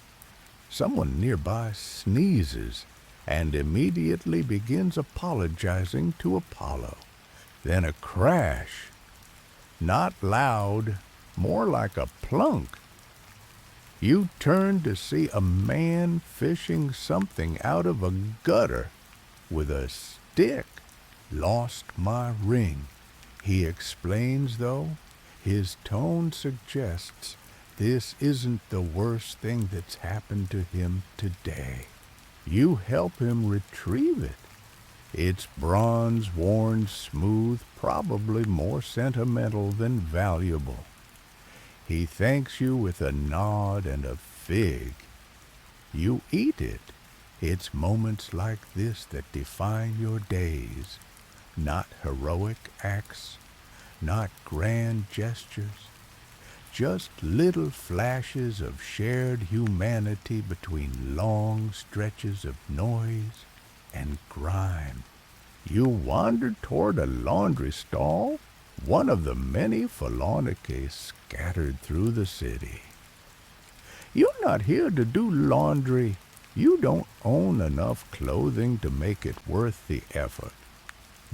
Someone nearby sneezes and immediately begins apologizing to Apollo. Then a crash. Not loud, more like a plunk. You turn to see a man fishing something out of a gutter with a stick. "Lost my ring," he explains, though. His tone suggests this isn't the worst thing that's happened to him today. You help him retrieve it. It's bronze worn smooth, probably more sentimental than valuable. He thanks you with a nod and a fig. You eat it. It's moments like this that define your days. Not heroic acts, not grand gestures, just little flashes of shared humanity between long stretches of noise and grime. You wander toward a laundry stall, one of the many Forlornicae scattered through the city. You're not here to do laundry. You don't own enough clothing to make it worth the effort.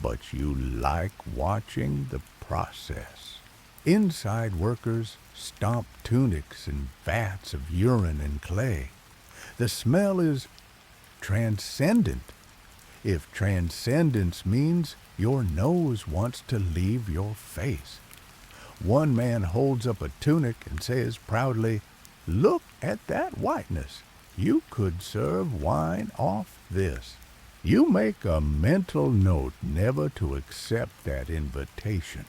But you like watching the process. Inside workers stomp tunics in vats of urine and clay. The smell is transcendent. If transcendence means your nose wants to leave your face. One man holds up a tunic and says proudly, "Look at that whiteness. You could serve wine off this." You make a mental note never to accept that invitation.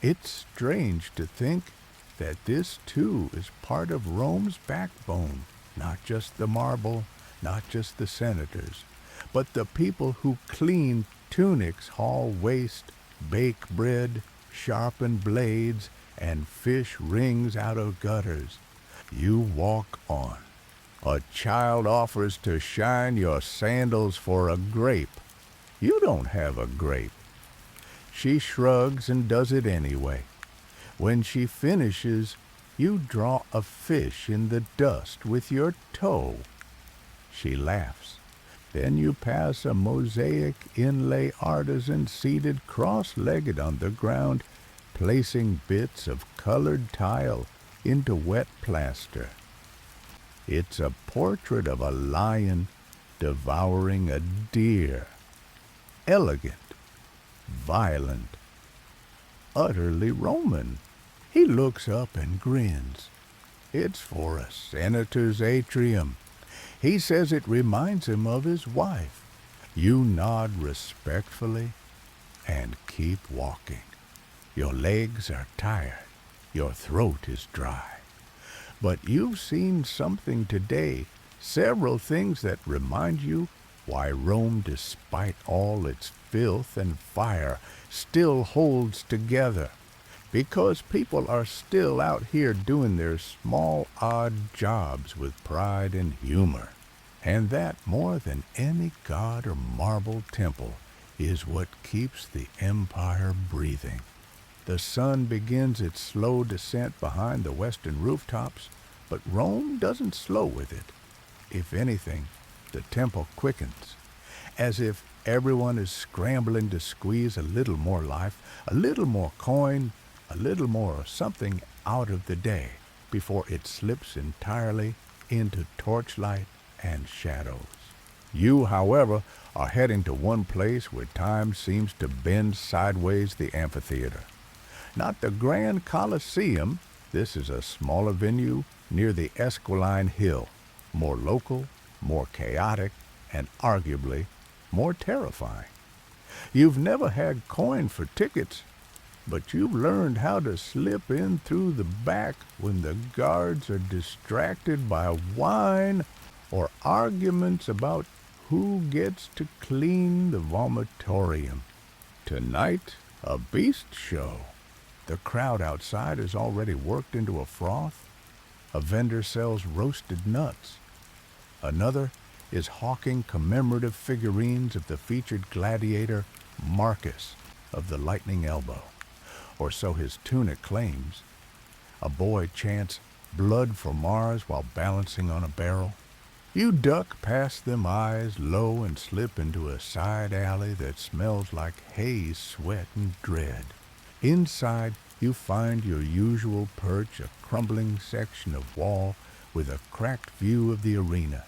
It's strange to think that this too is part of Rome's backbone, not just the marble, not just the senators, but the people who clean tunics, haul waste, bake bread, sharpen blades, and fish rings out of gutters. You walk on. A child offers to shine your sandals for a grape. You don't have a grape. She shrugs and does it anyway. When she finishes, you draw a fish in the dust with your toe. She laughs. Then you pass a mosaic inlay artisan seated cross-legged on the ground, placing bits of colored tile into wet plaster. It's a portrait of a lion devouring a deer. Elegant, violent, utterly Roman. He looks up and grins. It's for a senator's atrium. He says it reminds him of his wife. You nod respectfully and keep walking. Your legs are tired. Your throat is dry. But you've seen something today, several things that remind you why Rome, despite all its filth and fire, still holds together. Because people are still out here doing their small, odd jobs with pride and humor. And that, more than any god or marble temple, is what keeps the empire breathing. The sun begins its slow descent behind the western rooftops, but Rome doesn't slow with it. If anything, the tempo quickens, as if everyone is scrambling to squeeze a little more life, a little more coin, a little more something out of the day before it slips entirely into torchlight and shadows. You, however, are heading to one place where time seems to bend sideways the amphitheater. Not the Grand Coliseum. This is a smaller venue near the Esquiline Hill, more local, more chaotic, and arguably more terrifying. You've never had coin for tickets, but you've learned how to slip in through the back when the guards are distracted by wine or arguments about who gets to clean the vomitorium. Tonight, a beast show. The crowd outside is already worked into a froth. A vendor sells roasted nuts. Another is hawking commemorative figurines of the featured gladiator Marcus of the Lightning Elbow, or so his tunic claims. A boy chants "Blood for Mars" while balancing on a barrel. You duck past them eyes low and slip into a side alley that smells like hay, sweat, and dread. Inside, you find your usual perch, a crumbling section of wall with a cracked view of the arena.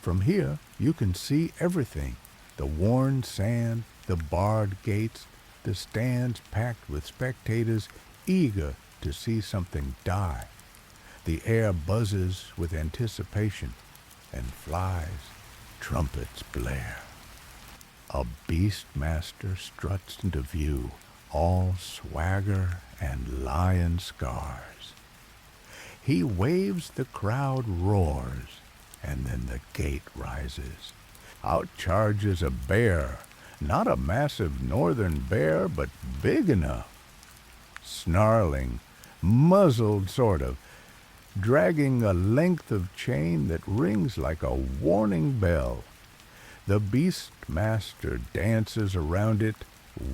From here, you can see everything: the worn sand, the barred gates, the stands packed with spectators eager to see something die. The air buzzes with anticipation, and flies, trumpets blare. A beastmaster struts into view, all swagger and lion scars. He waves, the crowd roars, and then the gate rises. Out charges a bear, not a massive northern bear, but big enough. Snarling, muzzled sort of, dragging a length of chain that rings like a warning bell. The beastmaster dances around it,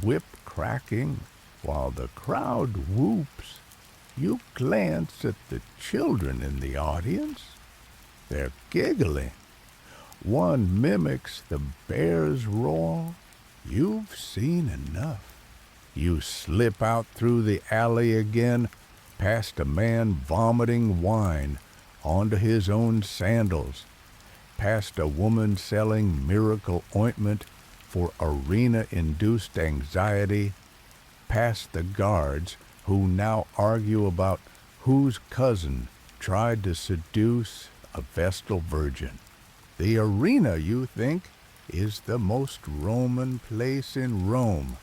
whip cracking, while the crowd whoops. You glance at the children in the audience. They're giggling. One mimics the bear's roar. You've seen enough. You slip out through the alley again, past a man vomiting wine onto his own sandals, past a woman selling miracle ointment for arena-induced anxiety, past the guards who now argue about whose cousin tried to seduce a Vestal virgin. The arena, you think, is the most Roman place in Rome.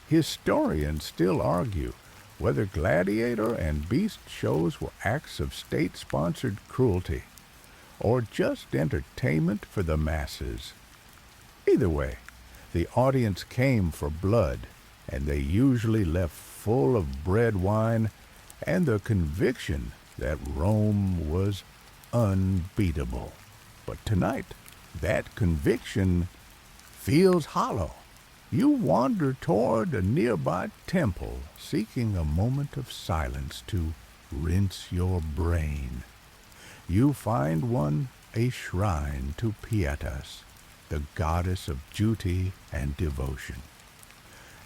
Historians still argue whether gladiator and beast shows were acts of state-sponsored cruelty or just entertainment for the masses. Either way, the audience came for blood, and they usually left full of bread wine and the conviction that Rome was unbeatable. But tonight, that conviction feels hollow. You wander toward a nearby temple, seeking a moment of silence to rinse your brain. You find one a shrine to Pietas, the goddess of duty and devotion.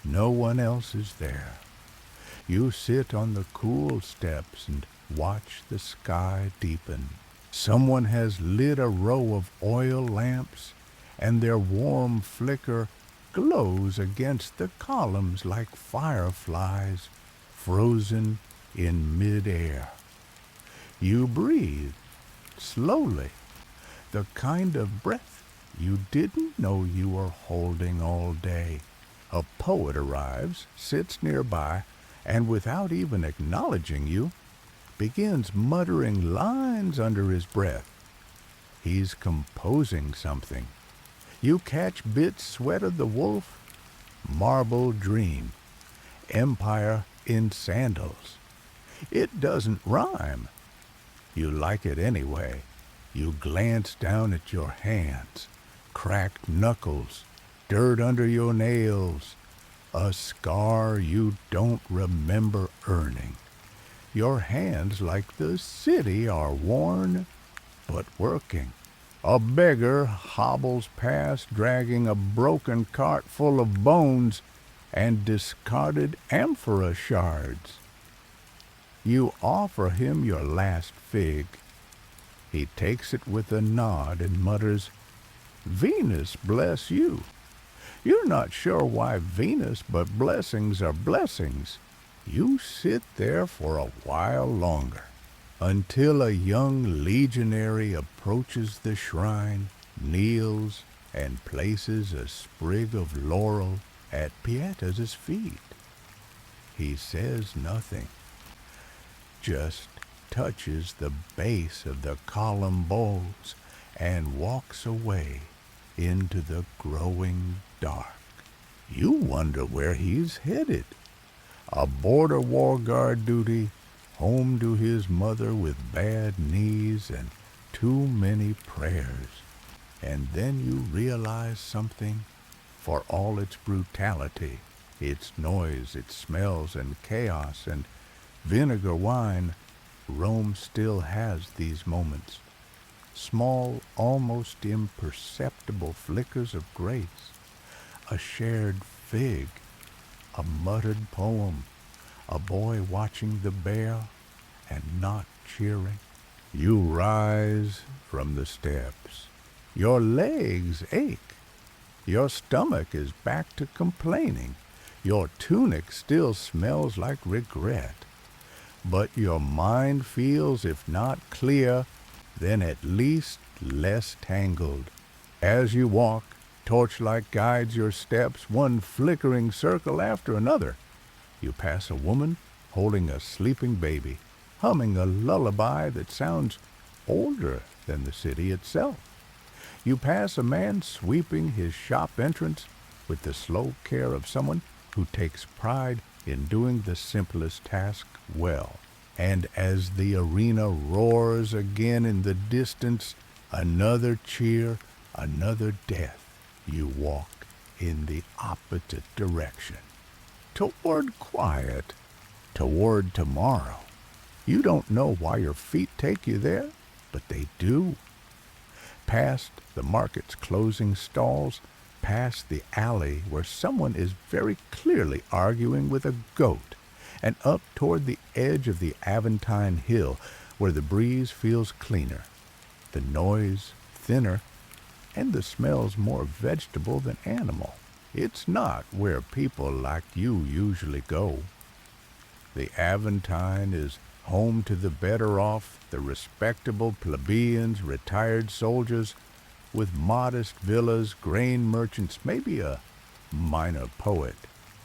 No one else is there. You sit on the cool steps and watch the sky deepen. Someone has lit a row of oil lamps, and their warm flicker glows against the columns like fireflies frozen in mid-air. You breathe slowly, the kind of breath you didn't know you were holding all day. A poet arrives, sits nearby, and without even acknowledging you, begins muttering lines under his breath. He's composing something. You catch bits Sweat of the Wolf, Marble Dream, Empire in Sandals. It doesn't rhyme. You like it anyway. You glance down at your hands, cracked knuckles, dirt under your nails, a scar you don't remember earning. Your hands, like the city, are worn but working. A beggar hobbles past dragging a broken cart full of bones and discarded amphora shards. You offer him your last fig. He takes it with a nod and mutters, "Venus bless you." You're not sure why Venus, but blessings are blessings. You sit there for a while longer, until a young legionary approaches the shrine, kneels, and places a sprig of laurel at Pietas's feet. He says nothing, just touches the base of the column bowls and walks away into the growing dark. You wonder where he's headed. A border war guard duty, home to his mother with bad knees and too many prayers. And then you realize something. For all its brutality, its noise, its smells and chaos and vinegar wine, Rome still has these moments. Small, almost imperceptible flickers of grace. A shared fig, a muttered poem, a boy watching the bear and not cheering. You rise from the steps. Your legs ache. Your stomach is back to complaining. Your tunic still smells like regret. But your mind feels, if not clear, then at least less tangled. As you walk, torchlight guides your steps, one flickering circle after another. You pass a woman holding a sleeping baby, humming a lullaby that sounds older than the city itself. You pass a man sweeping his shop entrance with the slow care of someone who takes pride in doing the simplest task well. And as the arena roars again in the distance, another cheer, another death, you walk in the opposite direction. Toward quiet, toward tomorrow. You don't know why your feet take you there, but they do. Past the market's closing stalls, past the alley where someone is very clearly arguing with a goat, and up toward the edge of the Aventine Hill where the breeze feels cleaner, the noise thinner, and the smells more vegetable than animal. It's not where people like you usually go. The Aventine is home to the better off, the respectable plebeians, retired soldiers, with modest villas, grain merchants, maybe a minor poet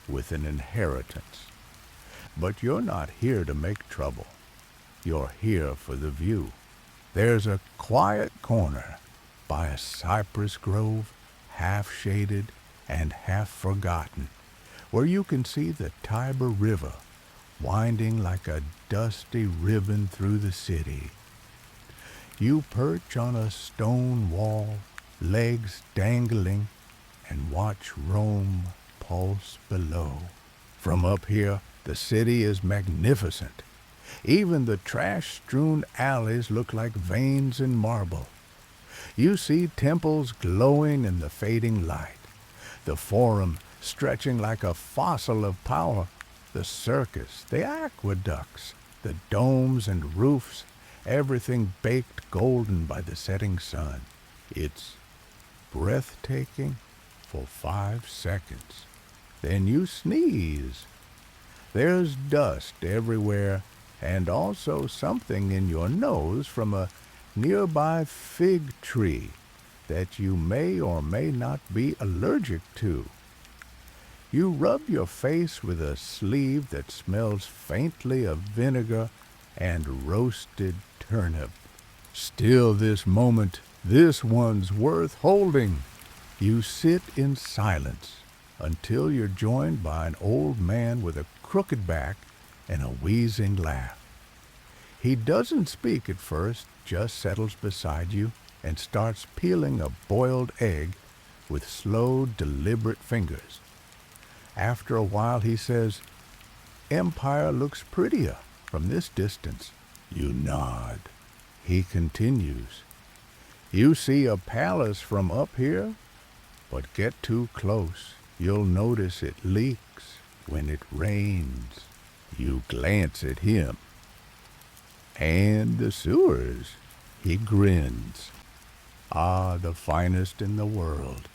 with an inheritance. But you're not here to make trouble. You're here for the view. There's a quiet corner by a cypress grove, half shaded and half forgotten, where you can see the Tiber River winding like a dusty ribbon through the city. You perch on a stone wall, legs dangling, and watch Rome pulse below. From up here, the city is magnificent. Even the trash-strewn alleys look like veins in marble. You see temples glowing in the fading light, the Forum stretching like a fossil of power, the circus, the aqueducts, the domes and roofs, everything baked golden by the setting sun. It's breathtaking for 5 seconds. Then you sneeze. There's dust everywhere, and also something in your nose from a nearby fig tree. that you may or may not be allergic to. You rub your face with a sleeve that smells faintly of vinegar and roasted turnip. Still this moment, this one's worth holding. You sit in silence until you're joined by an old man with a crooked back and a wheezing laugh. He doesn't speak at first, just settles beside you and starts peeling a boiled egg with slow, deliberate fingers. After a while he says, "Empire looks prettier from this distance." You nod. He continues, "You see a palace from up here, but get too close. You'll notice it leaks when it rains." You glance at him. "And the sewers?" He grins. "Ah, the finest in the world,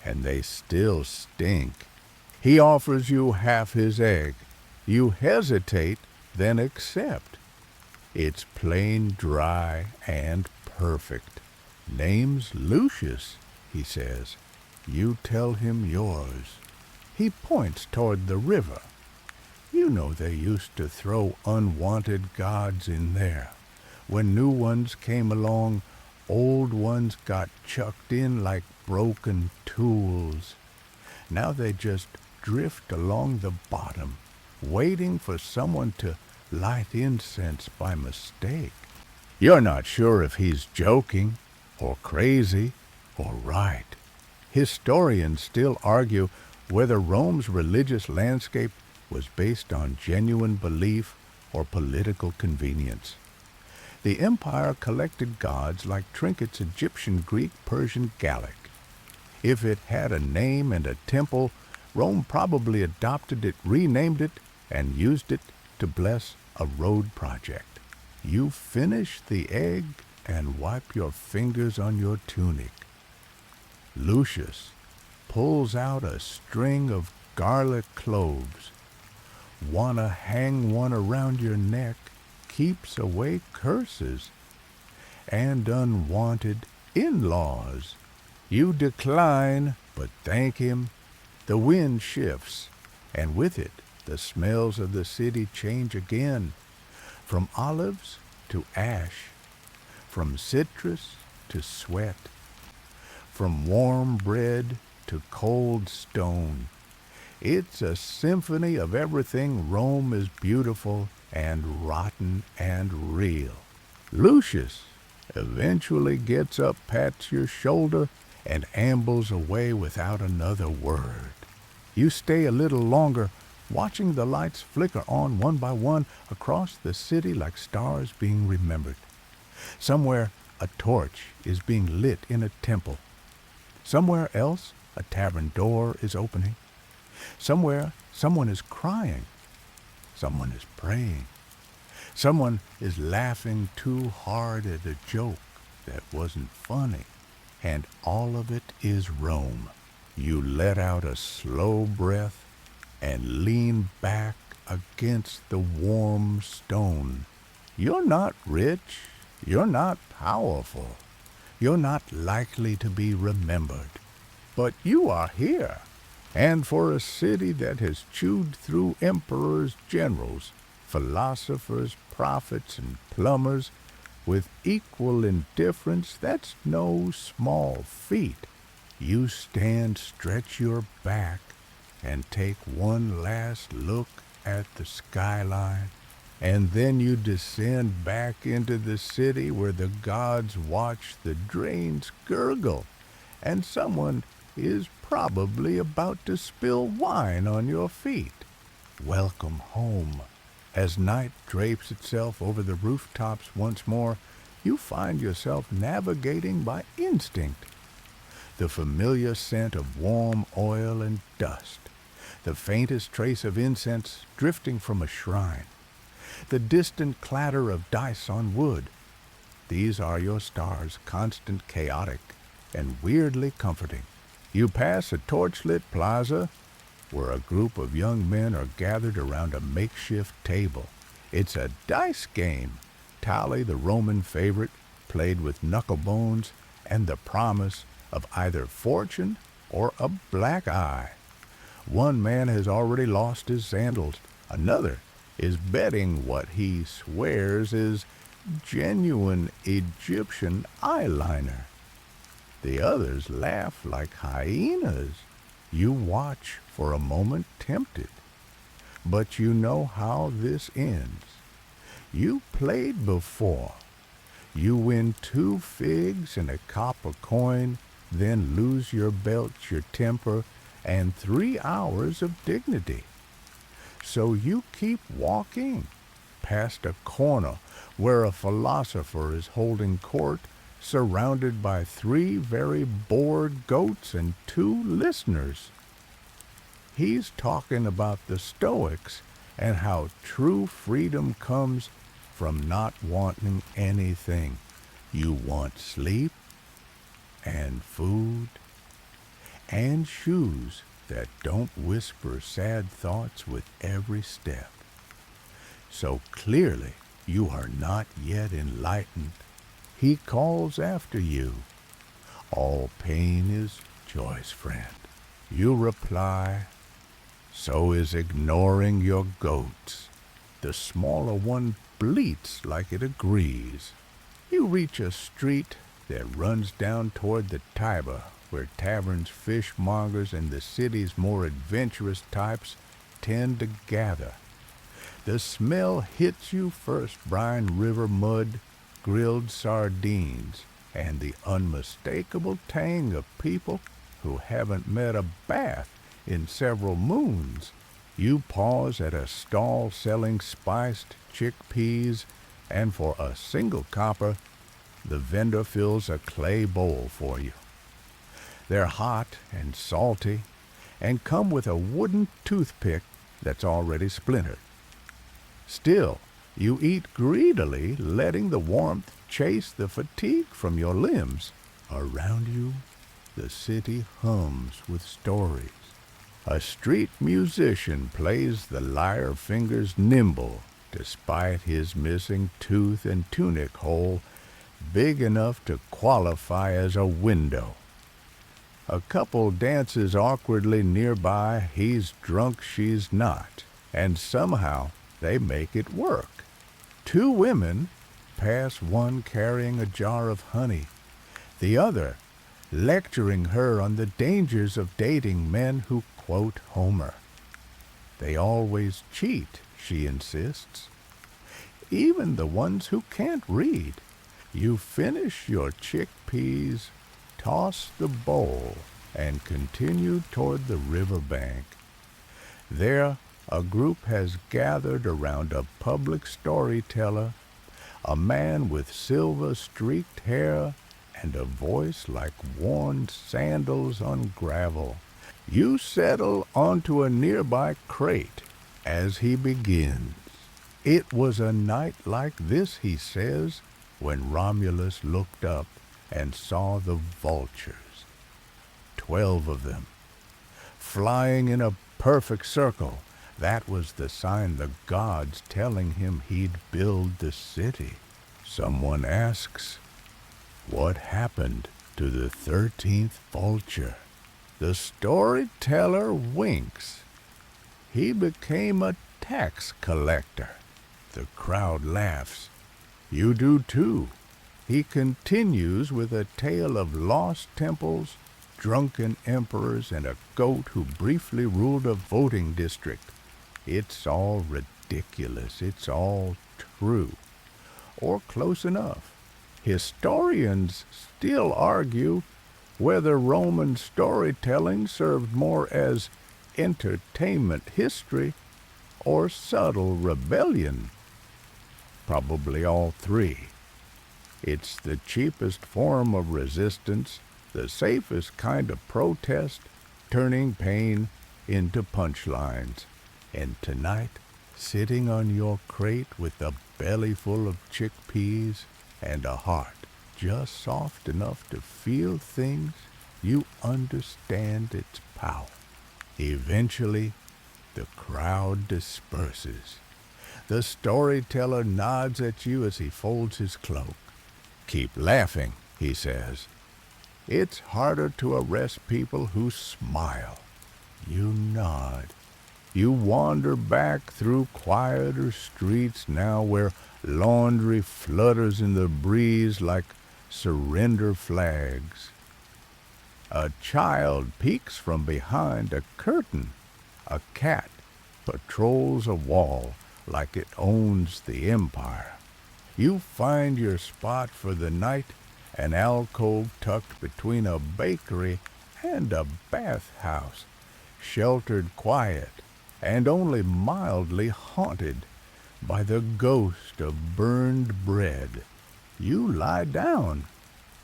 and they still stink." He offers you half his egg. You hesitate, then accept. It's plain dry and perfect. "Name's Lucius," he says. You tell him yours. He points toward the river. You know they used to throw unwanted gods in there. When new ones came along, old ones got chucked in like broken tools. Now they just drift along the bottom, waiting for someone to light incense by mistake. You're not sure if he's joking, or crazy, or right. Historians still argue whether Rome's religious landscape was based on genuine belief or political convenience. The empire collected gods like trinkets Egyptian, Greek, Persian, Gallic. If it had a name and a temple, Rome probably adopted it, renamed it, and used it to bless a road project. You finish the egg and wipe your fingers on your tunic. Lucius pulls out a string of garlic cloves. Wanna hang one around your neck, keeps away curses and unwanted in-laws. You decline, but thank him. The wind shifts, and with it the smells of the city change again, from olives to ash, from citrus to sweat, from warm bread to cold stone. It's a symphony of everything Rome is beautiful and rotten and real. Lucius eventually gets up, pats your shoulder, and ambles away without another word. You stay a little longer, watching the lights flicker on one by one across the city like stars being remembered. Somewhere a torch is being lit in a temple. Somewhere else a tavern door is opening. Somewhere someone is crying. Someone is praying. Someone is laughing too hard at a joke that wasn't funny. And all of it is Rome. You let out a slow breath and lean back against the warm stone. You're not rich. You're not powerful. You're not likely to be remembered. But you are here. And for a city that has chewed through emperors, generals, philosophers, prophets, and plumbers with equal indifference, that's no small feat. You stand, stretch your back, and take one last look at the skyline, and then you descend back into the city where the gods watch the drains gurgle, and someone is probably about to spill wine on your feet. Welcome home. As night drapes itself over the rooftops once more, you find yourself navigating by instinct. The familiar scent of warm oil and dust, the faintest trace of incense drifting from a shrine, the distant clatter of dice on wood. These are your stars, constant, chaotic, and weirdly comforting. You pass a torchlit plaza where a group of young men are gathered around a makeshift table. It's a dice game. Tally, the Roman favorite, played with knucklebones and the promise of either fortune or a black eye. One man has already lost his sandals. Another is betting what he swears is genuine Egyptian eyeliner. The others laugh like hyenas. You watch for a moment tempted, but you know how this ends. You played before. You win 2 figs and a copper coin, then lose your belt, your temper, and 3 hours of dignity. So you keep walking past a corner where a philosopher is holding court, surrounded by 3 very bored goats and 2 listeners. He's talking about the Stoics and how true freedom comes from not wanting anything. You want sleep and food and shoes that don't whisper sad thoughts with every step. So clearly you are not yet enlightened. He calls after you. All pain is choice, friend. You reply, so is ignoring your goats. The smaller one bleats like it agrees. You reach a street that runs down toward the Tiber, where taverns, fishmongers, and the city's more adventurous types tend to gather. The smell hits you first, brine river mud, grilled sardines, and the unmistakable tang of people who haven't met a bath in several moons. You pause at a stall selling spiced chickpeas, and for a single copper, the vendor fills a clay bowl for you. They're hot and salty, and come with a wooden toothpick that's already splintered. Still, you eat greedily, letting the warmth chase the fatigue from your limbs. Around you, the city hums with stories. A street musician plays the lyre fingers nimble, despite his missing tooth and tunic hole big enough to qualify as a window. A couple dances awkwardly nearby, he's drunk, she's not, and somehow they make it work. 2 women pass, one carrying a jar of honey, the other lecturing her on the dangers of dating men who quote Homer. They always cheat, she insists, even the ones who can't read. You finish your chickpeas, toss the bowl, and continue toward the riverbank. There, a group has gathered around a public storyteller, a man with silver-streaked hair and a voice like worn sandals on gravel. You settle onto a nearby crate as he begins. It was a night like this, he says, when Romulus looked up and saw the vultures. 12 of them, flying in a perfect circle. That was the sign the gods telling him he'd build the city. Someone asks, what happened to the 13th vulture? The storyteller winks. He became a tax collector. The crowd laughs. You do too. He continues with a tale of lost temples, drunken emperors, and a goat who briefly ruled a voting district. It's all ridiculous. It's all true. Or close enough. Historians still argue whether Roman storytelling served more as entertainment history or subtle rebellion. Probably all 3. It's the cheapest form of resistance, the safest kind of protest, turning pain into punchlines. And tonight, sitting on your crate with a belly full of chickpeas and a heart just soft enough to feel things, you understand its power. Eventually, the crowd disperses. The storyteller nods at you as he folds his cloak. Keep laughing, he says. It's harder to arrest people who smile. You nod. You wander back through quieter streets now where laundry flutters in the breeze like surrender flags. A child peeks from behind a curtain. A cat patrols a wall like it owns the empire. You find your spot for the night, an alcove tucked between a bakery and a bathhouse, sheltered quiet and only mildly haunted by the ghost of burned bread. You lie down.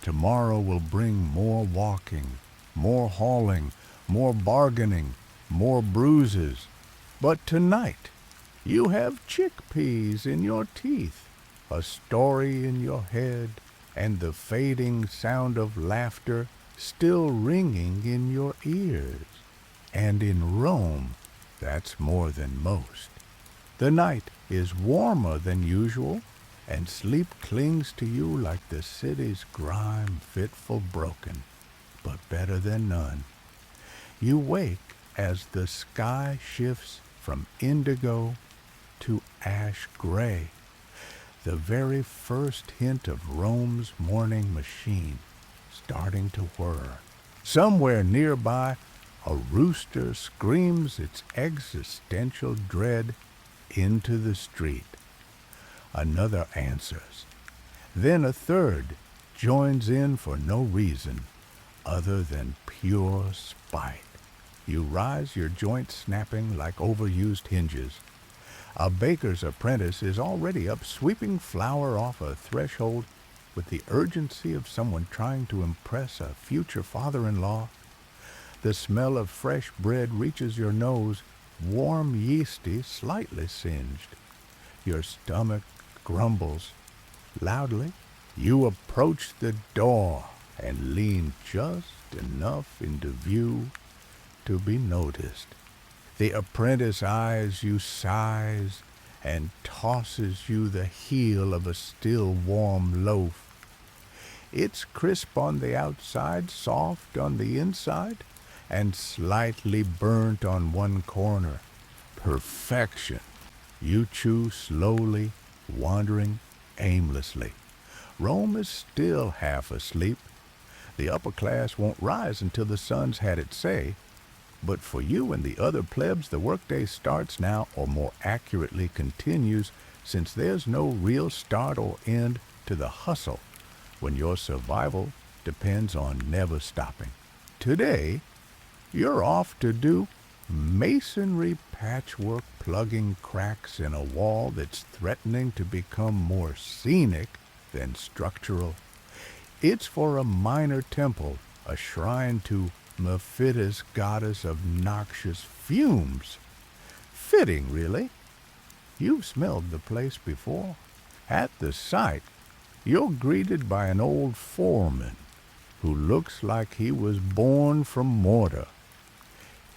Tomorrow will bring more walking, more hauling, more bargaining, more bruises. But tonight, you have chickpeas in your teeth, a story in your head, and the fading sound of laughter still ringing in your ears. And in Rome, that's more than most. The night is warmer than usual, and sleep clings to you like the city's grime fitful broken, but better than none. You wake as the sky shifts from indigo to ash gray, the very first hint of Rome's morning machine starting to whir. Somewhere nearby, a rooster screams its existential dread into the street. Another answers. Then a third joins in for no reason other than pure spite. You rise, your joints snapping like overused hinges. A baker's apprentice is already up sweeping flour off a threshold with the urgency of someone trying to impress a future father-in-law. The smell of fresh bread reaches your nose, warm, yeasty, slightly singed. Your stomach grumbles loudly. You approach the door and lean just enough into view to be noticed. The apprentice eyes you, sighs, and tosses you the heel of a still warm loaf. It's crisp on the outside, soft on the inside, and slightly burnt on one corner. Perfection. You chew slowly, wandering aimlessly. Rome is still half asleep. The upper class won't rise until the sun's had its say. But for you and the other plebs, the workday starts now, or more accurately continues, since there's no real start or end to the hustle when your survival depends on never stopping. Today, you're off to do masonry patchwork, plugging cracks in a wall that's threatening to become more scenic than structural. It's for a minor temple, a shrine to Mephitis, goddess of noxious fumes. Fitting, really. You've smelled the place before. At the sight, you're greeted by an old foreman who looks like he was born from mortar.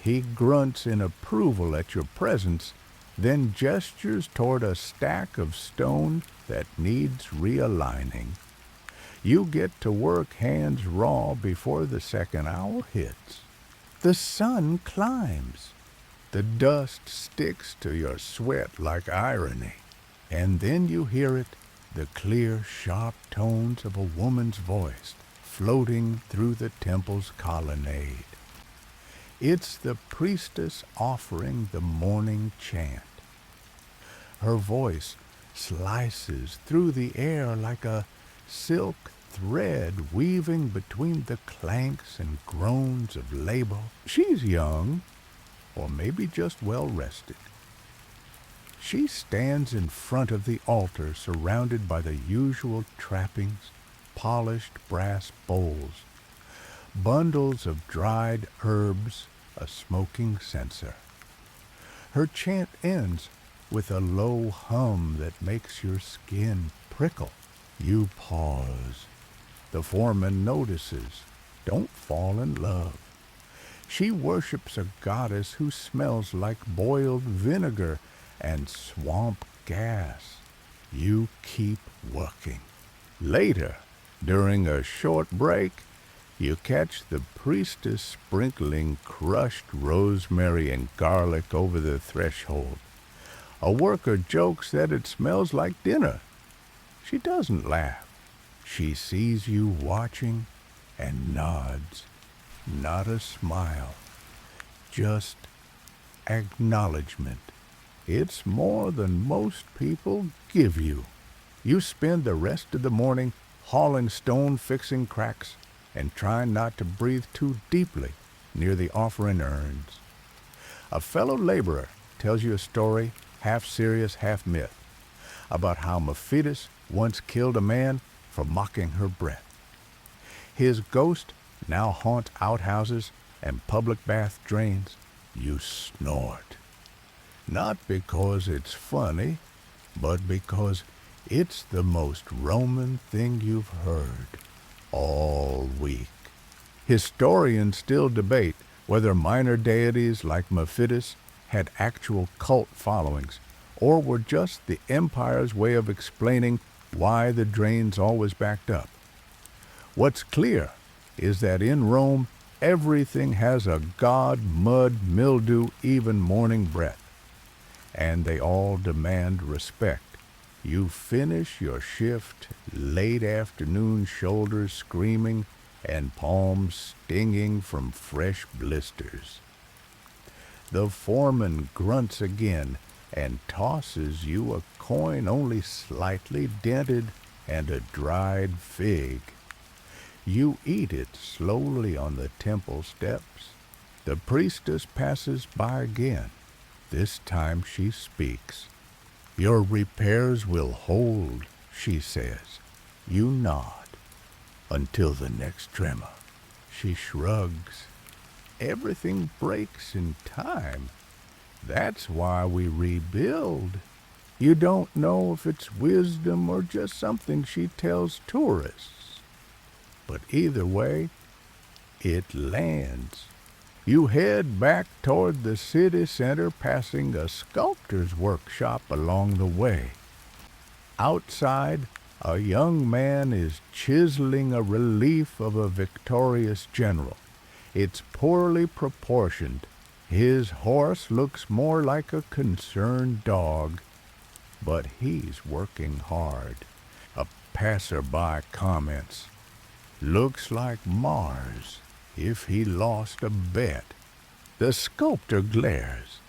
He grunts in approval at your presence, then gestures toward a stack of stone that needs realigning. You get to work hands raw before the second hour hits. The sun climbs. The dust sticks to your sweat like irony. And then you hear it, the clear, sharp tones of a woman's voice floating through the temple's colonnade. It's the priestess offering the morning chant. Her voice slices through the air like a silk thread weaving between the clanks and groans of labor. She's young, or maybe just well rested. She stands in front of the altar surrounded by the usual trappings, polished brass bowls, bundles of dried herbs, a smoking censer. Her chant ends with a low hum that makes your skin prickle. You pause. The foreman notices. Don't fall in love. She worships a goddess who smells like boiled vinegar and swamp gas. You keep working. Later, during a short break, You catch the priestess sprinkling crushed rosemary and garlic over the threshold. A worker jokes that it smells like dinner. She doesn't laugh. She sees you watching and nods. Not a smile, just acknowledgement. It's more than most people give you. You spend the rest of the morning hauling stone, fixing cracks, and trying not to breathe too deeply near the offering urns. A fellow laborer tells you a story, half serious, half myth, about how Mephitis once killed a man for mocking her breath. His ghost now haunts outhouses and public bath drains. You snort. Not because it's funny, but because it's the most Roman thing you've heard all week. Historians still debate whether minor deities like Mephitis had actual cult followings, or were just the empire's way of explaining why the drains always backed up. What's clear is that in Rome, everything has a god, mud, mildew, even morning breath, and they all demand respect. You finish your shift, late afternoon shoulders screaming and palms stinging from fresh blisters. The foreman grunts again and tosses you a coin only slightly dented and a dried fig. You eat it slowly on the temple steps. The priestess passes by again. This time she speaks. Your repairs will hold, she says. You nod. Until the next tremor. She shrugs. Everything breaks in time. That's why we rebuild. You don't know if it's wisdom or just something she tells tourists. But either way, it lands. You head back toward the city center, passing a sculptor's workshop along the way. Outside, a young man is chiseling a relief of a victorious general. It's poorly proportioned. His horse looks more like a concerned dog, but he's working hard. A passerby comments, "Looks like Mars if he lost a bet." The sculptor glares.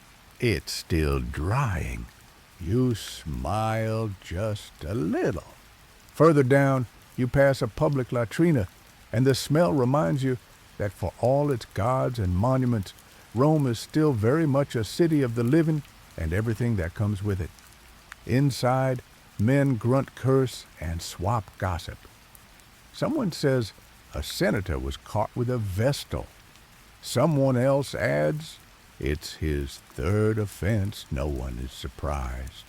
It's still drying. You smile just a little. Further down, you pass a public latrina, and the smell reminds you that for all its gods and monuments, Rome is still very much a city of the living and everything that comes with it. Inside, men grunt curse and swap gossip. Someone says a senator was caught with a vestal. Someone else adds, it's his third offense. No one is surprised.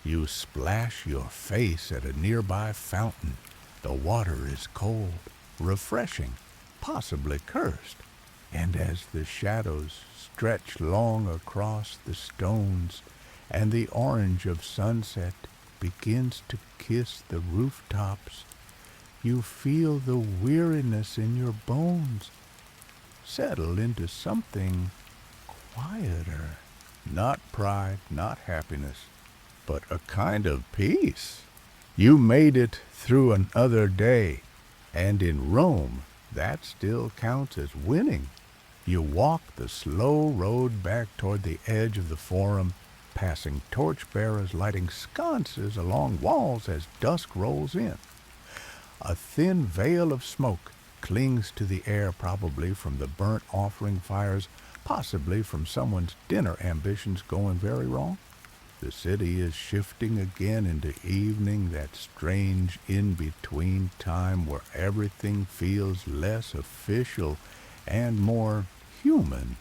You splash your face at a nearby fountain. The water is cold, refreshing, possibly cursed. And as the shadows stretch long across the stones and the orange of sunset begins to kiss the rooftops, you feel the weariness in your bones settle into something quieter. Not pride, not happiness, but a kind of peace. You made it through another day, and in Rome, that still counts as winning. You walk the slow road back toward the edge of the Forum, passing torchbearers lighting sconces along walls as dusk rolls in. A thin veil of smoke clings to the air, probably from the burnt offering fires, possibly from someone's dinner ambitions going very wrong. The city is shifting again into evening, that strange in-between time where everything feels less official and more human.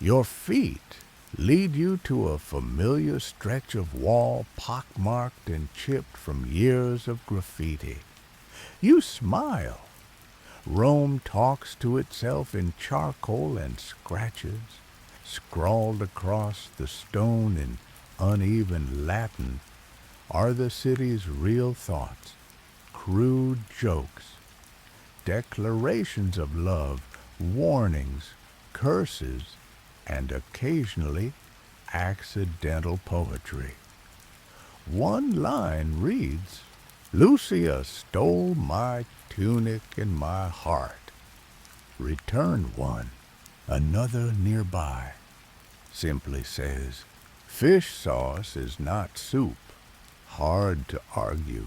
Your feet lead you to a familiar stretch of wall pockmarked and chipped from years of graffiti. You smile. Rome talks to itself in charcoal and scratches. Scrawled across the stone in uneven Latin are the city's real thoughts, crude jokes. declarations of love, warnings, curses, and occasionally accidental poetry. One line reads, "Lucia stole my tunic and my heart." Return one. Another nearby simply says, "Fish sauce is not soup." Hard to argue.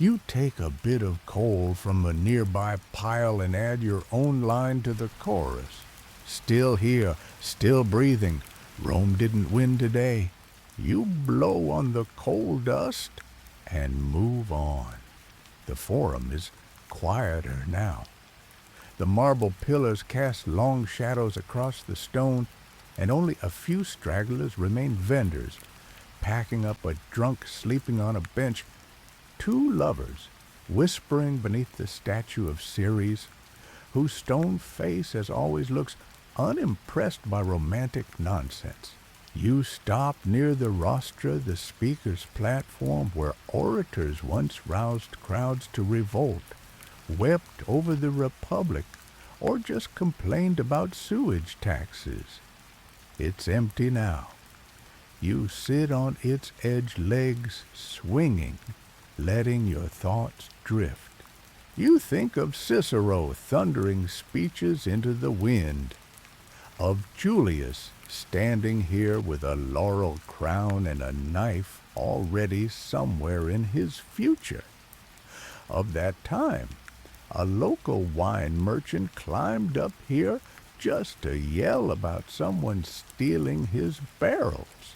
You take a bit of coal from a nearby pile and add your own line to the chorus. Still here, still breathing. Rome didn't win today. You blow on the coal dust and move on. The forum is quieter now. The marble pillars cast long shadows across the stone, and only a few stragglers remain vendors, packing up a drunk sleeping on a bench. Two lovers, whispering beneath the statue of Ceres, whose stone face as always looks unimpressed by romantic nonsense. You stop near the rostra, the speaker's platform, where orators once roused crowds to revolt, wept over the Republic, or just complained about sewage taxes. It's empty now. You sit on its edge, legs swinging, letting your thoughts drift. You think of Cicero thundering speeches into the wind, of Julius standing here with a laurel crown and a knife already somewhere in his future, of that time a local wine merchant climbed up here just to yell about someone stealing his barrels.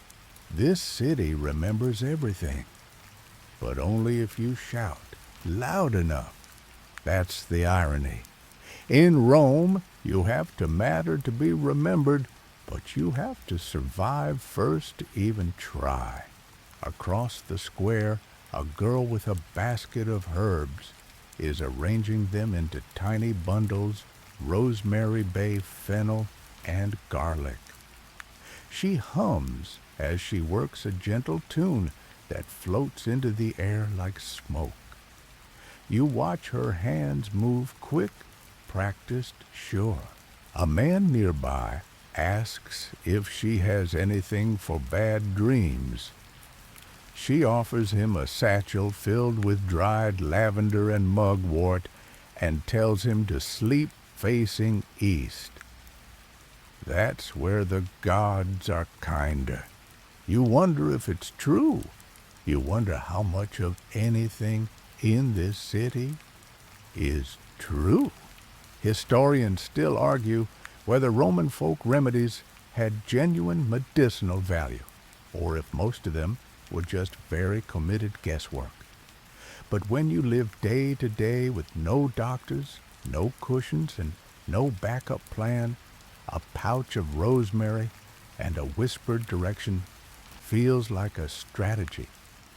This city remembers everything, but only if you shout loud enough. That's the irony. In Rome, you have to matter to be remembered, but you have to survive first to even try. Across the square, a girl with a basket of herbs is arranging them into tiny bundles: rosemary, bay, fennel, and garlic. She hums as she works a gentle tune that floats into the air like smoke. You watch her hands move quick, practiced, sure. A man nearby asks if she has anything for bad dreams. She offers him a satchel filled with dried lavender and mugwort and tells him to sleep facing east. That's where the gods are kinder. You wonder if it's true. You wonder how much of anything in this city is true. Historians still argue whether Roman folk remedies had genuine medicinal value, or if most of them were just very committed guesswork. But when you live day to day with no doctors, no cushions, and no backup plan, a pouch of rosemary and a whispered direction feels like a strategy.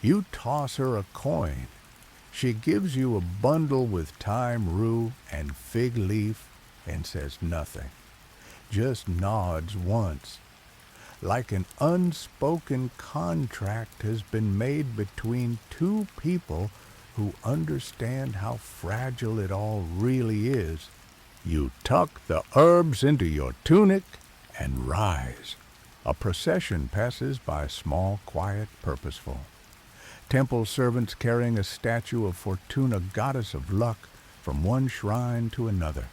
You toss her a coin. She gives you a bundle with thyme rue and fig leaf and says nothing, just nods once, like an unspoken contract has been made between two people who understand how fragile it all really is. You tuck the herbs into your tunic and rise. A procession passes by, small, quiet, purposeful. Temple servants carrying a statue of Fortuna, goddess of luck, from one shrine to another.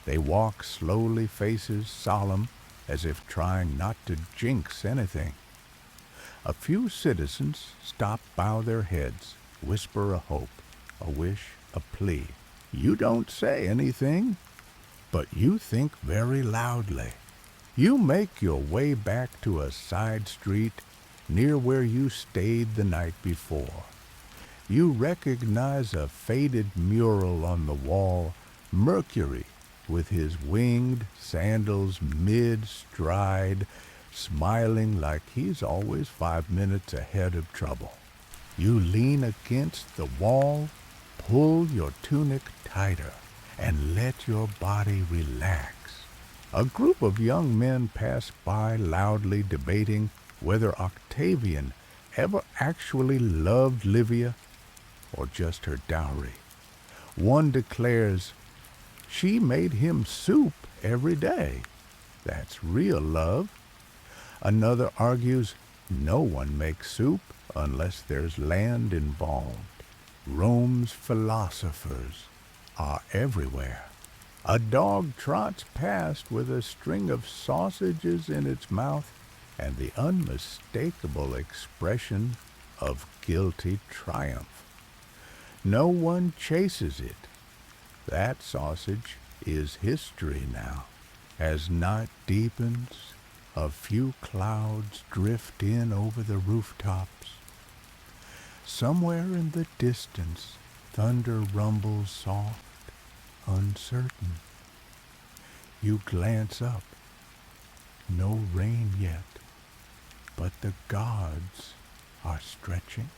They walk slowly, faces solemn, as if trying not to jinx anything. A few citizens stop, bow their heads, whisper a hope, a wish, a plea. You don't say anything, but you think very loudly. You make your way back to a side street near where you stayed the night before. You recognize a faded mural on the wall, Mercury, with his winged sandals mid-stride, smiling like he's always 5 minutes ahead of trouble. You lean against the wall, pull your tunic tighter, and let your body relax. A group of young men pass by, loudly debating whether Octavian ever actually loved Livia or just her dowry, One declares she made him soup every day. That's real love. Another argues no one makes soup unless there's land involved. Rome's philosophers are everywhere. A dog trots past with a string of sausages in its mouth and the unmistakable expression of guilty triumph. No one chases it. That sausage is history now. As night deepens, a few clouds drift in over the rooftops. Somewhere in the distance, thunder rumbles soft, uncertain. You glance up. No rain yet, but the gods are stretching.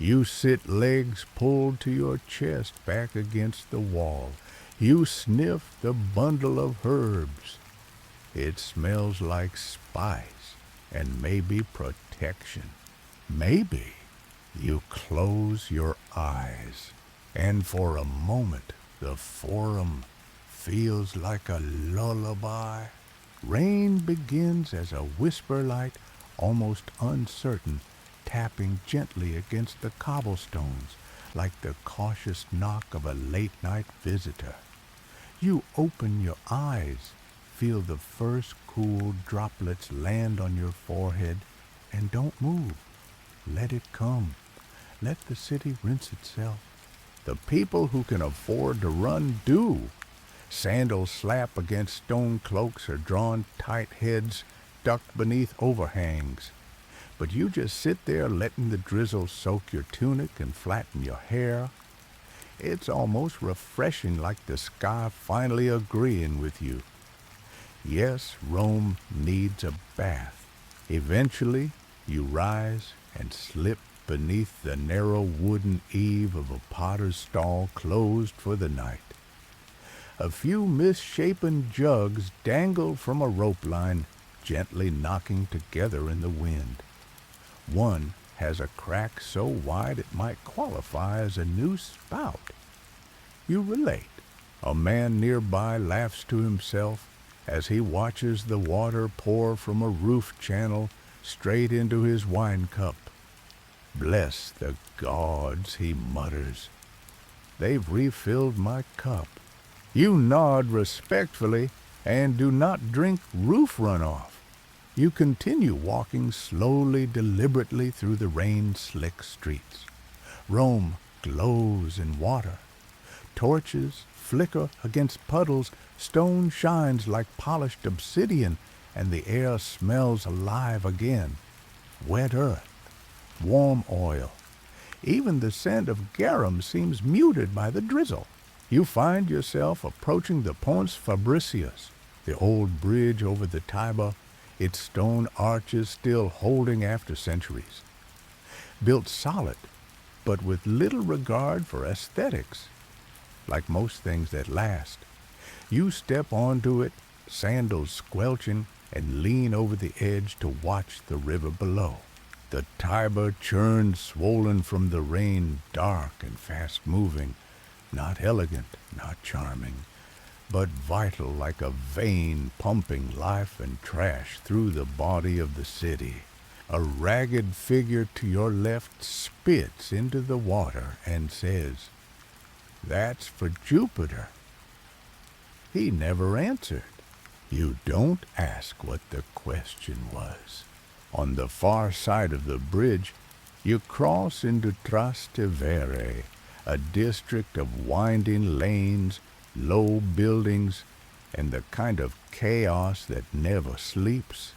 You sit legs pulled to your chest back against the wall. You sniff the bundle of herbs. It smells like spice and maybe protection. Maybe you close your eyes, and for a moment the forum feels like a lullaby. Rain begins as a whisper light, almost uncertain, tapping gently against the cobblestones like the cautious knock of a late-night visitor. You open your eyes, feel the first cool droplets land on your forehead, and don't move. Let it come. Let the city rinse itself. The people who can afford to run do. Sandals slap against stone cloaks or drawn tight heads ducked beneath overhangs. But you just sit there letting the drizzle soak your tunic and flatten your hair. It's almost refreshing, like the sky finally agreeing with you. Yes, Rome needs a bath. Eventually, you rise and slip beneath the narrow wooden eave of a potter's stall closed for the night. A few misshapen jugs dangle from a rope line, gently knocking together in the wind. One has a crack so wide it might qualify as a new spout. You relate. A man nearby laughs to himself as he watches the water pour from a roof channel straight into his wine cup. Bless the gods, he mutters. They've refilled my cup. You nod respectfully and do not drink roof runoff. You continue walking slowly, deliberately through the rain-slick streets. Rome glows in water. Torches flicker against puddles, stone shines like polished obsidian, and the air smells alive again. Wet earth, warm oil. Even the scent of garum seems muted by the drizzle. You find yourself approaching the Ponce Fabricius, the old bridge over the Tiber, its stone arches still holding after centuries. Built solid, but with little regard for aesthetics. Like most things that last, you step onto it, sandals squelching, and lean over the edge to watch the river below. The Tiber churns swollen from the rain, dark and fast-moving, not elegant, not charming, but vital, like a vein pumping life and trash through the body of the city. A ragged figure to your left spits into the water and says, "That's for Jupiter." He never answered. You don't ask what the question was. On the far side of the bridge, you cross into Trastevere, a district of winding lanes, low buildings, and the kind of chaos that never sleeps.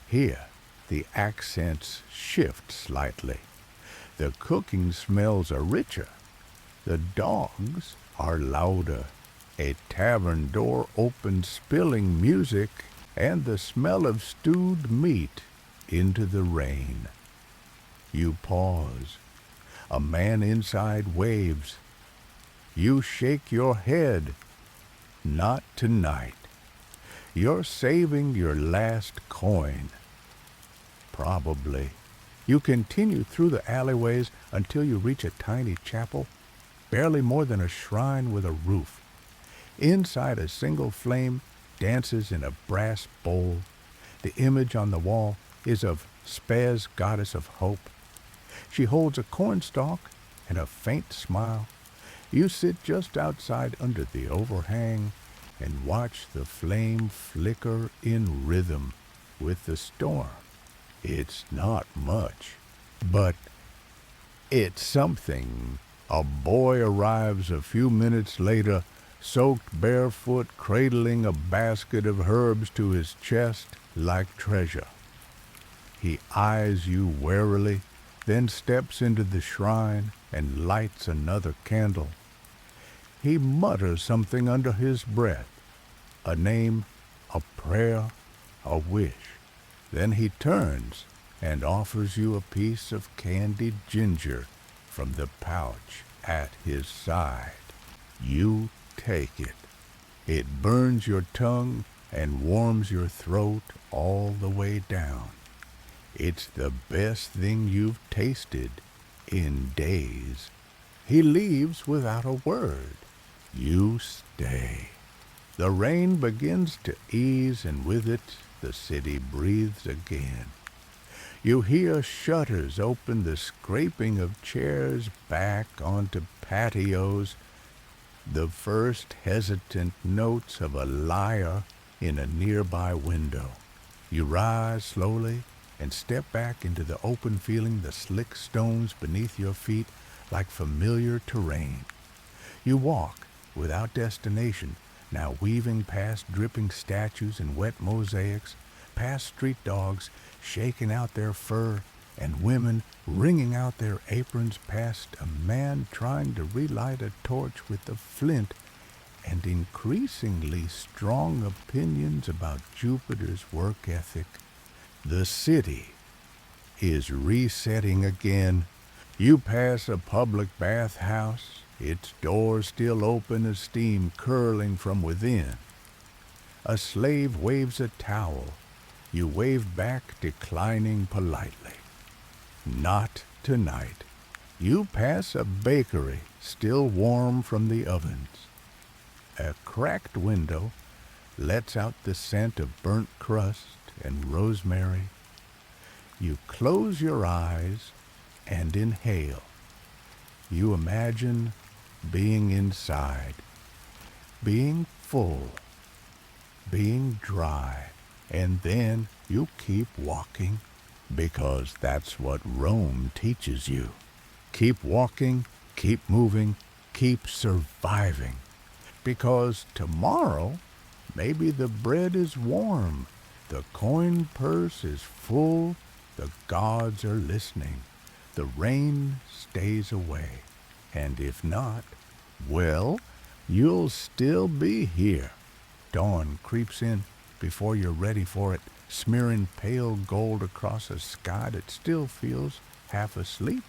Here, the accents shift slightly. The cooking smells are richer. The dogs are louder. A tavern door opens, spilling music and the smell of stewed meat into the rain. You pause. A man inside waves. You shake your head. Not tonight. You're saving your last coin. Probably. You continue through the alleyways until you reach a tiny chapel. barely more than a shrine with a roof. Inside, a single flame dances in a brass bowl. The image on the wall is of Spes, goddess of hope. She holds a cornstalk and a faint smile. You sit just outside under the overhang and watch the flame flicker in rhythm with the storm. It's not much, but it's something. A boy arrives a few minutes later, soaked barefoot, cradling a basket of herbs to his chest like treasure. He eyes you warily, then steps into the shrine and lights another candle. He mutters something under his breath, a name, a prayer, a wish. Then he turns and offers you a piece of candied ginger from the pouch at his side. You take it. It burns your tongue and warms your throat all the way down. It's the best thing you've tasted in days. He leaves without a word. You stay. The rain begins to ease, and with it the city breathes again. You hear shutters open, the scraping of chairs back onto patios, the first hesitant notes of a lyre in a nearby window. You rise slowly and step back into the open, feeling the slick stones beneath your feet like familiar terrain. You walk without destination, now weaving past dripping statues and wet mosaics, past street dogs shaking out their fur, and women wringing out their aprons, past a man trying to relight a torch with a flint, and increasingly strong opinions about Jupiter's work ethic. The city is resetting again. You pass a public bathhouse, its doors still open, as steam curling from within. A slave waves a towel. You wave back, declining politely. Not tonight. You pass a bakery, still warm from the ovens. A cracked window lets out the scent of burnt crust and rosemary. You close your eyes and inhale. You imagine being inside, being full, being dry, and then you keep walking, because that's what Rome teaches you. Keep walking, keep moving, keep surviving, because tomorrow maybe the bread is warm, the coin purse is full, the gods are listening, the rain stays away, and if not, well, you'll still be here. Dawn creeps in before you're ready for it, smearing pale gold across a sky that still feels half asleep.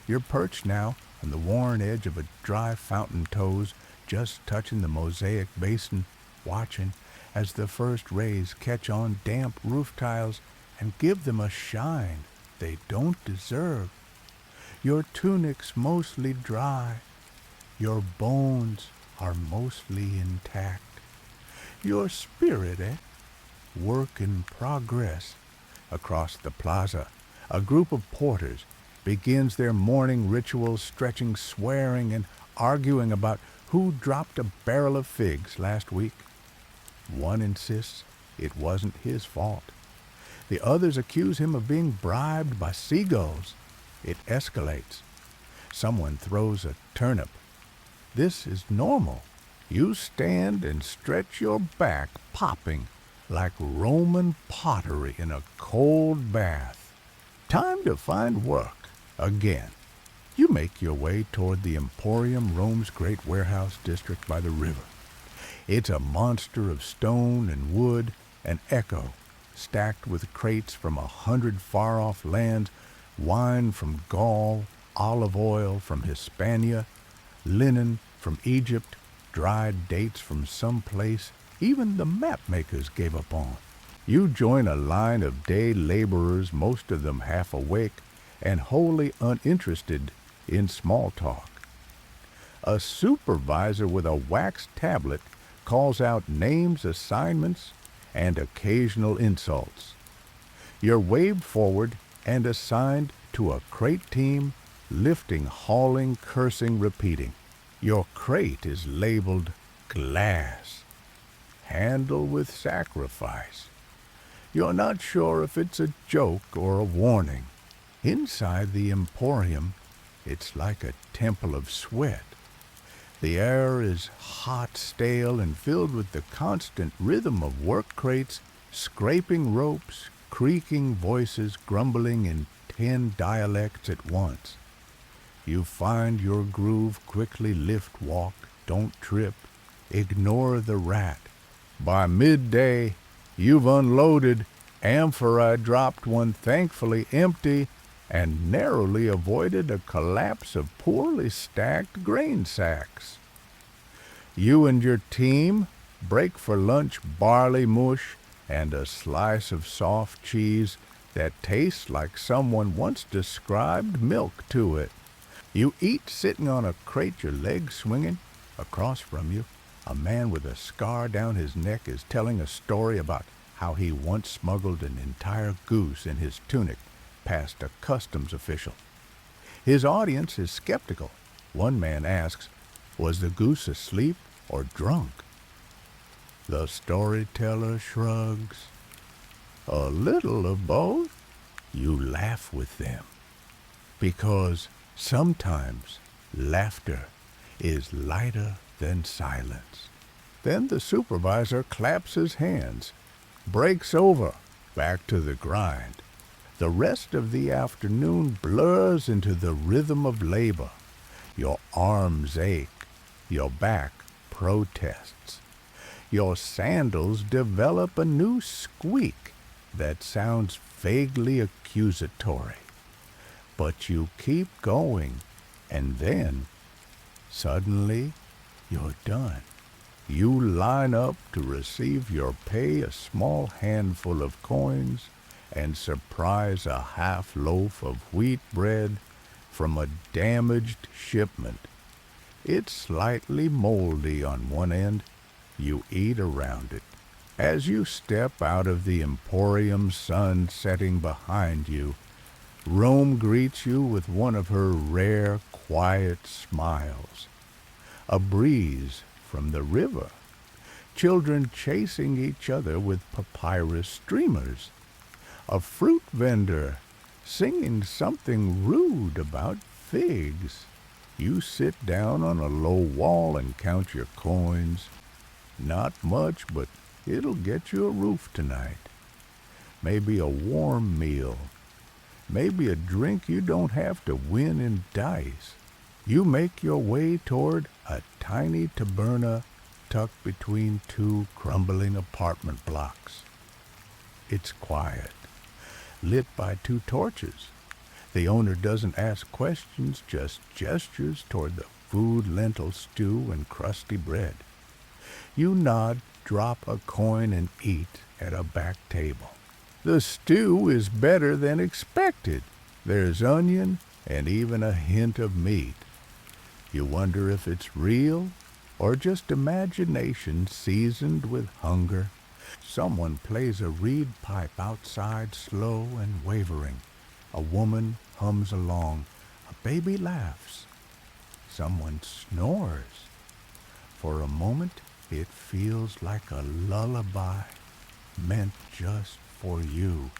You're perched now on the worn edge of a dry fountain toes, just touching the mosaic basin, watching as the first rays catch on damp roof tiles and give them a shine they don't deserve. Your tunic's mostly dry. Your bones are mostly intact. Your spirit, work in progress. Across the plaza, a group of porters begins their morning ritual, stretching, swearing, and arguing about who dropped a barrel of figs last week. One insists it wasn't his fault. The others accuse him of being bribed by seagulls. It escalates. Someone throws a turnip. This is normal. You stand and stretch your back, popping like Roman pottery in a cold bath. Time to find work again. You make your way toward the Emporium, Rome's great warehouse district by the river. It's a monster of stone and wood, an echo, stacked with crates from 100 far-off lands, wine from Gaul, olive oil from Hispania, linen from Egypt, dried dates from some place even the map makers gave up on. You join a line of day laborers, most of them half awake and wholly uninterested in small talk. A supervisor with a wax tablet calls out names, assignments, and occasional insults. You're waved forward and assigned to a crate team, lifting, hauling, cursing, repeating. Your crate is labeled glass. Handle with sacrifice. You're not sure if it's a joke or a warning. Inside the emporium, it's like a temple of sweat. The air is hot, stale, and filled with the constant rhythm of work crates, scraping ropes, creaking voices grumbling in 10 dialects at once. You find your groove, quickly lift, walk, don't trip, ignore the rat. By midday, you've unloaded, amphora dropped one thankfully empty, and narrowly avoided a collapse of poorly stacked grain sacks. You and your team break for lunch barley mush and a slice of soft cheese that tastes like someone once described milk to it. You eat sitting on a crate, your legs swinging. Across from you, a man with a scar down his neck is telling a story about how he once smuggled an entire goose in his tunic past a customs official. His audience is skeptical. One man asks, was the goose asleep or drunk? The storyteller shrugs. A little of both. You laugh with them. Because sometimes laughter is lighter than silence. Then the supervisor claps his hands. Breaks over. Back to the grind. The rest of the afternoon blurs into the rhythm of labor. Your arms ache. Your back protests. Your sandals develop a new squeak that sounds vaguely accusatory. But you keep going, and then, suddenly, you're done. You line up to receive your pay, a small handful of coins, and surprise a half loaf of wheat bread from a damaged shipment. It's slightly moldy on one end. You eat around it. As you step out of the emporium, sun setting behind you, Rome greets you with one of her rare, quiet smiles. A breeze from the river. Children chasing each other with papyrus streamers. A fruit vendor singing something rude about figs. You sit down on a low wall and count your coins. Not much, but it'll get you a roof tonight. Maybe a warm meal. Maybe a drink you don't have to win in dice. You make your way toward a tiny taberna tucked between two crumbling apartment blocks. It's quiet, lit by two torches. The owner doesn't ask questions, just gestures toward the food, lentil stew, and crusty bread. You nod, drop a coin, and eat at a back table. The stew is better than expected. There's onion and even a hint of meat. You wonder if it's real or just imagination seasoned with hunger. Someone plays a reed pipe outside, slow and wavering. A woman hums along. A baby laughs. Someone snores. For a moment, it feels like a lullaby meant just for you.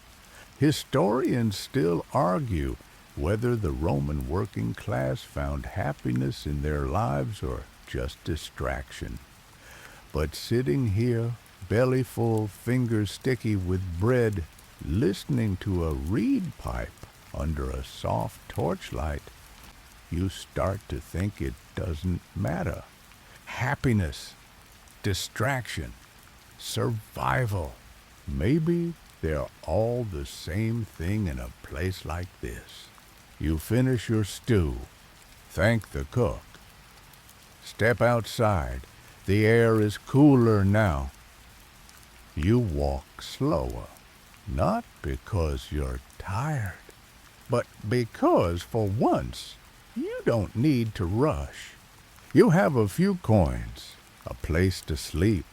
Historians still argue whether the Roman working class found happiness in their lives or just distraction. But sitting here, belly full, fingers sticky with bread, listening to a reed pipe under a soft torchlight, you start to think it doesn't matter. Happiness, distraction, survival. Maybe they're all the same thing in a place like this. You finish your stew, thank the cook. Step outside. The air is cooler now. You walk slower, not because you're tired, but because for once you don't need to rush. You have a few coins, a place to sleep,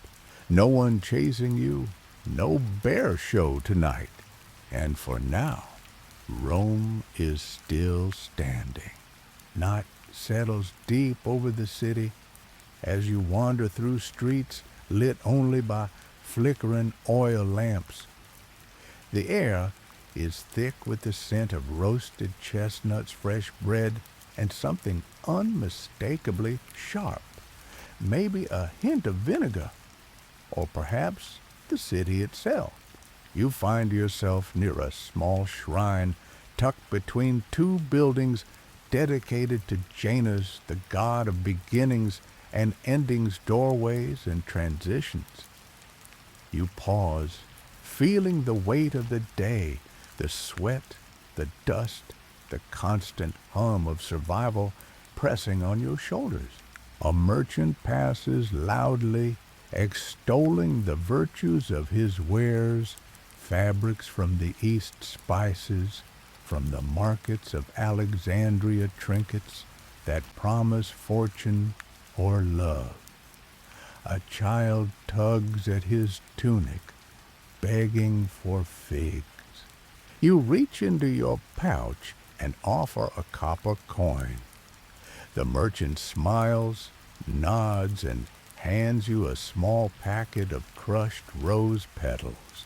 no one chasing you, no bear show tonight. And for now, Rome is still standing. Night settles deep over the city as you wander through streets lit only by flickering oil lamps. The air is thick with the scent of roasted chestnuts, fresh bread, and something unmistakably sharp. Maybe a hint of vinegar, or perhaps the city itself. You find yourself near a small shrine tucked between two buildings dedicated to Janus, the god of beginnings and endings, doorways and transitions. You pause, feeling the weight of the day, the sweat, the dust, the constant hum of survival pressing on your shoulders. A merchant passes loudly, extolling the virtues of his wares, fabrics from the East, spices from the markets of Alexandria, trinkets that promise fortune or love. A child tugs at his tunic, begging for figs. You reach into your pouch and offer a copper coin. The merchant smiles, nods, and hands you a small packet of crushed rose petals.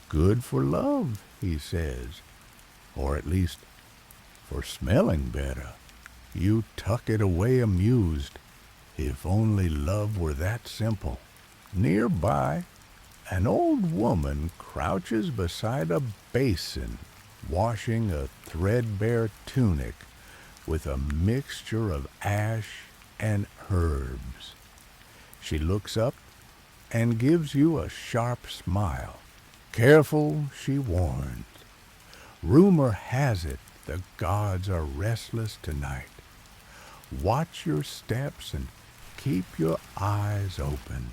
Good for love, he says, or at least for smelling better. You tuck it away amused. If only love were that simple. Nearby, an old woman crouches beside a basin, washing a threadbare tunic with a mixture of ash and herbs. She looks up and gives you a sharp smile. Careful, she warns. Rumor has it the gods are restless tonight. Watch your steps and keep your eyes open.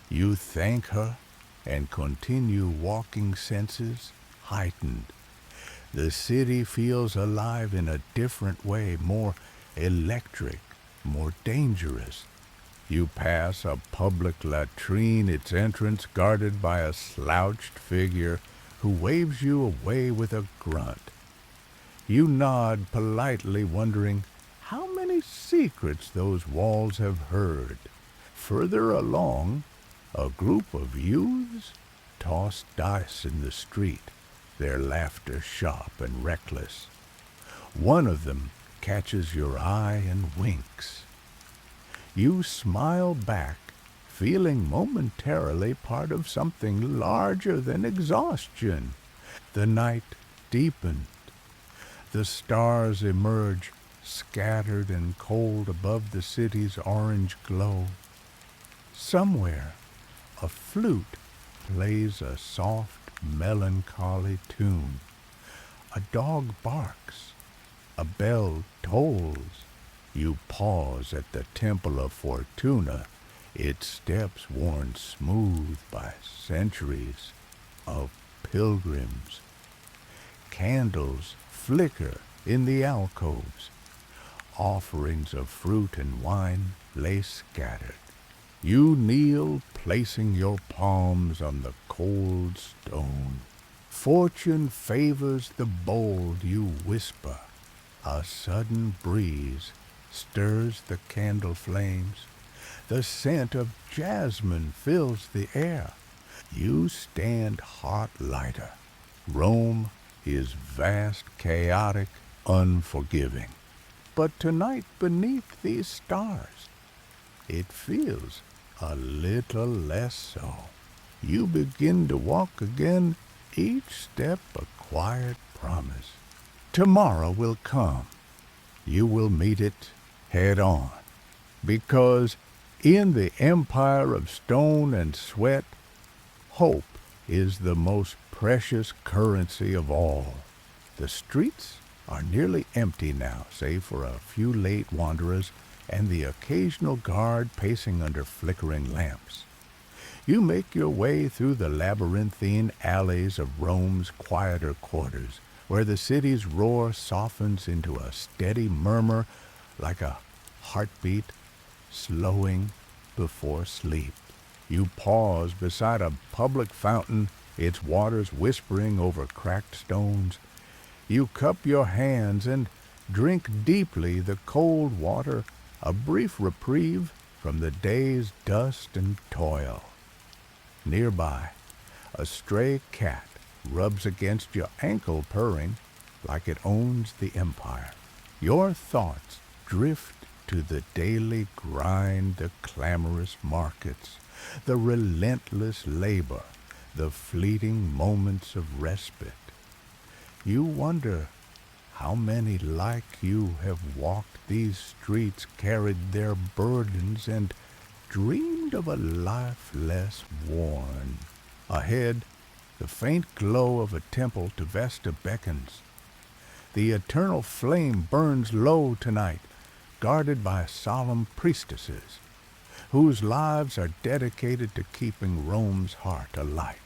You thank her and continue walking, senses heightened. The city feels alive in a different way, more electric, more dangerous. You pass a public latrine, its entrance guarded by a slouched figure who waves you away with a grunt. You nod politely, wondering how many secrets those walls have heard. Further along, a group of youths toss dice in the street, their laughter sharp and reckless. One of them catches your eye and winks. You smile back, feeling momentarily part of something larger than exhaustion. The night deepened. The stars emerge, scattered and cold above the city's orange glow. Somewhere, a flute plays a soft, melancholy tune. A dog barks. A bell tolls. You pause at the Temple of Fortuna, its steps worn smooth by centuries of pilgrims. Candles flicker in the alcoves. Offerings of fruit and wine lay scattered. You kneel, placing your palms on the cold stone. Fortune favors the bold, you whisper. A sudden breeze stirs the candle flames. The scent of jasmine fills the air. You stand heart lighter. Rome is vast, chaotic, unforgiving. But tonight, beneath these stars, it feels a little less so. You begin to walk again, each step a quiet promise. Tomorrow will come. You will meet it head on. Because in the empire of stone and sweat, hope is the most precious currency of all. The streets are nearly empty now, save for a few late wanderers and the occasional guard pacing under flickering lamps. You make your way through the labyrinthine alleys of Rome's quieter quarters, where the city's roar softens into a steady murmur like a heartbeat slowing before sleep. You pause beside a public fountain, its waters whispering over cracked stones. You cup your hands and drink deeply the cold water, a brief reprieve from the day's dust and toil. Nearby, a stray cat rubs against your ankle, purring like it owns the empire. Your thoughts drift to the daily grind, the clamorous markets, the relentless labor, the fleeting moments of respite. You wonder how many like you have walked these streets, carried their burdens, and dreamed of a life less worn. Ahead, the faint glow of a temple to Vesta beckons. The eternal flame burns low tonight, guarded by solemn priestesses, whose lives are dedicated to keeping Rome's heart alight.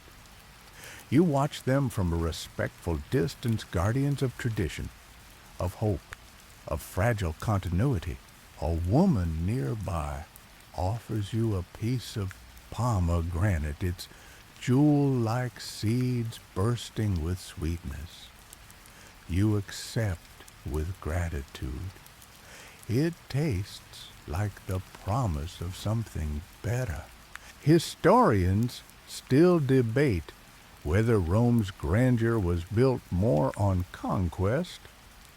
You watch them from a respectful distance, guardians of tradition, of hope, of fragile continuity. A woman nearby offers you a piece of pomegranate, its jewel-like seeds bursting with sweetness. You accept with gratitude. It tastes like the promise of something better. Historians still debate whether Rome's grandeur was built more on conquest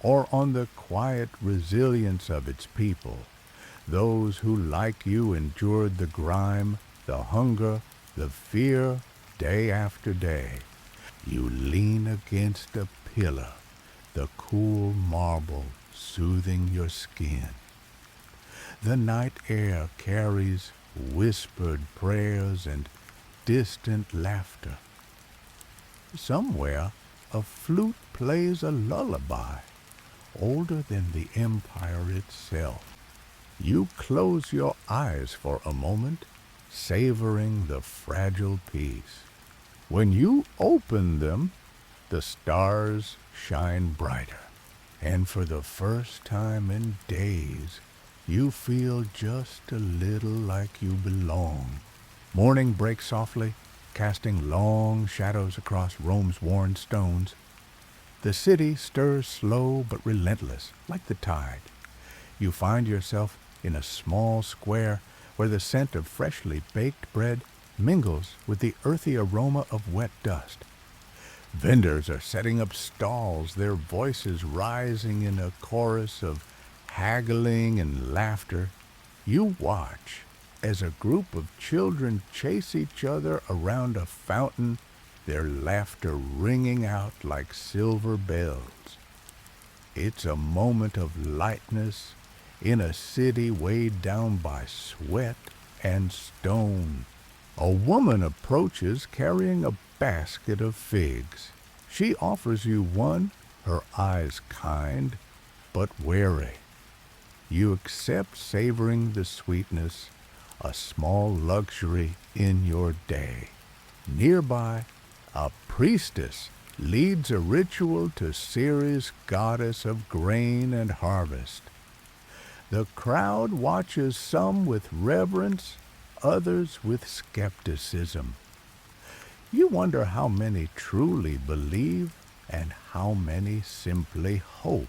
or on the quiet resilience of its people, those who, like you, endured the grime, the hunger, the fear, day after day. You lean against a pillar, the cool marble soothing your skin. The night air carries whispered prayers and distant laughter. Somewhere a flute plays a lullaby, older than the empire itself. You close your eyes for a moment, savoring the fragile peace. When you open them, the stars shine brighter, and for the first time in days, you feel just a little like you belong. Morning breaks softly, casting long shadows across Rome's worn stones. The city stirs slow but relentless, like the tide. You find yourself in a small square where the scent of freshly baked bread mingles with the earthy aroma of wet dust. Vendors are setting up stalls, their voices rising in a chorus of haggling and laughter. You watch as a group of children chase each other around a fountain, their laughter ringing out like silver bells. It's a moment of lightness in a city weighed down by sweat and stone. A woman approaches carrying a basket of figs. She offers you one, her eyes kind but wary. You accept, savoring the sweetness, a small luxury in your day. Nearby, a priestess leads a ritual to Ceres, goddess of grain and harvest. The crowd watches, some with reverence, others with skepticism. You wonder how many truly believe and how many simply hope.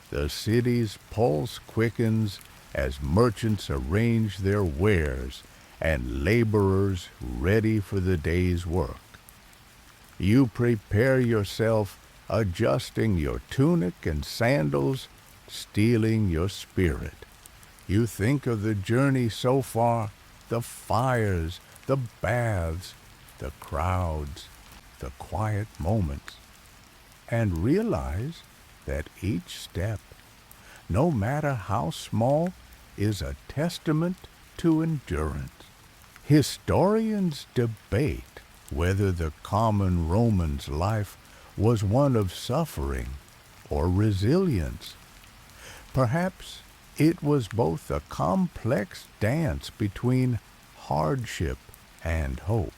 The city's pulse quickens as merchants arrange their wares and laborers ready for the day's work. You prepare yourself, adjusting your tunic and sandals, steeling your spirit. You think of the journey so far, the fires, the baths, the crowds, the quiet moments, and realize that each step, no matter how small, is a testament to endurance. Historians debate whether the common Roman's life was one of suffering or resilience. Perhaps it was both a complex dance between hardship and hope.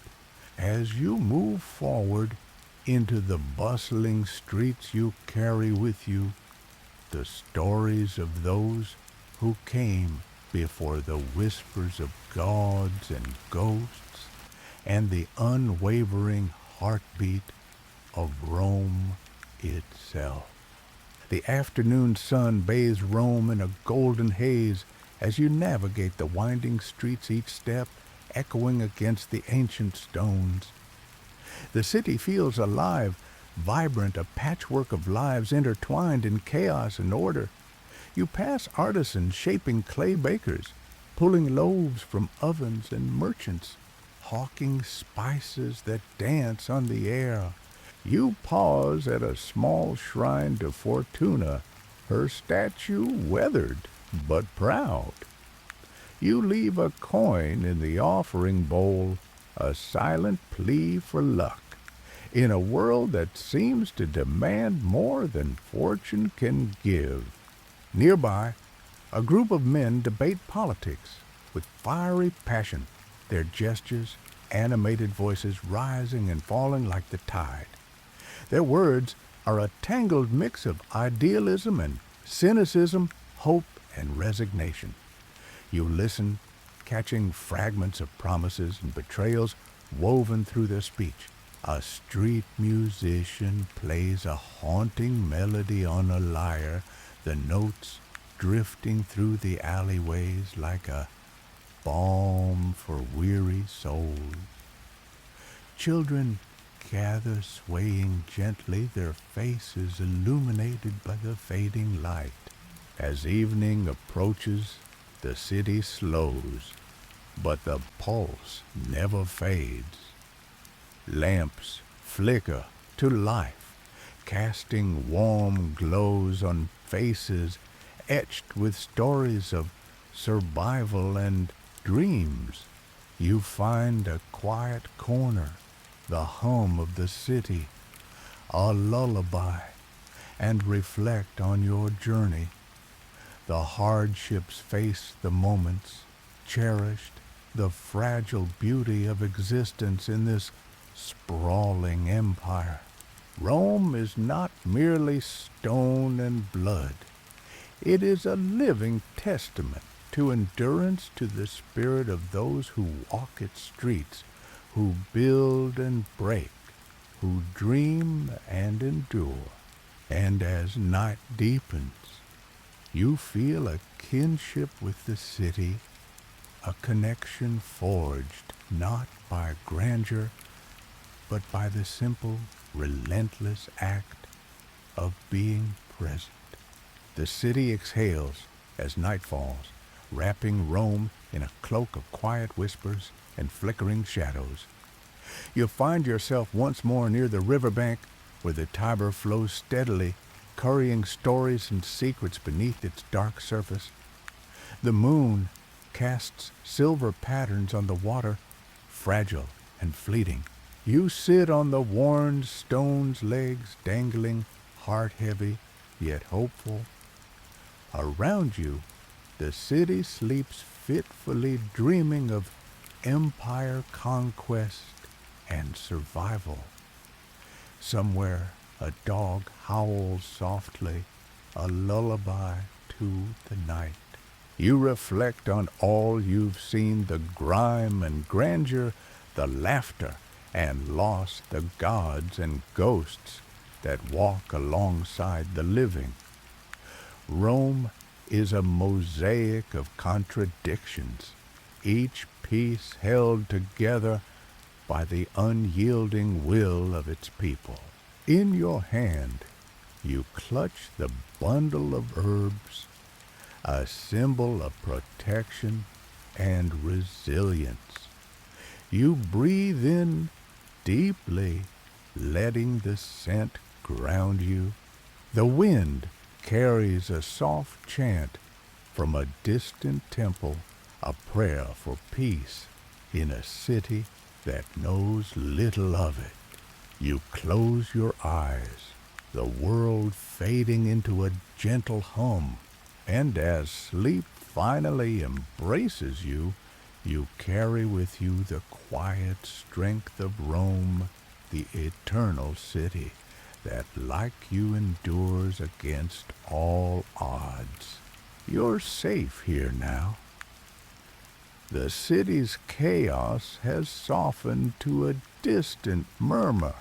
As you move forward into the bustling streets, you carry with you the stories of those who came before the whispers of gods and ghosts and the unwavering heartbeat of Rome itself. The afternoon sun bathes Rome in a golden haze as you navigate the winding streets, each step echoing against the ancient stones. The city feels alive, vibrant, a patchwork of lives intertwined in chaos and order. You pass artisans shaping clay bakers, pulling loaves from ovens, and merchants hawking spices that dance on the air. You pause at a small shrine to Fortuna, her statue weathered but proud. You leave a coin in the offering bowl, a silent plea for luck, in a world that seems to demand more than fortune can give. Nearby, a group of men debate politics with fiery passion, their gestures, animated voices rising and falling like the tide. Their words are a tangled mix of idealism and cynicism, hope and resignation. You listen, catching fragments of promises and betrayals woven through their speech. A street musician plays a haunting melody on a lyre, the notes drifting through the alleyways like a balm for weary souls. Children gather swaying gently, their faces illuminated by the fading light. As evening approaches, the city slows, but the pulse never fades. Lamps flicker to life, casting warm glows on faces etched with stories of survival and dreams. You find a quiet corner, the hum of the city, a lullaby, and reflect on your journey. The hardships faced, the moments cherished, the fragile beauty of existence in this sprawling empire. Rome is not merely stone and blood. It is a living testament to endurance, to the spirit of those who walk its streets, who build and break, who dream and endure. And as night deepens, you feel a kinship with the city, a connection forged not by grandeur, but by the simple, relentless act of being present. The city exhales as night falls, wrapping Rome in a cloak of quiet whispers and flickering shadows. You find yourself once more near the riverbank where the Tiber flows steadily, carrying stories and secrets beneath its dark surface. The moon casts silver patterns on the water, fragile and fleeting. You sit on the worn stone's legs, dangling, heart-heavy, yet hopeful. Around you, the city sleeps fitfully, dreaming of empire conquest and survival. Somewhere, a dog howls softly, a lullaby to the night. You reflect on all you've seen, the grime and grandeur, the laughter and loss, the gods and ghosts that walk alongside the living. Rome is a mosaic of contradictions, each piece held together by the unyielding will of its people. In your hand, you clutch the bundle of herbs, a symbol of protection and resilience. You breathe in deeply, letting the scent ground you. The wind carries a soft chant from a distant temple, a prayer for peace in a city that knows little of it. You close your eyes, the world fading into a gentle hum, and as sleep finally embraces you, you carry with you the quiet strength of Rome, the eternal city that, like you, endures against all odds. You're safe here now, The city's chaos has softened to a distant murmur,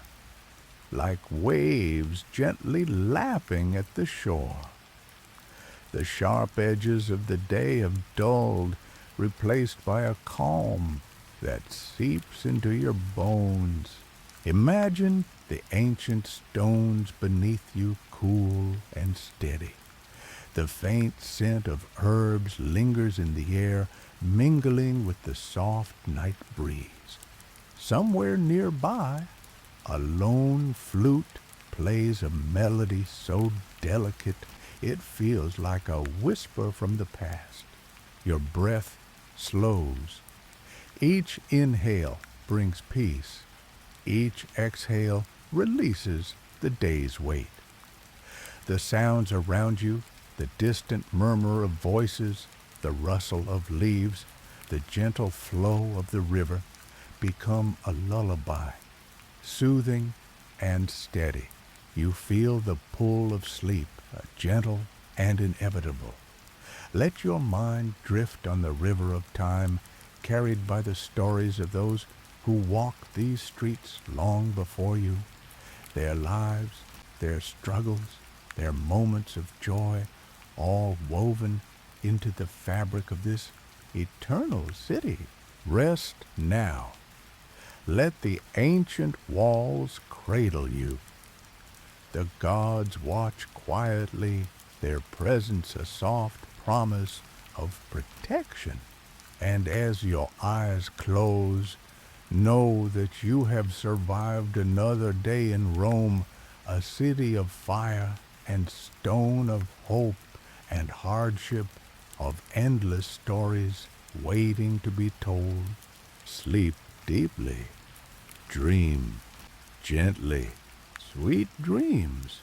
like waves gently lapping at the shore. The sharp edges of the day have dulled, replaced by a calm that seeps into your bones. Imagine the ancient stones beneath you cool and steady. The faint scent of herbs lingers in the air, mingling with the soft night breeze. Somewhere nearby, a lone flute plays a melody so delicate it feels like a whisper from the past. Your breath slows. Each inhale brings peace. Each exhale releases the day's weight. The sounds around you, the distant murmur of voices, the rustle of leaves, the gentle flow of the river, become a lullaby, soothing and steady. You feel the pull of sleep, gentle and inevitable. Let your mind drift on the river of time, carried by the stories of those who walked these streets long before you, their lives, their struggles, their moments of joy, all woven into the fabric of this eternal city. Rest now. Let the ancient walls cradle you. The gods watch quietly, their presence a soft promise of protection. And as your eyes close, know that you have survived another day in Rome, a city of fire and stone, of hope and hardship, of endless stories waiting to be told. Sleep deeply, dream gently, sweet dreams.